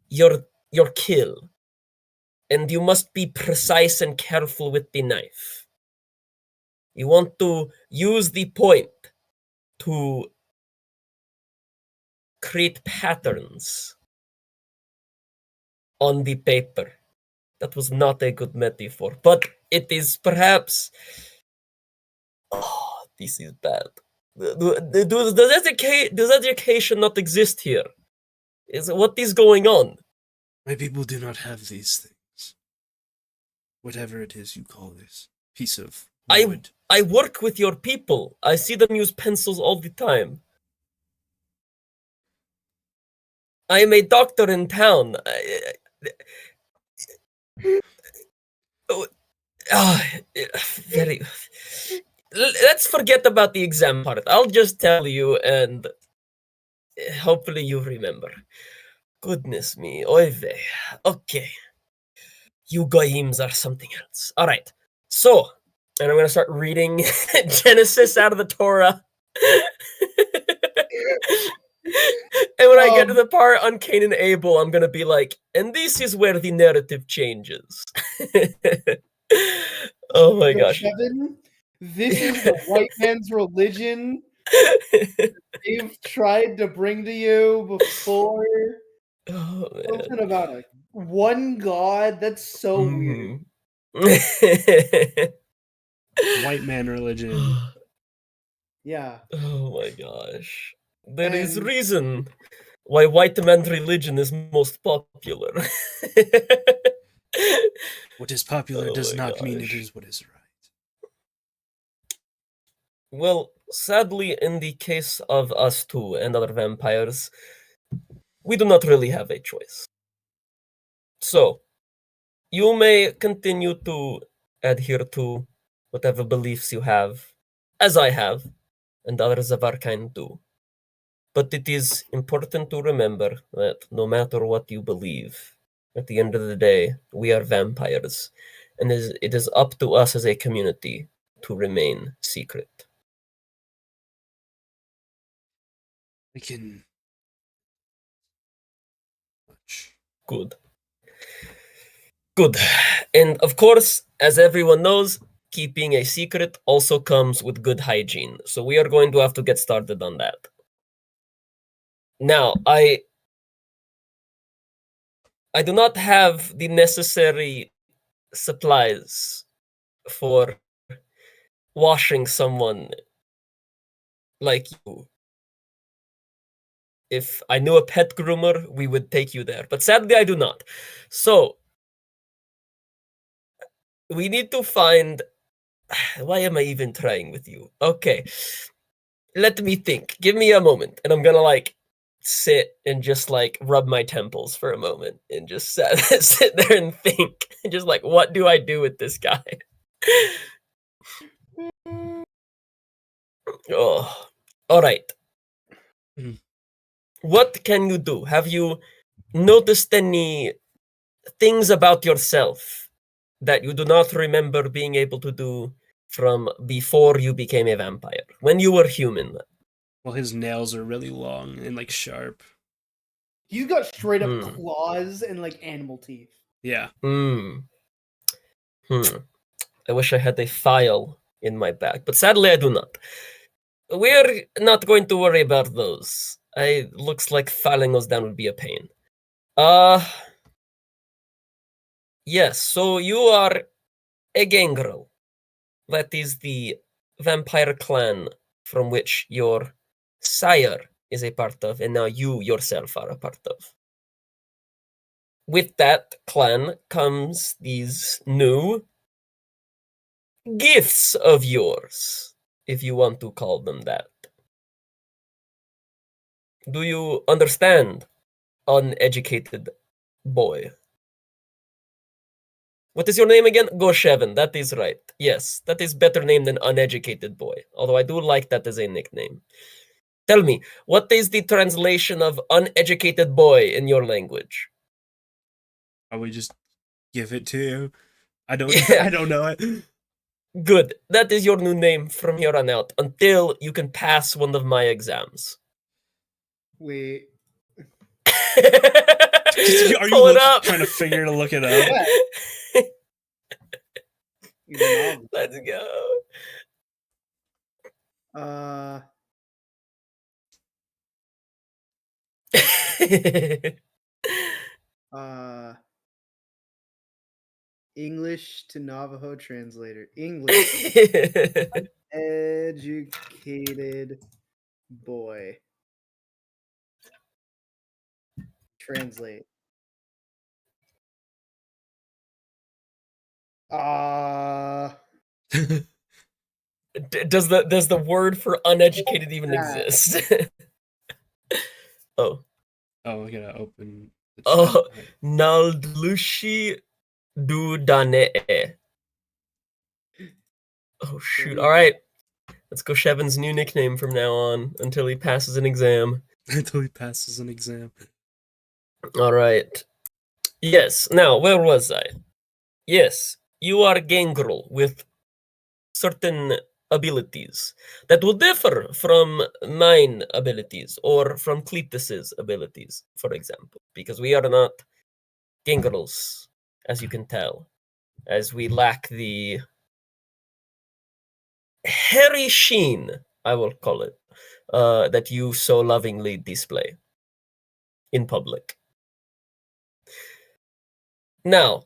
your kill, and you must be precise and careful with the knife. You want to use the point to create patterns on the paper." That was not a good metaphor, but it is perhaps. Oh, this is bad. Does education not exist here? What is going on? My people do not have these things. Whatever it is you call this piece of wood. I work with your people. I see them use pencils all the time. I am a doctor in town. Very. Let's forget about the exam part. I'll just tell you, and hopefully you remember. Goodness me, oy vey. Okay. You goyims are something else. All right. So, and I'm going to start reading Genesis out of the Torah. And when I get to the part on Cain and Abel, I'm going to be like, and this is where the narrative changes. Oh my gosh. Kevin, this is the white man's religion they've tried to bring to you before. Oh, man. Something about one god. That's so weird. White man religion. Yeah. Oh my gosh. There is And- reason why white man religion is most popular. What is popular Oh does my not mean it gosh. is what is right. Well, sadly, in the case of us two and other vampires, we do not really have a choice. So, you may continue to adhere to whatever beliefs you have, as I have, and others of our kind do. But it is important to remember that no matter what you believe, at the end of the day, we are vampires, and it is up to us as a community to remain secret. I can much. Good. Good. And of course, as everyone knows, keeping a secret also comes with good hygiene. So we are going to have to get started on that. Now, I do not have the necessary supplies for washing someone like you. If I knew a pet groomer, we would take you there. But sadly, I do not. So, we need to find... Why am I even trying with you? Okay. Let me think. Give me a moment. And I'm gonna, like, sit and just, like, rub my temples for a moment. And just sit there and think. Just like, what do I do with this guy? Oh. Alright. Mm. What can you do? Have you noticed any things about yourself that you do not remember being able to do from before you became a vampire, when you were human? Well, his nails are really long and like sharp. He's got straight up Hmm. claws and like animal teeth. Yeah. I wish I had a file in my bag, but sadly I do not. We're not going to worry about those. Looks like filing those down would be a pain. Yes, so you are a gangrel. That is the vampire clan from which your sire is a part of, and now you yourself are a part of. With that clan comes these new gifts of yours, if you want to call them that. Do you understand, uneducated boy? What is your name again? Gosheven, that is right. Yes, that is better name than uneducated boy, although I do like that as a nickname. Tell me, what is the translation of uneducated boy in your language? I would just give it to you. I don't. Yeah. I don't know it. Good. That is your new name from here on out until you can pass one of my exams. Wait. Are Pull you it up. trying to figure to look it up? Yeah. Even all- Let's go. Uh, English to Navajo translator. English. Educated boy. Translate. Does the word for uneducated even that? exist? Oh. Oh, I gotta open the Oh, chat. Naldlushi Dudane. Oh shoot! All right, let's go. Shevin's new nickname from now on until he passes an exam. Until he passes an exam. All right. Yes. Now, where was I? Yes, you are gangrel with certain abilities that will differ from mine abilities or from Cletus's abilities, for example, because we are not gangrels, as you can tell, as we lack the hairy sheen, I will call it, that you so lovingly display in public. Now,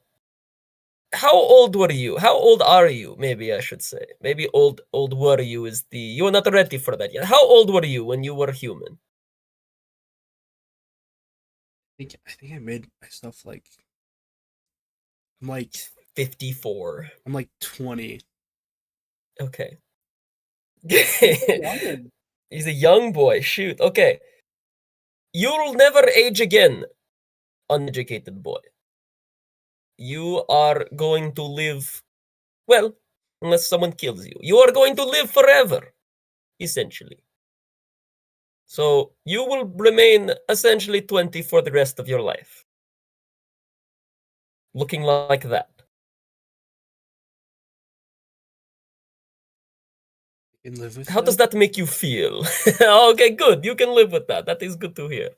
how old were you? How old are you? Maybe I should say. Maybe old were you is the... You are not ready for that yet. How old were you when you were human? I think I made myself like... I'm like 54. I'm like 20. Okay. Youngin. He's a young boy. Shoot. Okay. You'll never age again, uneducated boy. You are going to live, well, unless someone kills you. You are going to live forever, essentially. So you will remain essentially 20 for the rest of your life. Looking like that. You can live with How does that make you feel? Okay, good. You can live with that. That is good to hear.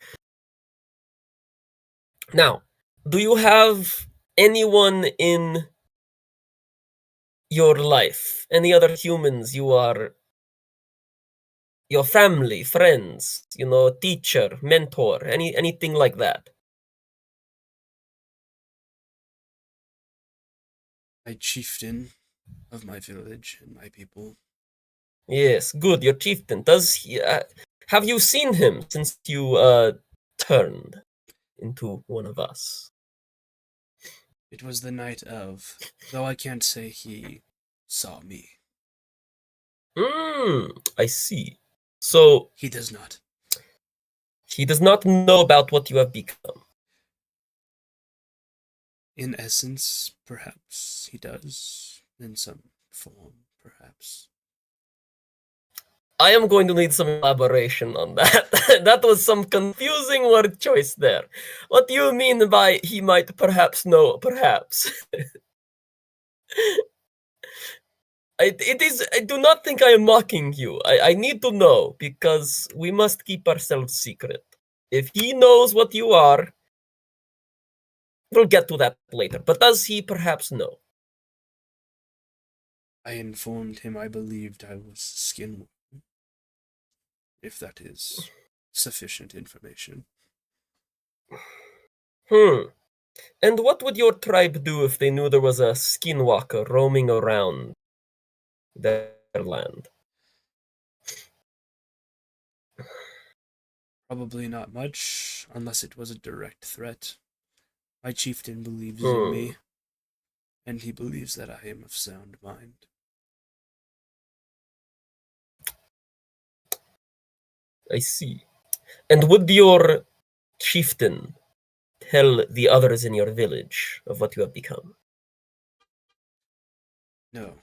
Now, do you have anyone in your life? Any other humans you are, your family, friends, teacher, mentor, anything like that? My chieftain of my village and my people. Yes, good. Your chieftain. Does he? Have you seen him since you turned into one of us? It was the night of, though I can't say he saw me. I see. So He does not. he does not know about what you have become. In essence, perhaps he does. In some form, perhaps. I am going to need some elaboration on that. That was some confusing word choice there. What do you mean by he might perhaps know, perhaps? I do not think I am mocking you. I need to know because we must keep ourselves secret. If he knows what you are, we'll get to that later. But does he perhaps know? I informed him I believed I was skin, if that is sufficient information. And what would your tribe do if they knew there was a skinwalker roaming around their land? Probably not much, unless it was a direct threat. My chieftain believes in me, and he believes that I am of sound mind. I see. And would your chieftain tell the others in your village of what you have become? No,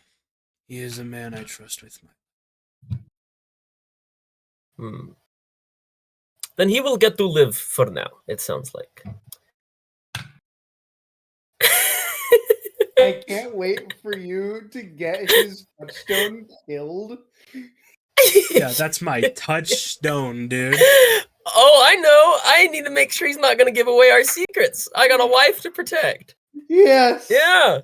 he is a man I trust with my. Then he will get to live for now, it sounds like. I can't wait for you to get his touchstone killed. Yeah, that's my touchstone, dude. Oh, I know. I need to make sure he's not going to give away our secrets. I got a wife to protect. Yes. Yeah.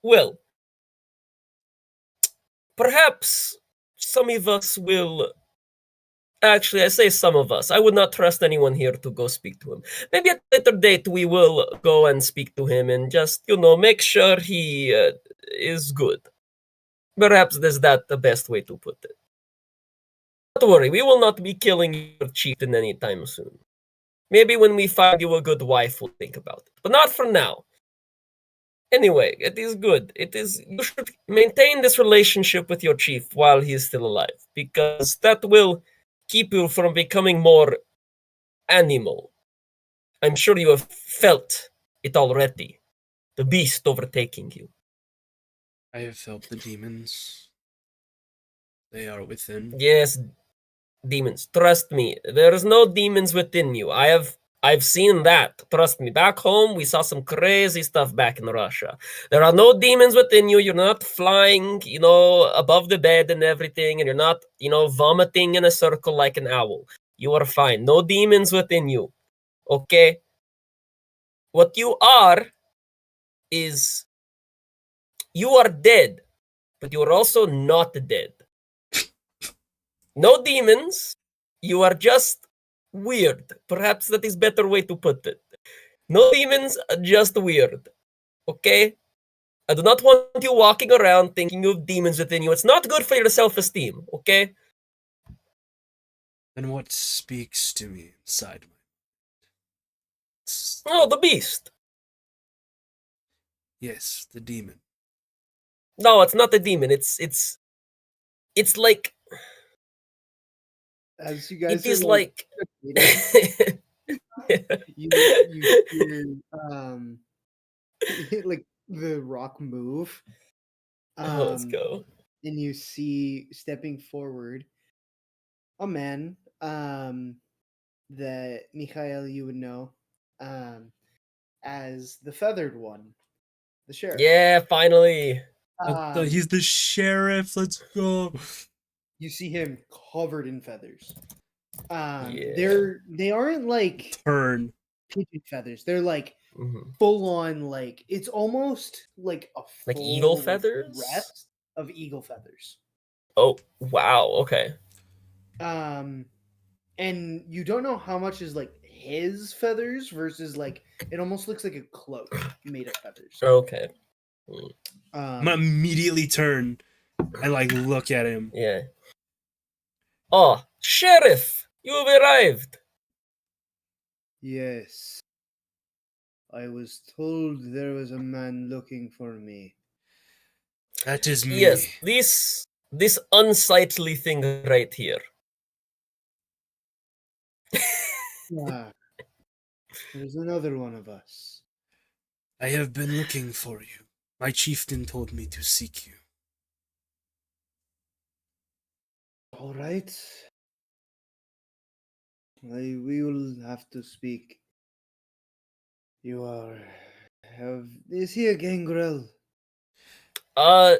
Well, perhaps some of us will. Actually, I say some of us. I would not trust anyone here to go speak to him. Maybe at a later date we will go and speak to him and just, make sure he is good. Perhaps is that the best way to put it. Don't worry, we will not be killing your chieftain anytime soon. Maybe when we find you a good wife, we'll think about it. But not for now. Anyway, it is good. You should maintain this relationship with your chief while he is still alive, because that will keep you from becoming more animal. I'm sure you have felt it already. The beast overtaking you. I have felt the demons. They are within. Yes, demons. Trust me, there is no demons within you. I've seen that. Trust me. Back home, we saw some crazy stuff back in Russia. There are no demons within you. You're not flying, above the bed and everything, and you're not, vomiting in a circle like an owl. You are fine. No demons within you. Okay? What you are is you are dead, but you are also not dead. No demons. You are just weird. Perhaps that is better way to put it. No demons, just weird. Okay? I do not want you walking around thinking you have demons within you. It's not good for your self-esteem, okay? Then what speaks to me inside my. Oh, the beast. Yes, the demon. No, it's not a demon. It's like As you it guys is are like debating, you hear like the rock move. Let's go. And you see stepping forward a man that Mikhail you would know as the feathered one, the sheriff. Yeah, finally. He's the sheriff. Let's go. You see him covered in feathers. Yeah. They aren't like Turn. pigeon feathers. They're like Mhm. full on, like it's almost like a Like eagle full like feathers? rest of eagle feathers. Oh, wow. Okay. Um, and you don't know how much is like his feathers versus like it almost looks like a cloak made of feathers. Okay. Mm, I'm gonna Um, immediately turn and like look at him. yeah. Oh, Sheriff! You've arrived! yes, I was told there was a man looking for me. That is Yes, me. this unsightly thing right here. Ah, there's another one of us. I have been looking for you. My chieftain told me to seek you. All right. We will have to speak. You are. Is he a gangrel? Uh,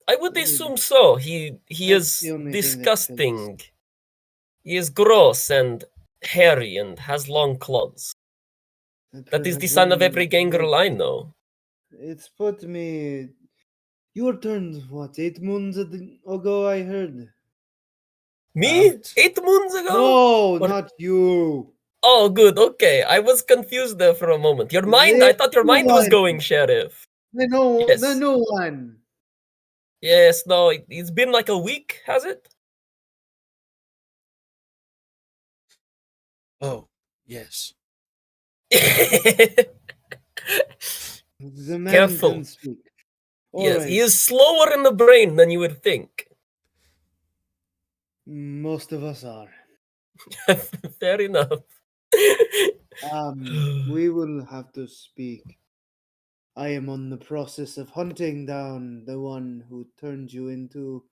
I would Uh, assume so. He That's the is only thing that fits. disgusting. He is gross and hairy and has long claws. That is the son of every gangrel I know. It's put me. Your turn. What? 8 moons ago, I heard. Me? About 8 moons ago? No, Or not you. oh, good. Okay, I was confused there for a moment. Your mind? The I thought your new mind was one. going, Sheriff. The Yes, new one. yes. No, it's been like a week, has it? oh, yes. The man can Careful. speak. All Yes, he right. is slower in the brain than you would think. Most of us are. Fair enough. We will have to speak. I am on the process of hunting down the one who turned you into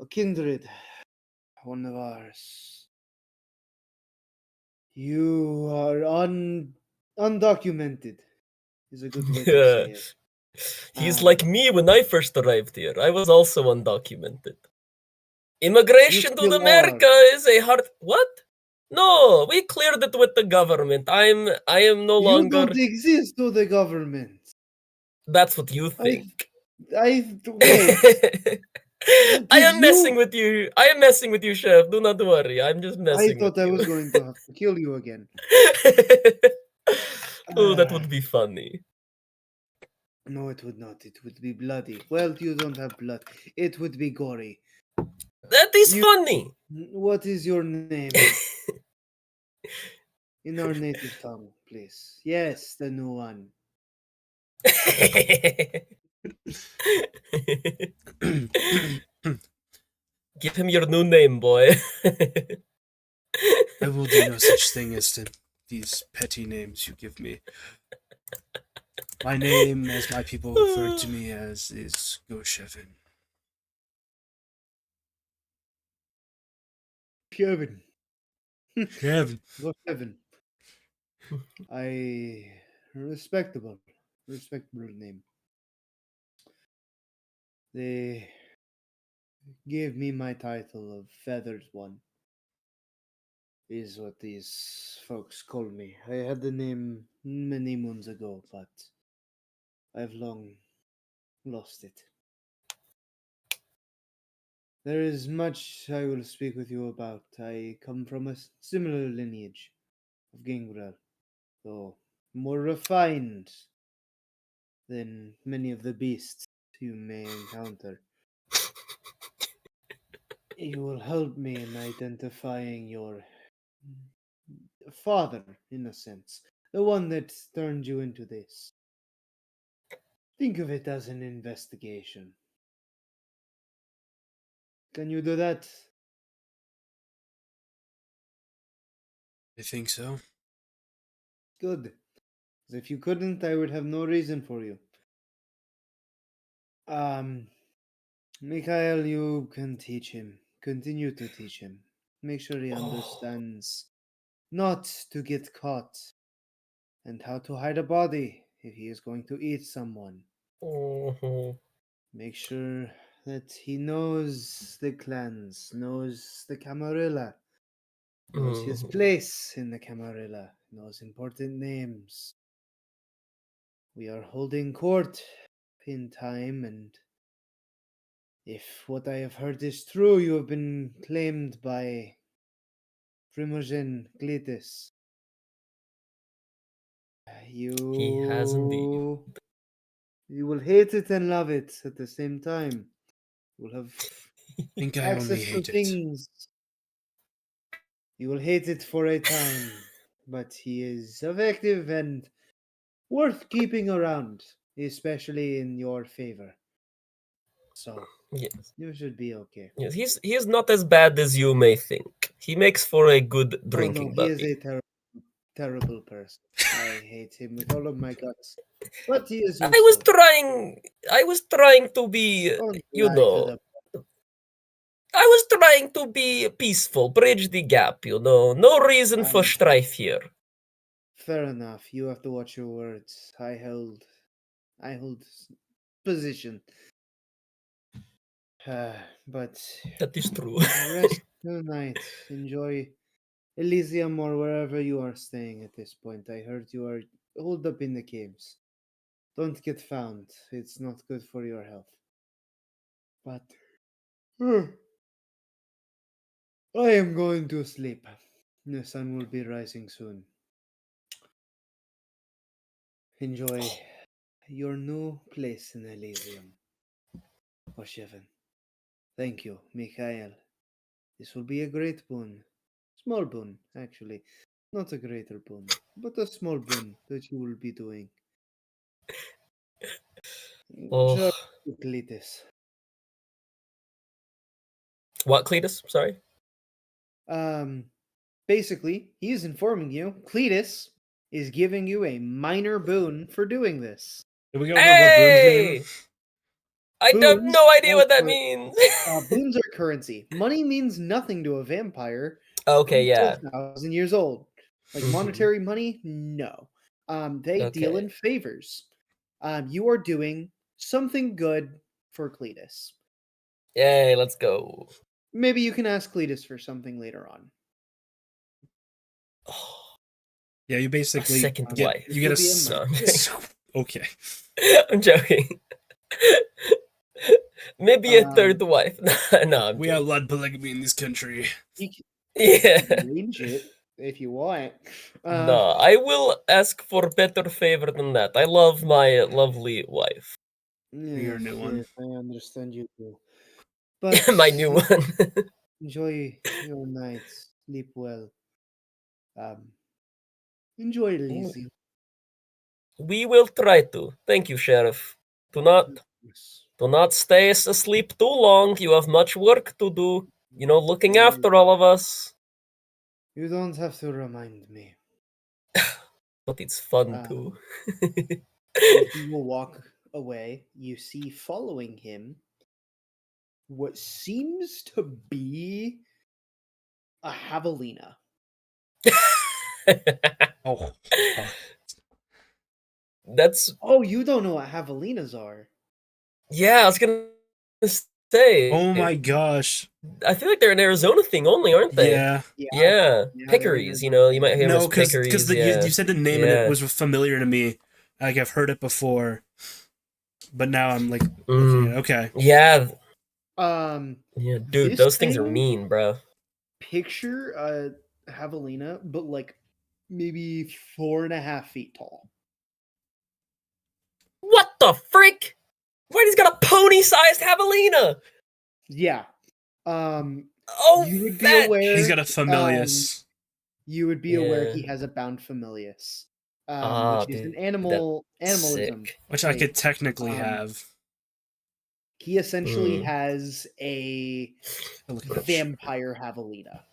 a kindred, one of ours. You are undocumented, is a good way to say it. He's like Um, me when I first arrived here. I was also undocumented. you Immigration to still are. America is a hard what? No, we cleared it with the government. I am no You longer don't exist to the government. that's what you I, think. wait. I Did am messing you? with you. I am messing with you, Chef. Do not worry. I'm just I messing with thought I you. was going to have to kill you again. Oh, that Ah, would be funny. no, it would not. It would be bloody. Well, you don't have blood. It would be gory. That is You. funny. What is your name? In our native tongue, please. Yes, the new one. Give him your new name, boy. I will do no such thing as to these petty names you give me. My name, as my people refer to me as, is Goshevin. Kevin. Shevin. Go Kevin. I respectable. Respectable name. They gave me my title of Feathered One. Is what these folks call me. I had the name many moons ago, but I've long lost it. There is much I will speak with you about. I come from a similar lineage of Gangrel, though more refined than many of the beasts you may encounter. You will help me in identifying your father, in a sense, the one that turned you into this. Think of it as an investigation. Can you do that? I think so. Good. 'Cause if you couldn't, I would have no reason for you. Um, Mikhail, you can teach him. Continue to teach him. Make sure he Oh. understands not to get caught and how to hide a body if he is going to eat someone. Mhm. Make sure that he knows the clans, knows the Camarilla, knows his place in the Camarilla, knows important names. We are holding court in time, and if what I have heard is true, you have been claimed by Primogen Glitis. He has indeed. You will hate it and love it at the same time. You will have I think I only access to hate it. things. You will hate it for a time, but he is effective and worth keeping around, especially in your favor. So Yes. you should be okay. Yes, he's not as bad as you may think. He makes for a good Oh no, drinking he is buddy. a terrible person. I hate him with all of my guts. But he is I was useful. trying to be, Don't you lie to know, the I was trying to be peaceful, bridge the gap, you know. No reason for I strife here. fair enough. You have to watch your words. I hold position. But That is true. rest tonight. Enjoy Elysium or wherever you are staying at this point. I heard you are holed up in the caves. Don't get found. It's not good for your health. But I am going to sleep. The sun will be rising soon. Enjoy your new place in Elysium. Oshevan. Thank you, Mikhail. This will be a great boon. Small boon, actually. Not a greater boon, but a small boon that you will be doing. Oh, Sure, Cletus. what, Cletus? Sorry. Um, basically, he's informing you Cletus is giving you a minor boon for doing this. Did we go over what Boon's name? Hey! I have Boons no idea are what that cur- means. boons are currency. Money means nothing to a vampire Okay, until yeah. 1,000 years old. Like Mhm. monetary money, no. They deal Okay. in favors. You are doing something good for Cletus. Yay, let's go. Maybe you can ask Cletus for something later on. Oh, Yeah, you a basically second get wife. This you get will a be a s- No, I'm minor. joking. okay. I'm joking. Maybe a third wife. No, I'm We kidding. outlawed polygamy in this country. You can Yeah. arrange it if you want. No, I will ask for better favor than that. I love my lovely wife. Your Yes, new one. yes, I understand you too. But My new one. enjoy your night. Sleep well. Um, enjoy Elysium. We will try to. Thank you, Sheriff. Do not Yes. do not stay asleep too long. You have much work to do. You know, looking Uh, after all of us. You don't have to remind me. But it's fun too. Um, and he will walk away. You see following him what seems to be a javelina. Oh, fuck. That's Oh, you don't know what javelinas are. yeah. I was gonna say. Oh my gosh. I feel like they're an Arizona thing only, aren't they? Yeah. Yeah, Yeah, yeah, they're an pickeries. You know, you Arizona might thing. hear them No, as because pickeries. you Yeah, said the name and it was familiar to me. Like I've heard it before, but now I'm like looking at okay. Yeah, Um, yeah, dude, this those things are thing, mean, bro. picture a javelina, but like maybe 4.5 feet tall. What the frick? Why he's got a pony-sized javelina? Yeah. Um, Oh, you would be that. aware. He's got a familius. You would be aware Yeah. he has a bound familius, Ah, which is an dude, animalism sick. Which I trait. could technically Um, have. He essentially Mm. has a Look at that vampire javelina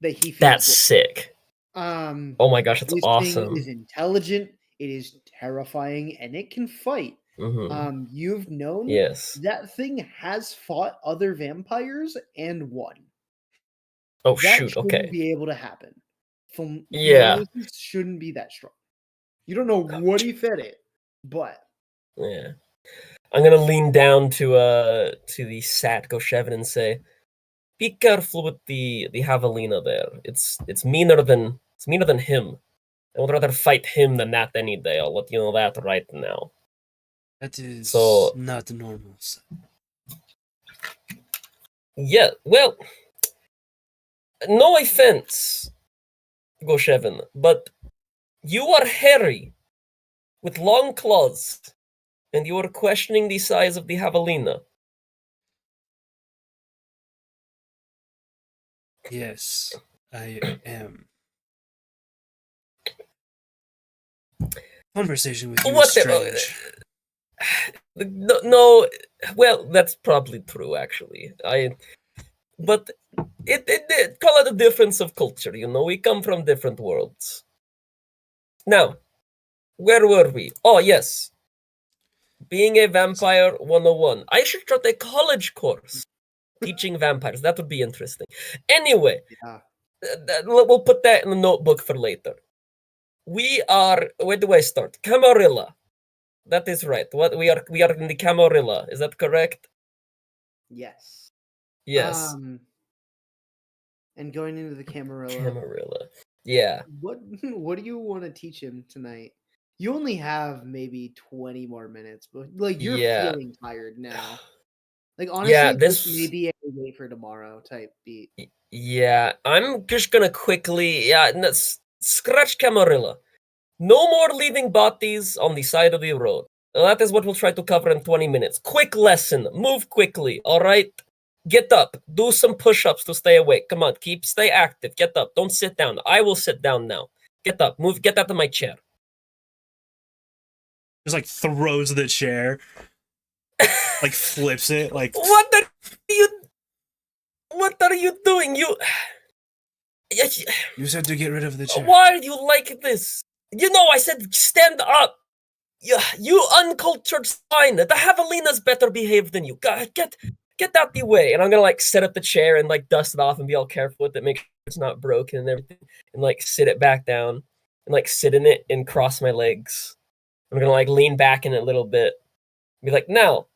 that he feels. That's With. sick. Um, Oh my gosh, that's this awesome. thing is intelligent. It is terrifying, and it can fight. Mhm. You've known Yes. that thing has fought other vampires and won. Oh That shoot. shouldn't Okay. be able to happen. Yeah. Familiuses shouldn't be that strong. You don't know what he fed it, but Yeah. I'm gonna lean down to the Sat Goshevin and say, "Be careful with the javelina there. It's meaner than him. I would rather fight him than that any day. I'll let you know that right now." That is So not normal. yeah, well, no offense, Goshevin, but you are hairy with long claws, and you are questioning the size of the javelina. Yes, I am. Conversation with you is What the? strange. No, well, that's probably true, actually. But it call it a difference of culture. We come from different worlds. Now, where were we? Oh, yes. Being a vampire 101. I should start a college course teaching vampires. That would be interesting. Anyway, Yeah. we'll put that in the notebook for later. We are. Where do I start? Camarilla. That is right. What we are in the Camarilla. Is that correct? Yes. Yes. And going into the Camarilla, Camarilla. Yeah. what do you want to teach him tonight? You only have maybe 20 more minutes, but like you're Yeah. feeling tired now. Like Yeah, honestly, this may this. be a wait for tomorrow type beat. Yeah, I'm just gonna quickly. Yeah, scratch Camarilla. No more leaving bodies on the side of the road. That is what we'll try to cover in 20 minutes. Quick lesson. Move quickly, alright? Get up. Do some push-ups to stay awake. Come on, stay active. Get up. Don't sit down. I will sit down now. Get up. Move. Get out of my chair. Just like throws the chair, like flips it, like What are you? What are you doing? You said to get rid of the chair. Why are you like this? I said stand up. You uncultured swine. The Javelina's better behaved than you. Get out the way. And I'm gonna set up the chair and dust it off and be all careful with it, make sure it's not broken and everything, and sit it back down and sit in it and cross my legs. I'm gonna lean back in it a little bit. Be like, now,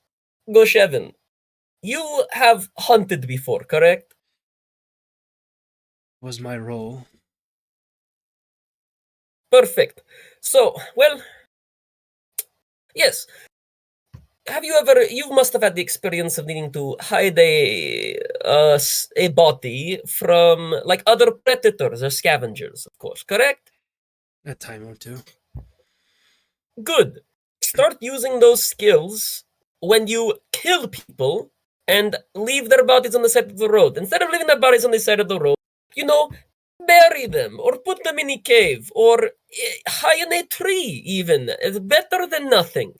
Goshevin, you have hunted before, correct? Was my role. Perfect. So, well, yes. You must have had the experience of needing to hide a body from other predators or scavengers, of course, correct? A time or two. Good. Start using those skills when you kill people and leave their bodies on the side of the road. Instead of leaving their bodies on the side of the road, bury them or put them in a cave or high in a tree even. It's better than nothing.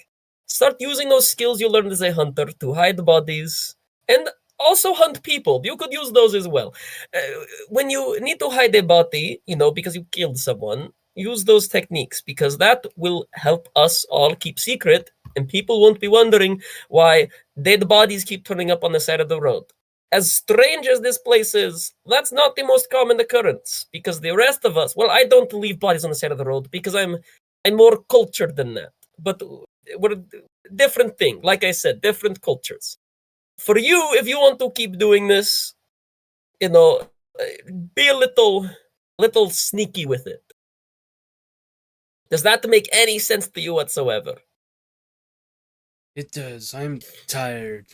Start using those skills you learned as a hunter to hide bodies and also hunt people. You could use those as well. When you need to hide a body, because you killed someone, use those techniques because that will help us all keep secret and people won't be wondering why dead bodies keep turning up on the side of the road. As strange as this place is, that's not the most common occurrence because the rest of us, well, I don't leave bodies on the side of the road because I'm more cultured than that. But we're a different thing. Like I said, different cultures. For you, if you want to keep doing this, be a little sneaky with it. Does that make any sense to you whatsoever? It does. I'm tired.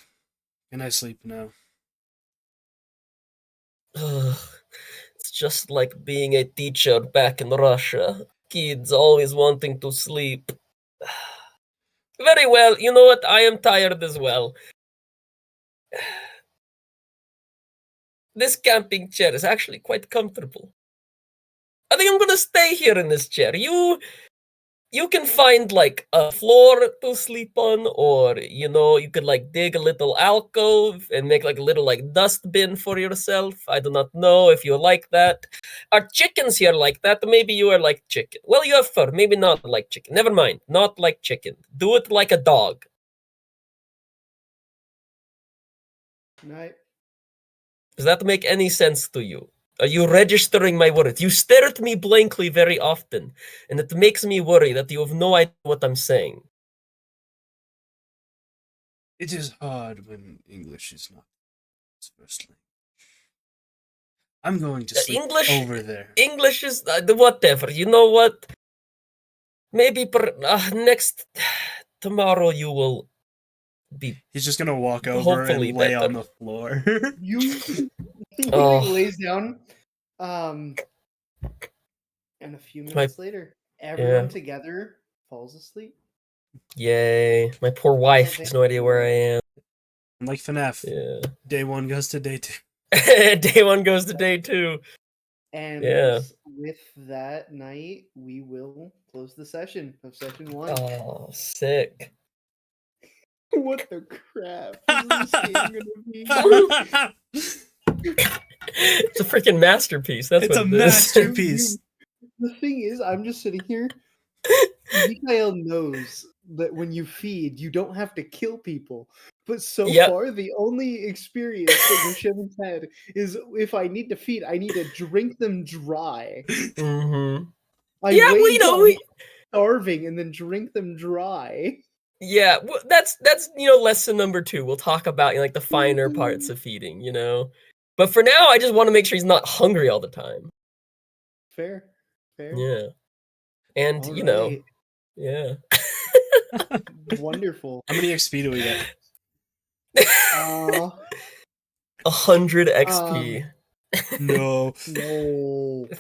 Can I sleep now? It's just like being a teacher back in Russia. Kids always wanting to sleep. Very well, you know what? I am tired as well. This camping chair is actually quite comfortable. I think I'm gonna stay here in this chair. You can find a floor to sleep on, or you could dig a little alcove and make a little dustbin for yourself. I do not know if you like that. Are chickens here like that? Maybe you are like chicken. Well, you have fur, maybe not like chicken. Never mind, not like chicken. Do it like a dog. Right. Does that make any sense to you? Are you registering my words? You stare at me blankly very often, and it makes me worry that you have no idea what I'm saying. It is hard when English is not his first language. I'm going to sleep English over there. English is whatever. You know what? Maybe next tomorrow you will be He's just gonna walk over hopefully and lay on better. the floor. You Oh. lays down. And a few minutes later, everyone together falls asleep. Yay. My poor wife has no idea where I am. Like FNAF. Yeah. Day 1 goes to day 2. Day 1 goes to day 2. And Yeah. with that night, we will close the session of session 1. Oh, sick. What the crap is this game gonna be? It's a freaking masterpiece. That's It's what a it is. masterpiece. The thing is, I'm just sitting here. Mikhail knows that when you feed, you don't have to kill people. But so far, the only experience that Goshevin's had is if I need to feed, I need to drink them dry. Mm-hmm. I wait until I'm starving and then drink them dry. Yeah, well, that's lesson number 2. We'll talk about like the finer parts of feeding, But for now, I just want to make sure he's not hungry all the time. Fair. Yeah, and right. yeah. Wonderful. How many XP do we get? 100 XP. No.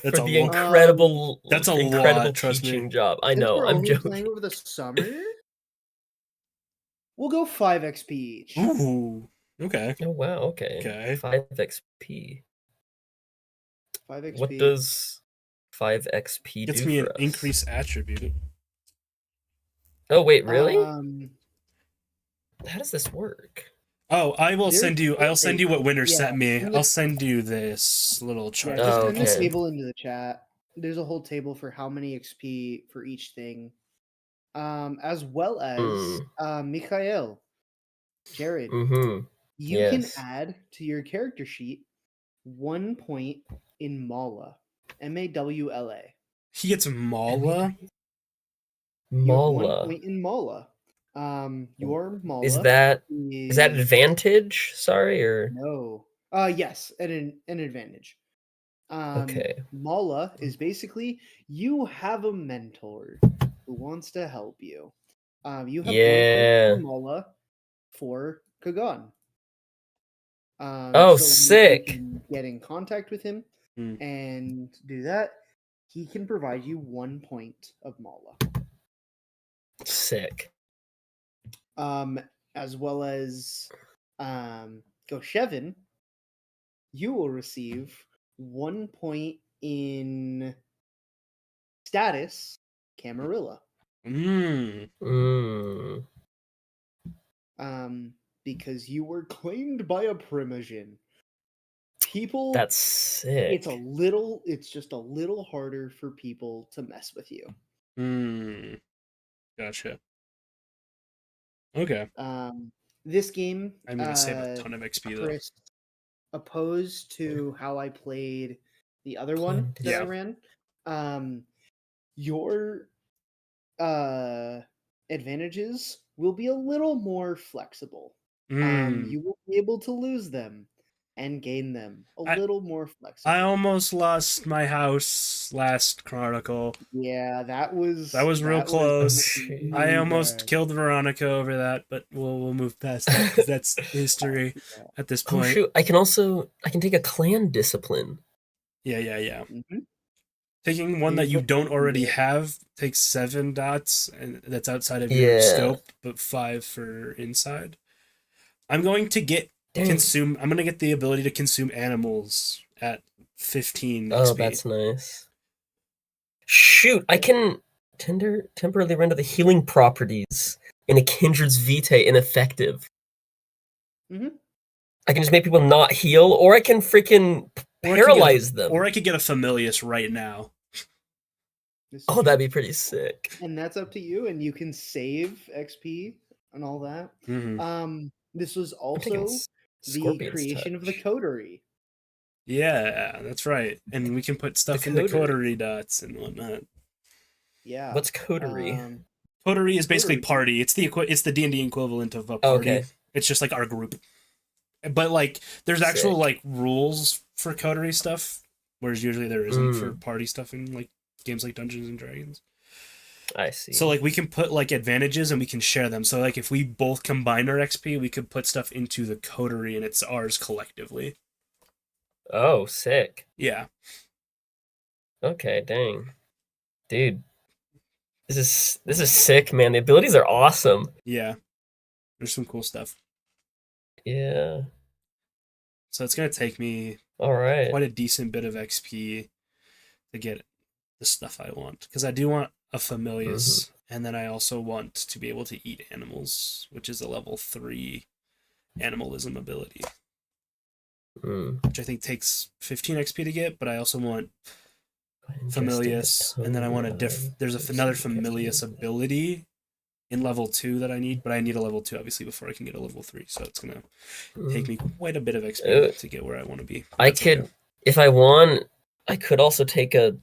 That's for the incredible. That's a incredible lot, trust teaching me. job. I know. I'm joking. Playing over the summer. We'll go 5 XP each. Ooh. Okay. Oh wow. Okay. 5 XP. 5 XP. What does 5 XP Gets do me for an us? increased attribute. Oh wait, really? How does this work? Oh, I'll send you what Winter sent me. I'll send you this little chart. Just send the table into the chat. There's a whole table for how many XP for each thing. As well as Mikhail, Jared, you can add to your character sheet 1 point in Mala. Mawla. He gets Mala? Mala. 1 point in Mala. Your Mala is that advantage? Sorry, or no? Yes, an advantage. Okay. Mala is basically you have a mentor who wants to help you. You have 1 point for Mala for Kagan. So sick! You can get in contact with him and do that. He can provide you 1 point of Mala. Sick. As well as Goshevin, you will receive 1 point in status Camarilla. Because you were claimed by a Primogen. People, that's sick. It's just a little harder for people to mess with you. Gotcha. Okay. This game, I'm gonna save a ton of XP though. Chris, opposed to how I played the other one that I ran, your advantages will be a little more flexible. You will be able to lose them and gain them a little more flexible. I almost lost my house last Chronicle. Yeah, that was real close. I almost killed Veronica over that, but we'll move past that because that's history at this point. Oh shoot! I can take a clan discipline. Yeah. Mm-hmm. Taking one that you don't already have takes 7 dots, and that's outside of your scope, but 5 for inside. I'm going to get I'm going to get the ability to consume animals at 15 XP. Oh, that's nice. Shoot, I can temporarily render the healing properties in a kindred's vitae ineffective. I can just make people not heal, or I can freaking paralyze them. Or I could get a Familius right now. Oh, that'd be pretty sick. And that's up to you, and you can save XP and all that. This was also the creation of the coterie. Yeah, that's right. And we can put stuff in the coterie dots and whatnot. Yeah. What's coterie? Coterie is basically party. It's the D&D equivalent of a party. Okay. It's just like our group. But like, there's actual Sick. like rules for coterie stuff, whereas usually there isn't for Mm, party stuff in like games like Dungeons and Dragons. I So see. like we can put like advantages and we can share them. So like if we both combine our XP, we could put stuff into the coterie and it's ours collectively. Oh, sick. Yeah. Okay, dang. Dude, this is sick, man. The abilities are awesome. Yeah. There's some cool stuff. Yeah. So it's gonna take me All right. quite a decent bit of XP to get the stuff I want. Because I do want a Familius, and then I also want to be able to eat animals, which is a level 3 animalism ability. Which I think takes 15 XP to get, but I also want Familius, and then I want there's another Familius ability in level 2 that I need, but I need a level 2 obviously before I can get a level 3, so it's gonna take me quite a bit of XP to get where I want to be. I could, if I want, I could also take a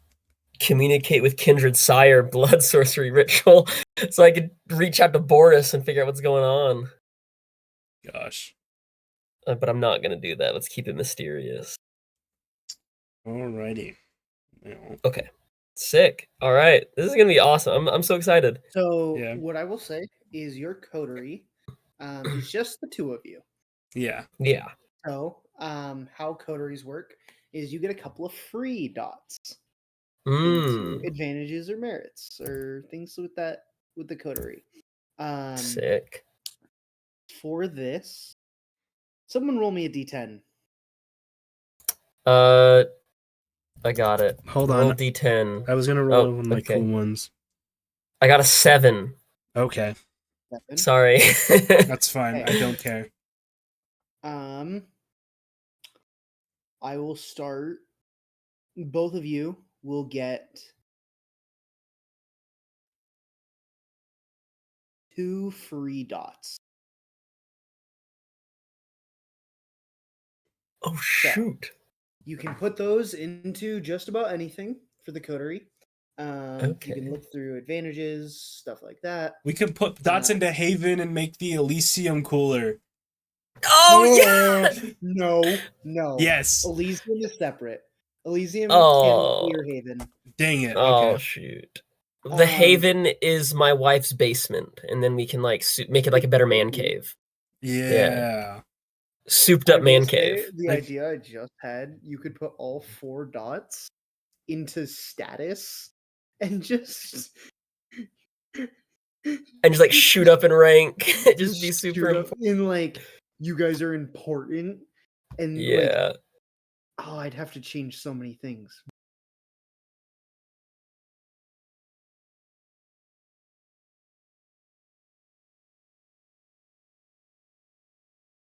communicate with kindred sire blood sorcery ritual, so I could reach out to Boris and figure out what's going on. Gosh. But I'm not gonna do that. Let's keep it mysterious. Alrighty. Okay. Sick. All right. This is gonna be awesome. I'm so excited. So Yeah. what I will say is your coterie is just the two of you. Yeah. Yeah. So how coteries work is you get a couple of free dots into advantages or merits or things with the coterie. Sick. For this, someone roll me a d10. I got it. Hold Roll on. d10. I was gonna roll one of my cool ones. I got a 7. Okay. 7. Sorry. That's fine. I don't care. I will start. Both of you will get 2 free dots. Oh shoot. You can put those into just about anything for the coterie. You can look through advantages, stuff like that. We could put dots into Haven and make the Elysium cooler. Oh yeah. No. Yes. Elysium is separate. Elysium can clear Haven. Dang it. Oh Okay. Shoot. The Haven is my wife's basement, and then we can like make it like a better man cave. Yeah. Souped up man cave. The idea I just had, you could put all 4 dots into status and just like shoot up in rank. Just be super important. In like you guys are important and like I'd have to change so many things.